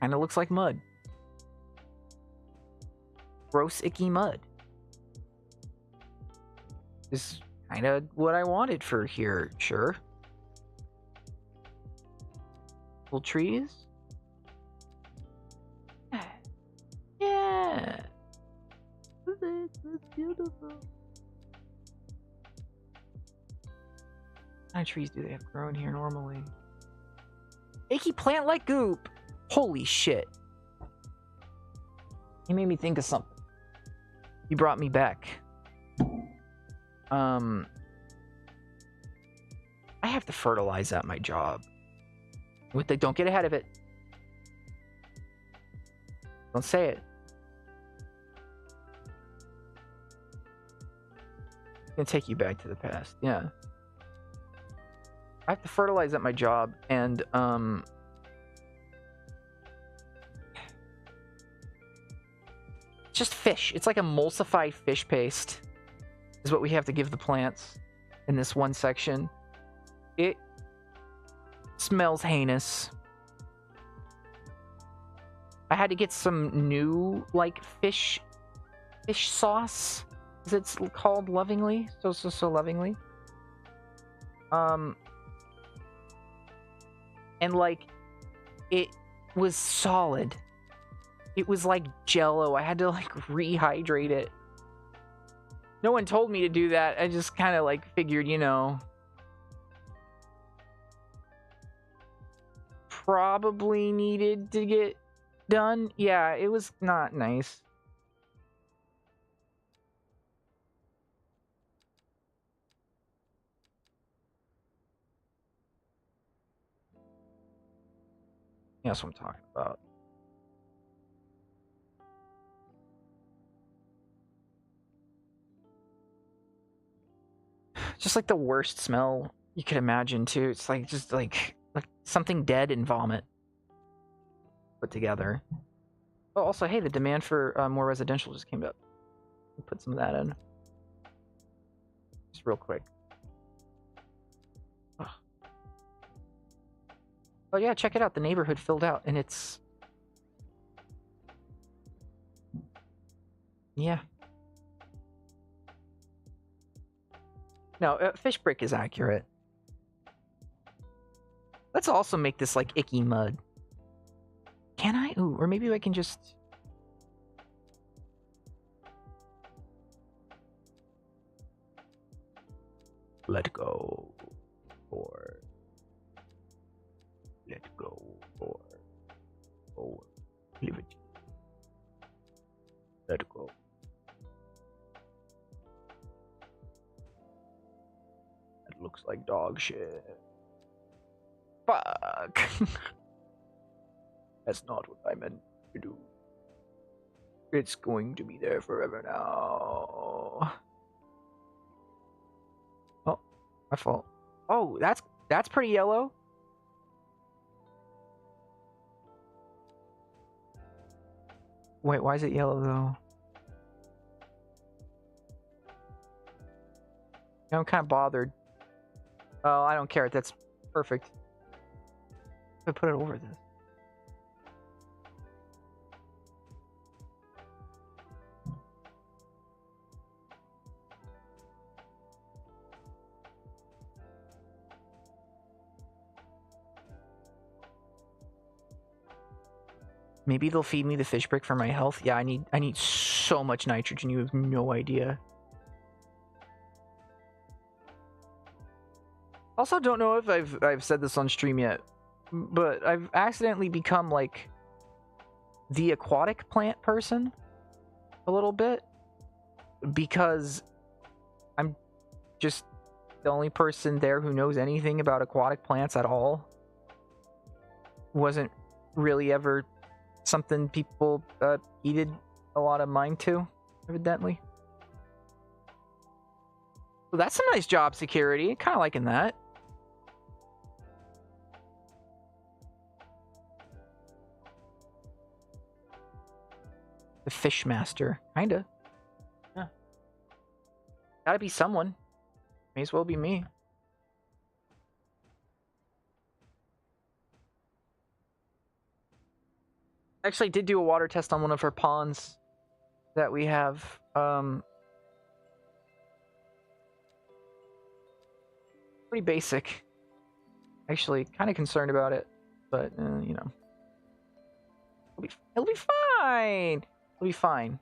Kinda looks like mud. Gross, icky mud. Is kinda what I wanted for here, sure. Little trees. Yeah. That's beautiful. What kind of trees do they have grown here normally? Icky plant-like goop. Holy shit. He made me think of something. He brought me back. I have to fertilize at my job. With the, don't get ahead of it. Don't say it. I'm gonna take you back to the past. Yeah. I have to fertilize at my job, and just fish. It's like emulsified fish paste is what we have to give the plants in this one section. It smells heinous. I had to get some new, like, fish sauce, as it's called lovingly. So lovingly. And, like, it was solid. It was like Jello. I had to, like, rehydrate it. No one told me to do that. I just kind of, like, figured, you know, probably needed to get done. Yeah, it was not nice. That's what I'm talking about. Just like the worst smell you could imagine, too. It's like just like something dead and vomit put together. Oh, also, hey, the demand for more residential just came up. We'll put some of that in. Just real quick. Oh yeah, check it out. The neighborhood filled out, and it's... Yeah. No, fish brick is accurate. Let's also make this like icky mud. Can I? Ooh, or maybe I can just... Let go. Or... Let go. Or... Liberty. Let go. That looks like dog shit. Fuck. That's not what I meant to do. It's going to be there forever now. Oh, my fault. Oh, that's pretty yellow. Wait, why is it yellow though? I'm kind of bothered. Oh, I don't care. That's perfect. I put it over this. Maybe they'll feed me the fish brick for my health. Yeah, I need so much nitrogen. You have no idea. Also, don't know if I've said this on stream yet, but I've accidentally become like the aquatic plant person a little bit because I'm just the only person there who knows anything about aquatic plants at all. Wasn't really ever something people heeded a lot of mind to, evidently. So that's some nice job security. Kind of liking that. The fish master, kinda. Yeah. Gotta be someone. May as well be me. Actually, I did do a water test on one of our ponds that we have. Pretty basic. Actually, kind of concerned about it, but you know, it'll be fine. It'll be fine.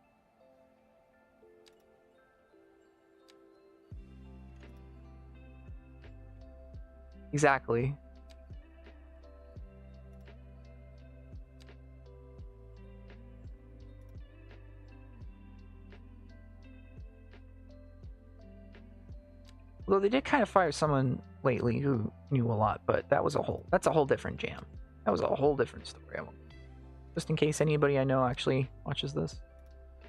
Exactly. Although they did kind of fire someone lately who knew a lot, but that's a whole different jam. That was a whole different story. Just in case anybody I know actually watches this,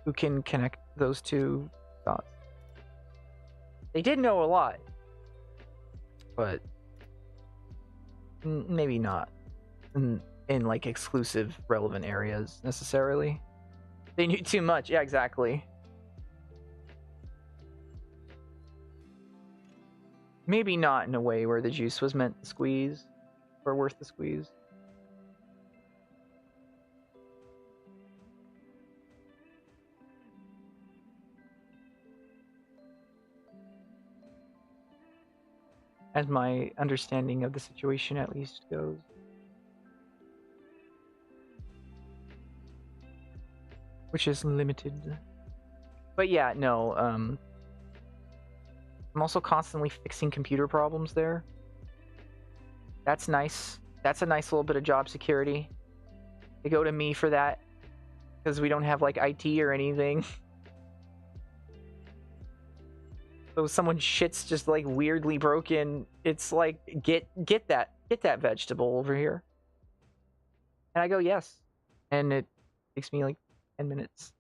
who can connect those two dots. They did know a lot, but maybe not in like exclusive relevant areas necessarily. They knew too much. Yeah, exactly. Maybe not in a way where the juice was meant to squeeze, or worth the squeeze. As my understanding of the situation at least goes. Which is limited. But yeah, no, I'm also constantly fixing computer problems there. That's nice. That's a nice little bit of job security. They go to me for that because we don't have like IT or anything. So someone shit's just like weirdly broken. It's like get that vegetable over here. And I go yes. And it takes me like 10 minutes.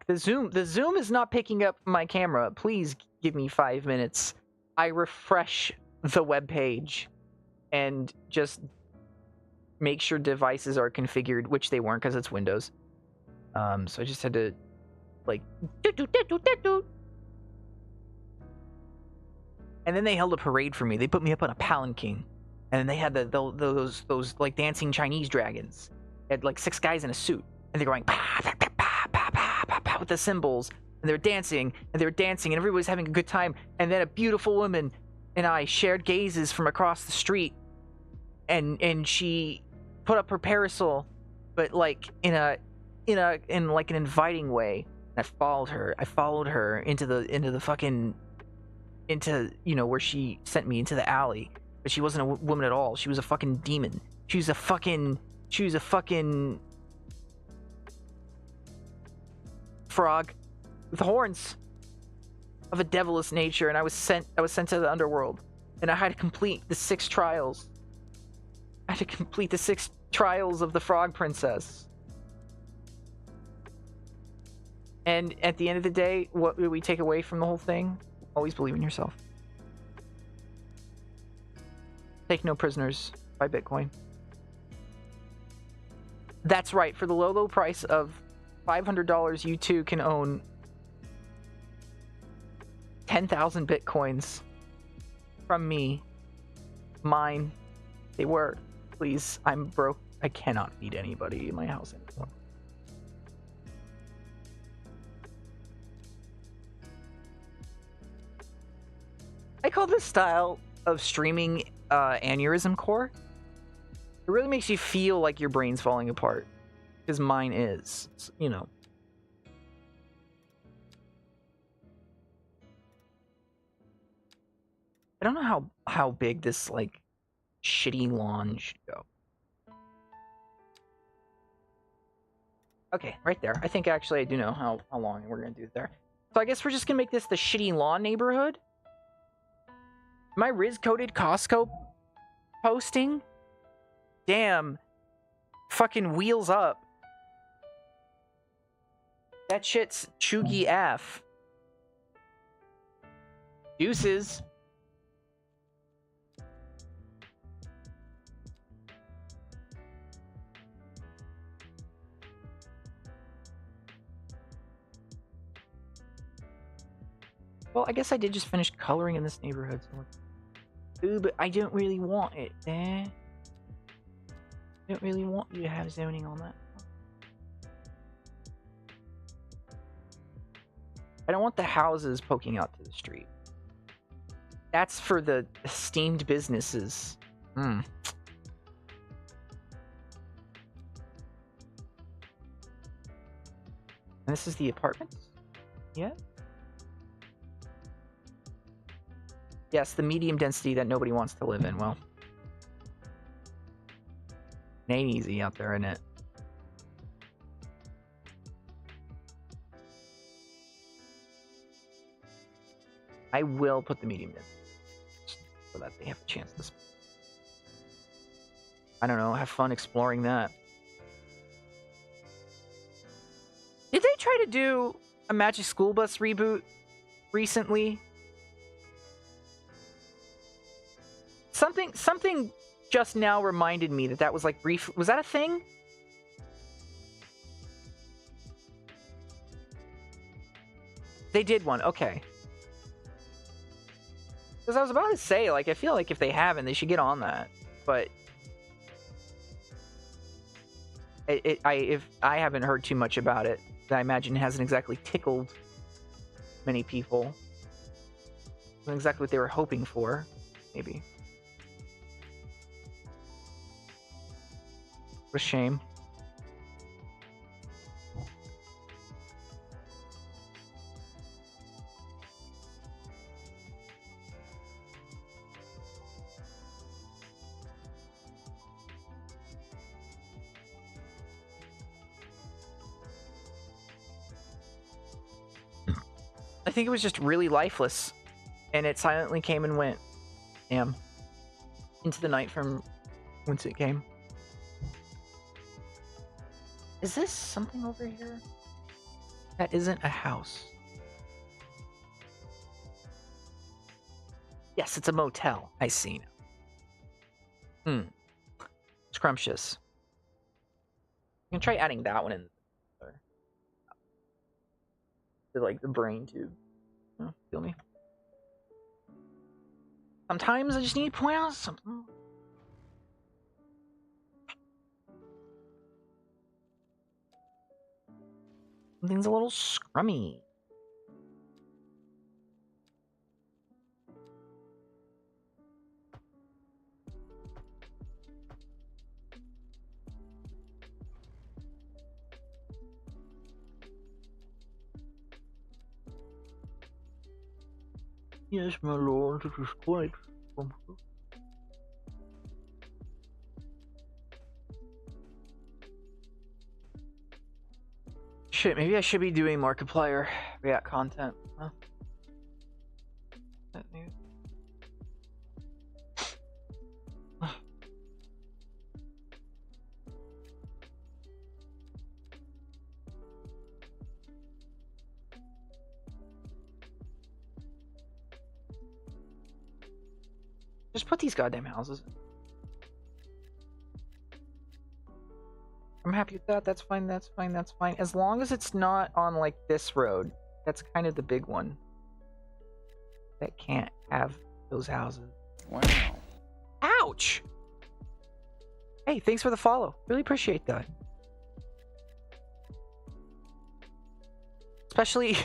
The Zoom is not picking up my camera. Please give me 5 minutes. I refresh the web page and just make sure devices are configured, which they weren't because it's Windows. So I just had to like and then they held a parade for me. They put me up on a palanquin, and then they had those like dancing Chinese dragons. They had like 6 guys in a suit, and they're going with the cymbals, and they're dancing, and everybody's having a good time. And then a beautiful woman and I shared gazes from across the street, and she put up her parasol, but like in like an inviting way. And I followed her into the fucking you know where she sent me, into the alley. But she wasn't a woman at all. She was a fucking demon. She was a fucking frog with horns of a devilish nature, and I was sent to the underworld, and I had to complete the 6 trials. I had to complete the 6 trials of the Frog Princess. And at the end of the day, what do we take away from the whole thing? Always believe in yourself. Take no prisoners. Buy Bitcoin. That's right. For the low price of $500, you too can own 10,000 bitcoins from me. Mine. They were. Please, I'm broke. I cannot feed anybody in my house anymore. I call this style of streaming aneurysm core. It really makes you feel like your brain's falling apart. Because mine is, you know. I don't know how big this, like, shitty lawn should go. Okay, right there. I think actually I do know how long we're going to do it there. So I guess we're just going to make this the shitty lawn neighborhood. My Riz-coded Costco posting? Damn. Fucking wheels up. That shit's chuggy F. Deuces. Well, I guess I did just finish coloring in this neighborhood. So ooh, but I don't really want it there. I don't really want you to have zoning on that. I don't want the houses poking out to the street. That's for the esteemed businesses. And this is the apartments? Yeah? Yes, the medium density that nobody wants to live in. Well, it ain't easy out there, isn't it? I will put the medium in so that they have a chance to. I don't know. Have fun exploring that. Did they try to do a Magic School Bus reboot recently? Something just now reminded me that was like brief. Was that a thing? They did one. Okay. Because I was about to say, like, I feel like if they haven't, they should get on that. But if I haven't heard too much about it, I imagine it hasn't exactly tickled many people. Wasn't exactly what they were hoping for, maybe. What a shame. I think it was just really lifeless, and it silently came and went. Damn. Into the night from whence it came. Is this something over here? That isn't a house. Yes, it's a motel. I see now. Scrumptious. I'm gonna try adding that one in. To, like, the brain tube. Oh, feel me? Sometimes I just need to point out something. Something's a little scrummy. Yes, my lord, it is quite comfortable. Shit, maybe I should be doing Markiplier React content, huh? Just put these goddamn houses. I'm happy with that. That's fine. That's fine. That's fine. As long as it's not on, like, this road. That's kind of the big one. that can't have those houses. Wow. Ouch! Hey, thanks for the follow. Really appreciate that. Especially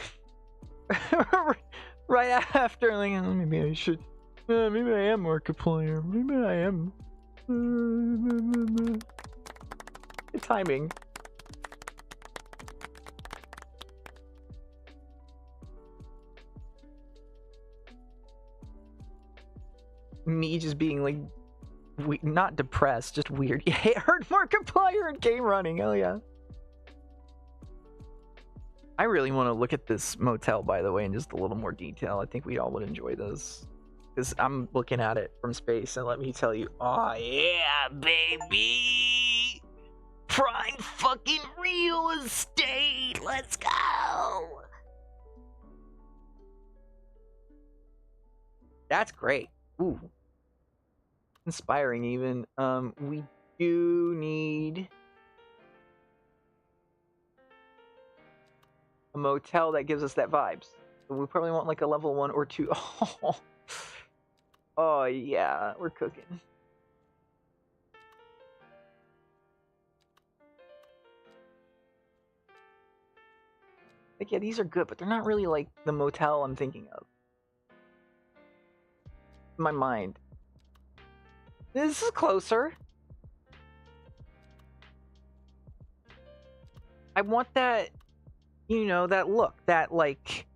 right after, like, oh, maybe I should. Maybe I am Markiplier. Maybe I am. Good timing. Me just being like, not depressed, just weird. Yeah, I heard Markiplier and game running. Hell yeah. I really want to look at this motel, by the way, in just a little more detail. I think we all would enjoy this. Because I'm looking at it from space, and let me tell you, oh yeah, baby! Prime fucking real estate! Let's go! That's great. Ooh. Inspiring, even. We do need a motel that gives us that vibes. We probably want like a level 1 or 2. Oh yeah, we're cooking. Like, yeah, these are good, but they're not really like the motel I'm thinking of. In my mind. This is closer. I want that, you know, that look, that like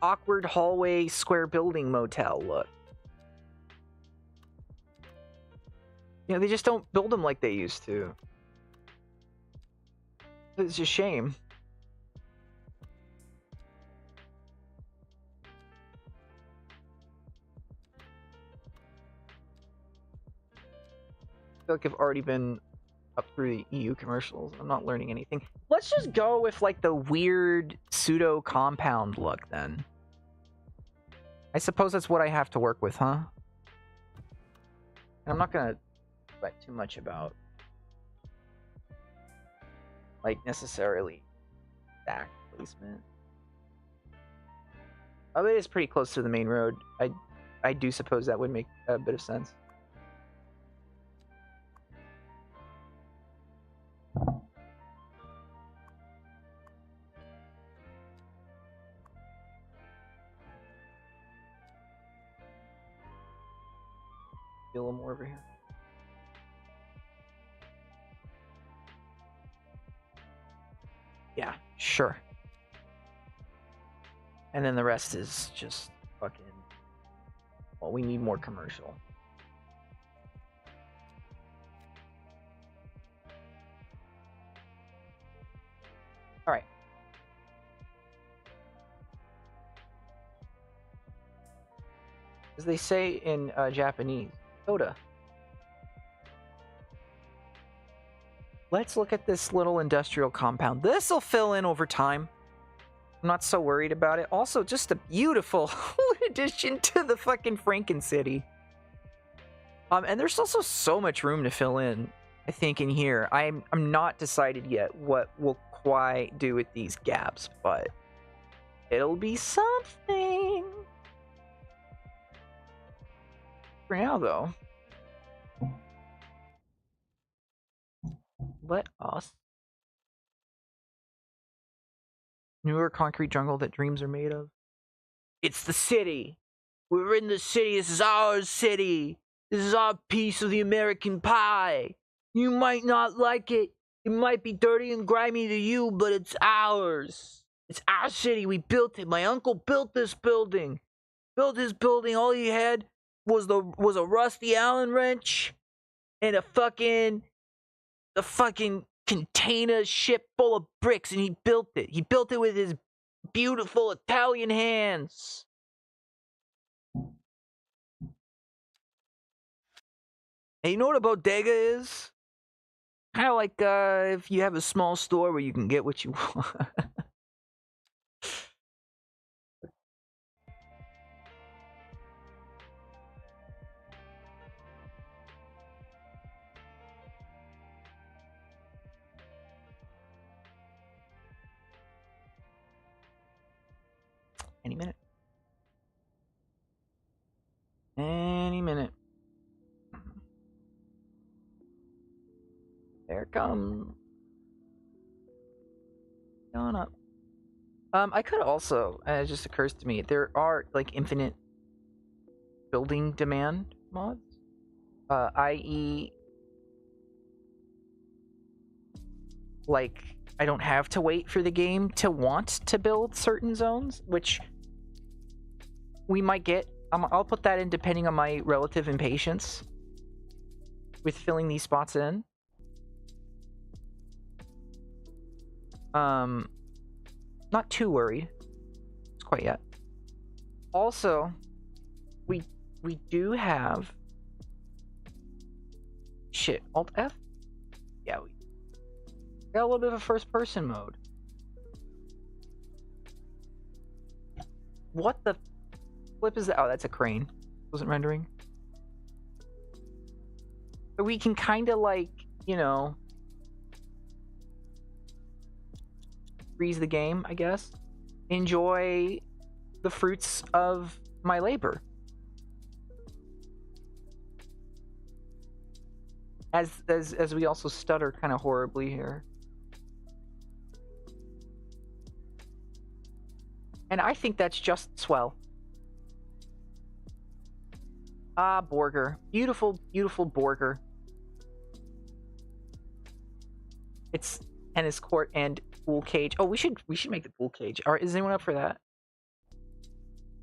awkward hallway square building motel look. You know, they just don't build them like they used to. It's a shame. I feel like I've already been up through the EU commercials. I'm not learning anything. Let's just go with like the weird pseudo compound look then. I suppose that's what I have to work with, huh? I'm not gonna write too much about like necessarily stack placement. Oh, it is pretty close to the main road. I do suppose that would make a bit of sense. A little more over here. Yeah, sure. And then the rest is just fucking... Well, we need more commercial. Alright. As they say in Japanese, soda. Let's look at this little industrial compound. This'll fill in over time. I'm not so worried about it. Also, just a beautiful addition to the fucking Franken-City. And there's also so much room to fill in, I think, in here. I'm not decided yet what we'll quite do with these gaps, but it'll be something. For now, though, let us... Newer concrete jungle that dreams are made of. It's the city. We're in the city. This is our city. This is our piece of the American pie. You might not like it. It might be dirty and grimy to you, but it's ours. It's our city. We built it. My uncle built this building. Built his building. All he had was a rusty Allen wrench and a fucking container ship full of bricks, and he built it. He built it with his beautiful Italian hands. And you know what a bodega is? Kind of like if you have a small store where you can get what you want. Any minute. come. On up. I could also, it just occurs to me, there are like infinite building demand mods, i.e., like I don't have to wait for the game to want to build certain zones, which we might get. I'll put that in depending on my relative impatience with filling these spots in. Not too worried. It's quite yet. Also, we do have shit. Alt F? Yeah, we got a little bit of a first person mode. What the flip is that? Oh, that's a crane. Wasn't rendering. But we can kind of like, you know, freeze the game, I guess. Enjoy the fruits of my labor. As we also stutter kind of horribly here. And I think that's just swell. Ah, Borger. Beautiful, beautiful Borger. It's tennis court and pool cage. Oh, we should make the pool cage. All right, is anyone up for that?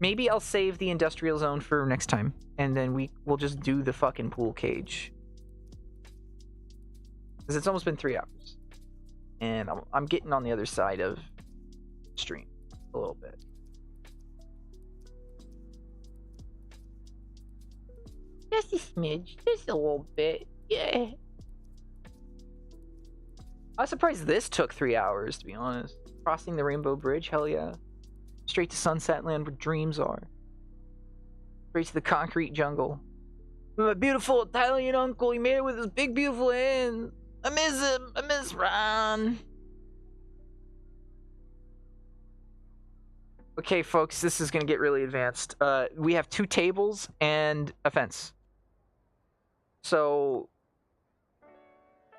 Maybe I'll save the industrial zone for next time, and then we'll just do the fucking pool cage. Because it's almost been 3 hours, and I'm getting on the other side of stream a little bit. Just a smidge, just a little bit, yeah. I was surprised this took 3 hours, to be honest. Crossing the Rainbow Bridge, hell yeah. Straight to Sunset Land where dreams are. Straight to the concrete jungle. My beautiful Italian uncle, he made it with his big beautiful hands. I miss him, I miss Ron. Okay, folks, this is gonna get really advanced. We have 2 tables and a fence. So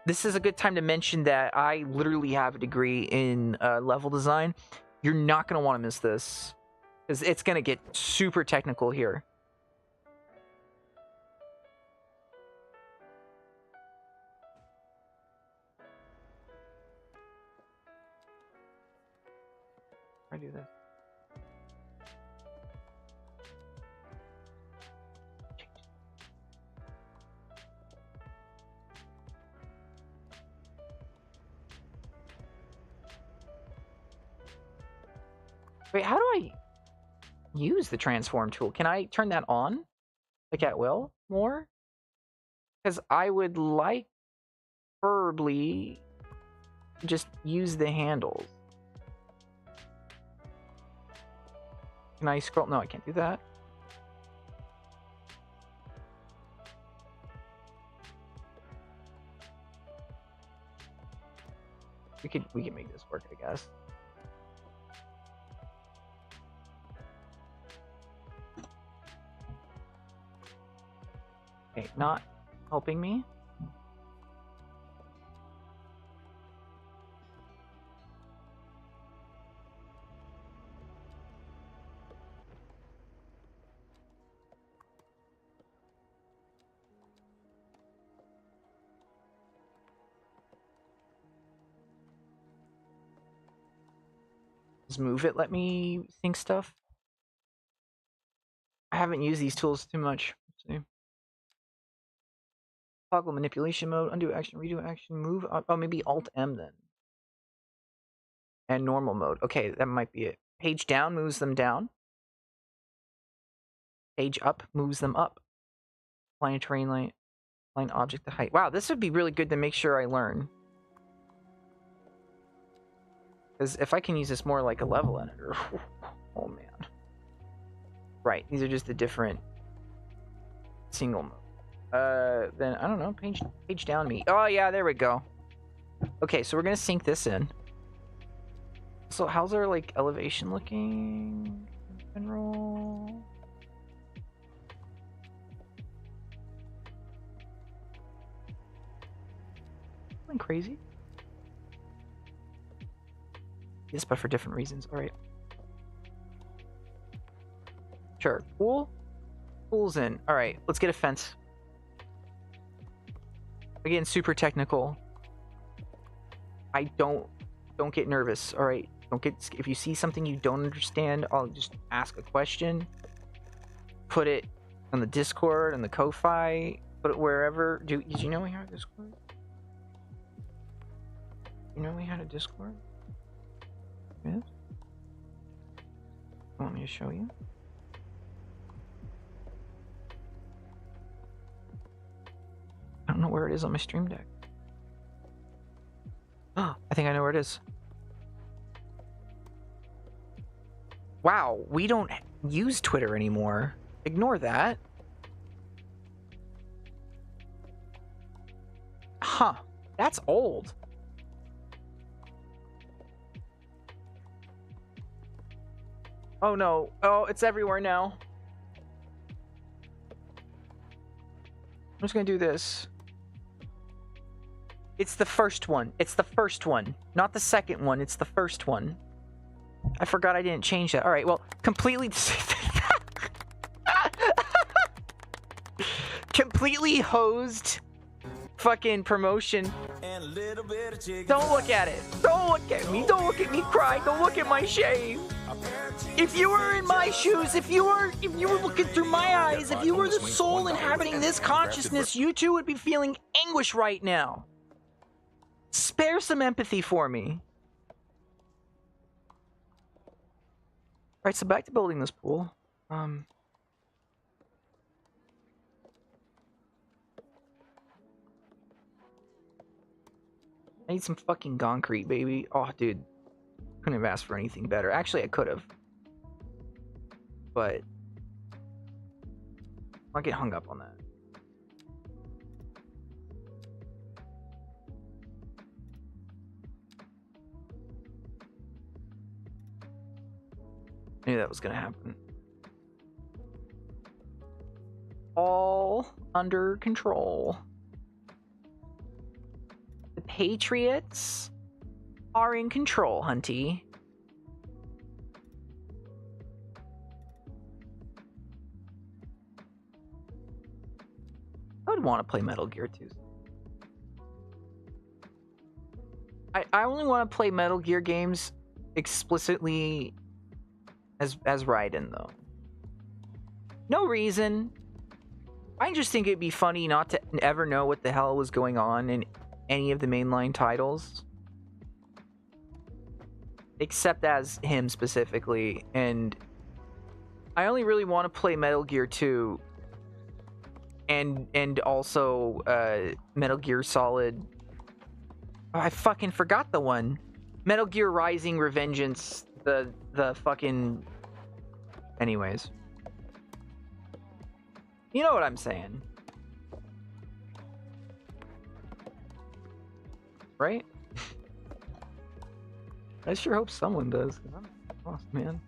this is a good time to mention that I literally have a degree in level design. You're not going to want to miss this, because it's going to get super technical here. I do this. Wait, how do I use the transform tool? Can I turn that on? Like at will? More? Because I would like preferably just use the handles. Can I scroll? No, I can't do that. We can make this work, I guess. Okay, not helping me. Does move it let me think stuff? I haven't used these tools too much. Let's see. Toggle manipulation mode, undo action, redo action, move. Oh, maybe Alt M then. And normal mode. Okay, that might be it. Page down moves them down. Page up moves them up. Line terrain line object to height. Wow, this would be really good to make sure I learn. Because if I can use this more like a level editor. Oh man. Right, these are just the different single mode. Then I don't know, page down me. Oh yeah, there we go. Okay, so we're gonna sync this in. So how's our like elevation looking? General. crazy? Yes, but for different reasons. All right. Sure. Pool? Pool's in. All right, let's get a fence. Again, super technical. I don't get nervous. All right, if you see something you don't understand, I'll just ask a question. Put it on the Discord, on the Ko-Fi, put it wherever. Did you know we had a Discord? You know we had a Discord? Yes. You want me to show you? I don't know where it is on my stream deck. Oh, I think I know where it is. Wow, we don't use Twitter anymore. Ignore that. Huh, that's old. Oh no, oh, it's everywhere now. I'm just gonna do this. It's the first one. It's the first one. Not the second one. It's the first one. I forgot I didn't change that. All right, well, completely... completely hosed fucking promotion. Don't look at it. Don't look at me. Don't look at me cry. Don't look at my shame. If you were in my shoes, if you were looking through my eyes, if you were the soul inhabiting this consciousness, you too would be feeling anguish right now. Spare some empathy for me. Alright, so back to building this pool. I need some fucking concrete, baby. Oh, dude. Couldn't have asked for anything better. Actually, I could have. But I'll get hung up on that. I knew that was gonna happen. All under control. The Patriots are in control, Hunty. I would want to play Metal Gear 2. I only want to play Metal Gear games explicitly as Raiden, though. No reason. I just think it'd be funny not to ever know what the hell was going on in any of the mainline titles. Except as him specifically. And I only really want to play Metal Gear 2 and also Metal Gear Solid. Oh, I fucking forgot the one. Metal Gear Rising Revengeance, the fucking... Anyways. You know what I'm saying. Right? I sure hope someone does. I'm lost, man.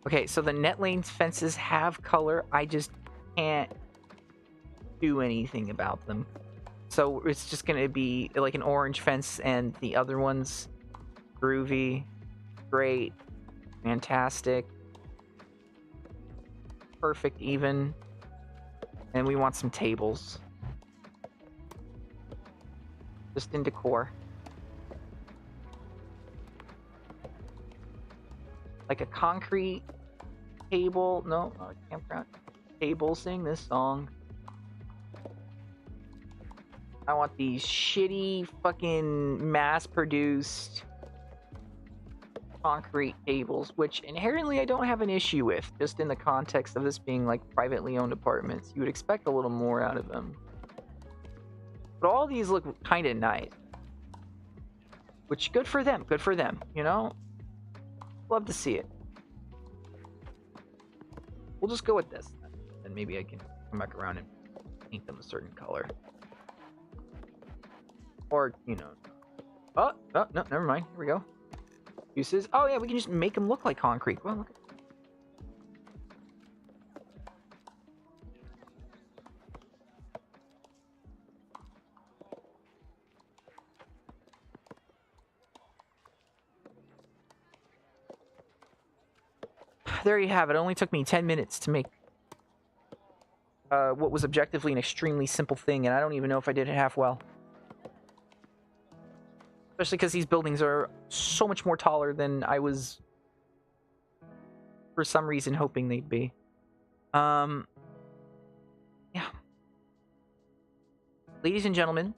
Okay, so the net lanes fences have color. I just can't do anything about them. So it's just gonna be like an orange fence, and the other ones groovy, great, fantastic, perfect even. And we want some tables. Just in decor. Like a concrete table. No, not a campground. Table, sing this song. I want these shitty fucking mass-produced concrete tables, which inherently I don't have an issue with, just in the context of this being like privately owned apartments. You would expect a little more out of them. But all these look kind of nice. Which, good for them, you know? Love to see it. We'll just go with this, and maybe I can come back around and paint them a certain color. Or, you know... Oh, no, never mind. Here we go. Uses. Oh yeah, we can just make them look like concrete. Well, look at there you have it. It only took me 10 minutes to make what was objectively an extremely simple thing, and I don't even know if I did it half well. Especially because these buildings are so much more taller than I was, for some reason, hoping they'd be. Yeah. Ladies and gentlemen,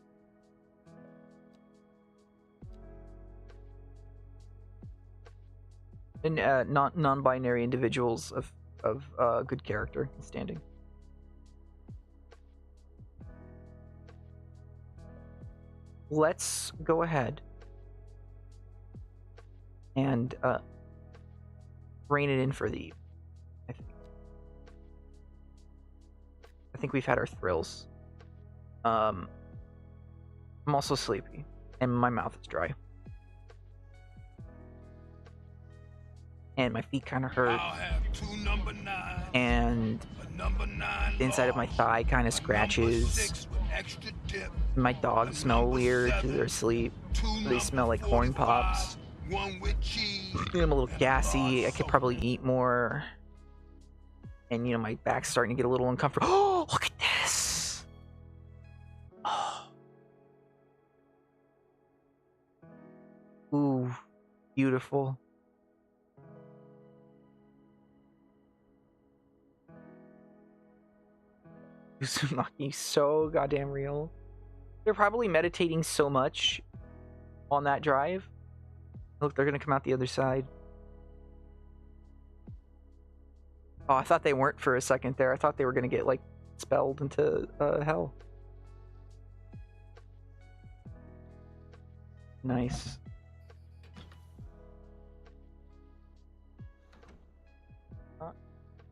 and non-binary individuals of good character and standing. Let's go ahead and rein it in for the evening. I think we've had our thrills. I'm also sleepy, and my mouth is dry, and my feet kind of hurt, and the inside of my thigh kind of scratches. My dogs smell weird because they're asleep. They smell like corn pops. I'm a little gassy. I could probably eat more. And, you know, my back's starting to get a little uncomfortable. Oh, look at this! Oh. Ooh, beautiful. Uzumaki, so goddamn real. They're probably meditating so much on that drive. Look, they're gonna come out the other side. Oh, I thought they weren't for a second there. I thought they were gonna get, like, expelled into hell. Nice.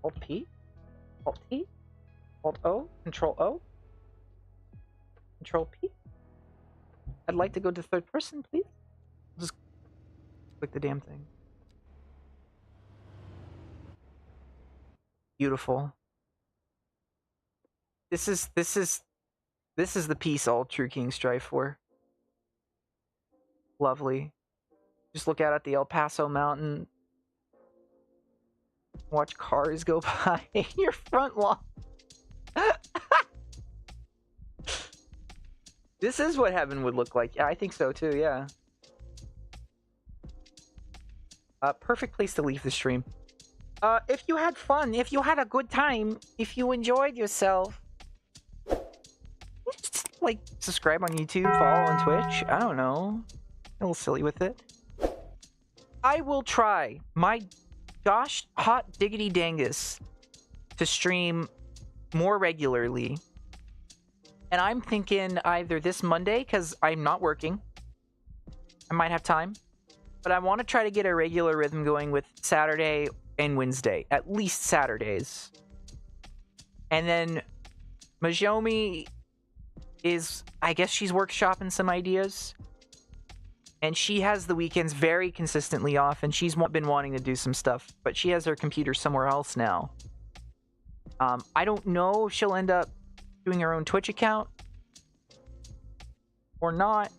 Alt P? Alt T? Alt O? Control O? Control P? I'd like to go to third person, please. Just click the damn thing. Beautiful. This is the piece all true kings strive for. Lovely. Just look out at the El Paso mountain. Watch cars go by your front lawn. This is what heaven would look like. Yeah, I think so too, yeah. Perfect place to leave the stream. If you had fun, if you had a good time, if you enjoyed yourself, just, like, subscribe on YouTube, follow on Twitch. I don't know. A little silly with it. I will try my gosh hot diggity dangus to stream more regularly. And I'm thinking either this Monday, because I'm not working. I might have time. But I want to try to get a regular rhythm going with Saturday and Wednesday. At least Saturdays. And then Majomi is, I guess she's workshopping some ideas. And she has the weekends very consistently off. And she's been wanting to do some stuff. But she has her computer somewhere else now. I don't know if she'll end up doing her own Twitch account or not.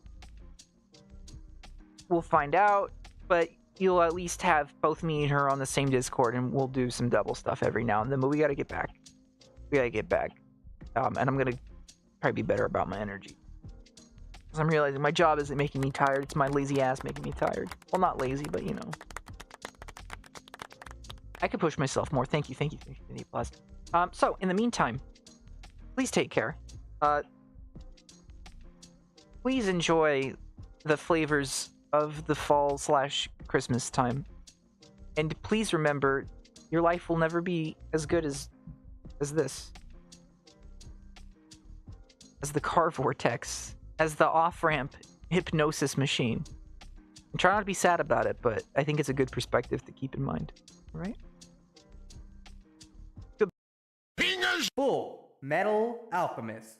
We'll find out, but you'll at least have both me and her on the same Discord, and we'll do some double stuff every now and then, but we gotta get back. And I'm gonna try to be better about my energy. Because I'm realizing my job isn't making me tired, it's my lazy ass making me tired. Well, not lazy, but you know. I could push myself more. Thank you, Plus. So, in the meantime, please take care. Please enjoy the flavors of the fall/Christmas time. And please remember, your life will never be as good as this. As the car vortex. As the off-ramp hypnosis machine. And try not to be sad about it, but I think it's a good perspective to keep in mind. Alright? Full Metal Alchemist.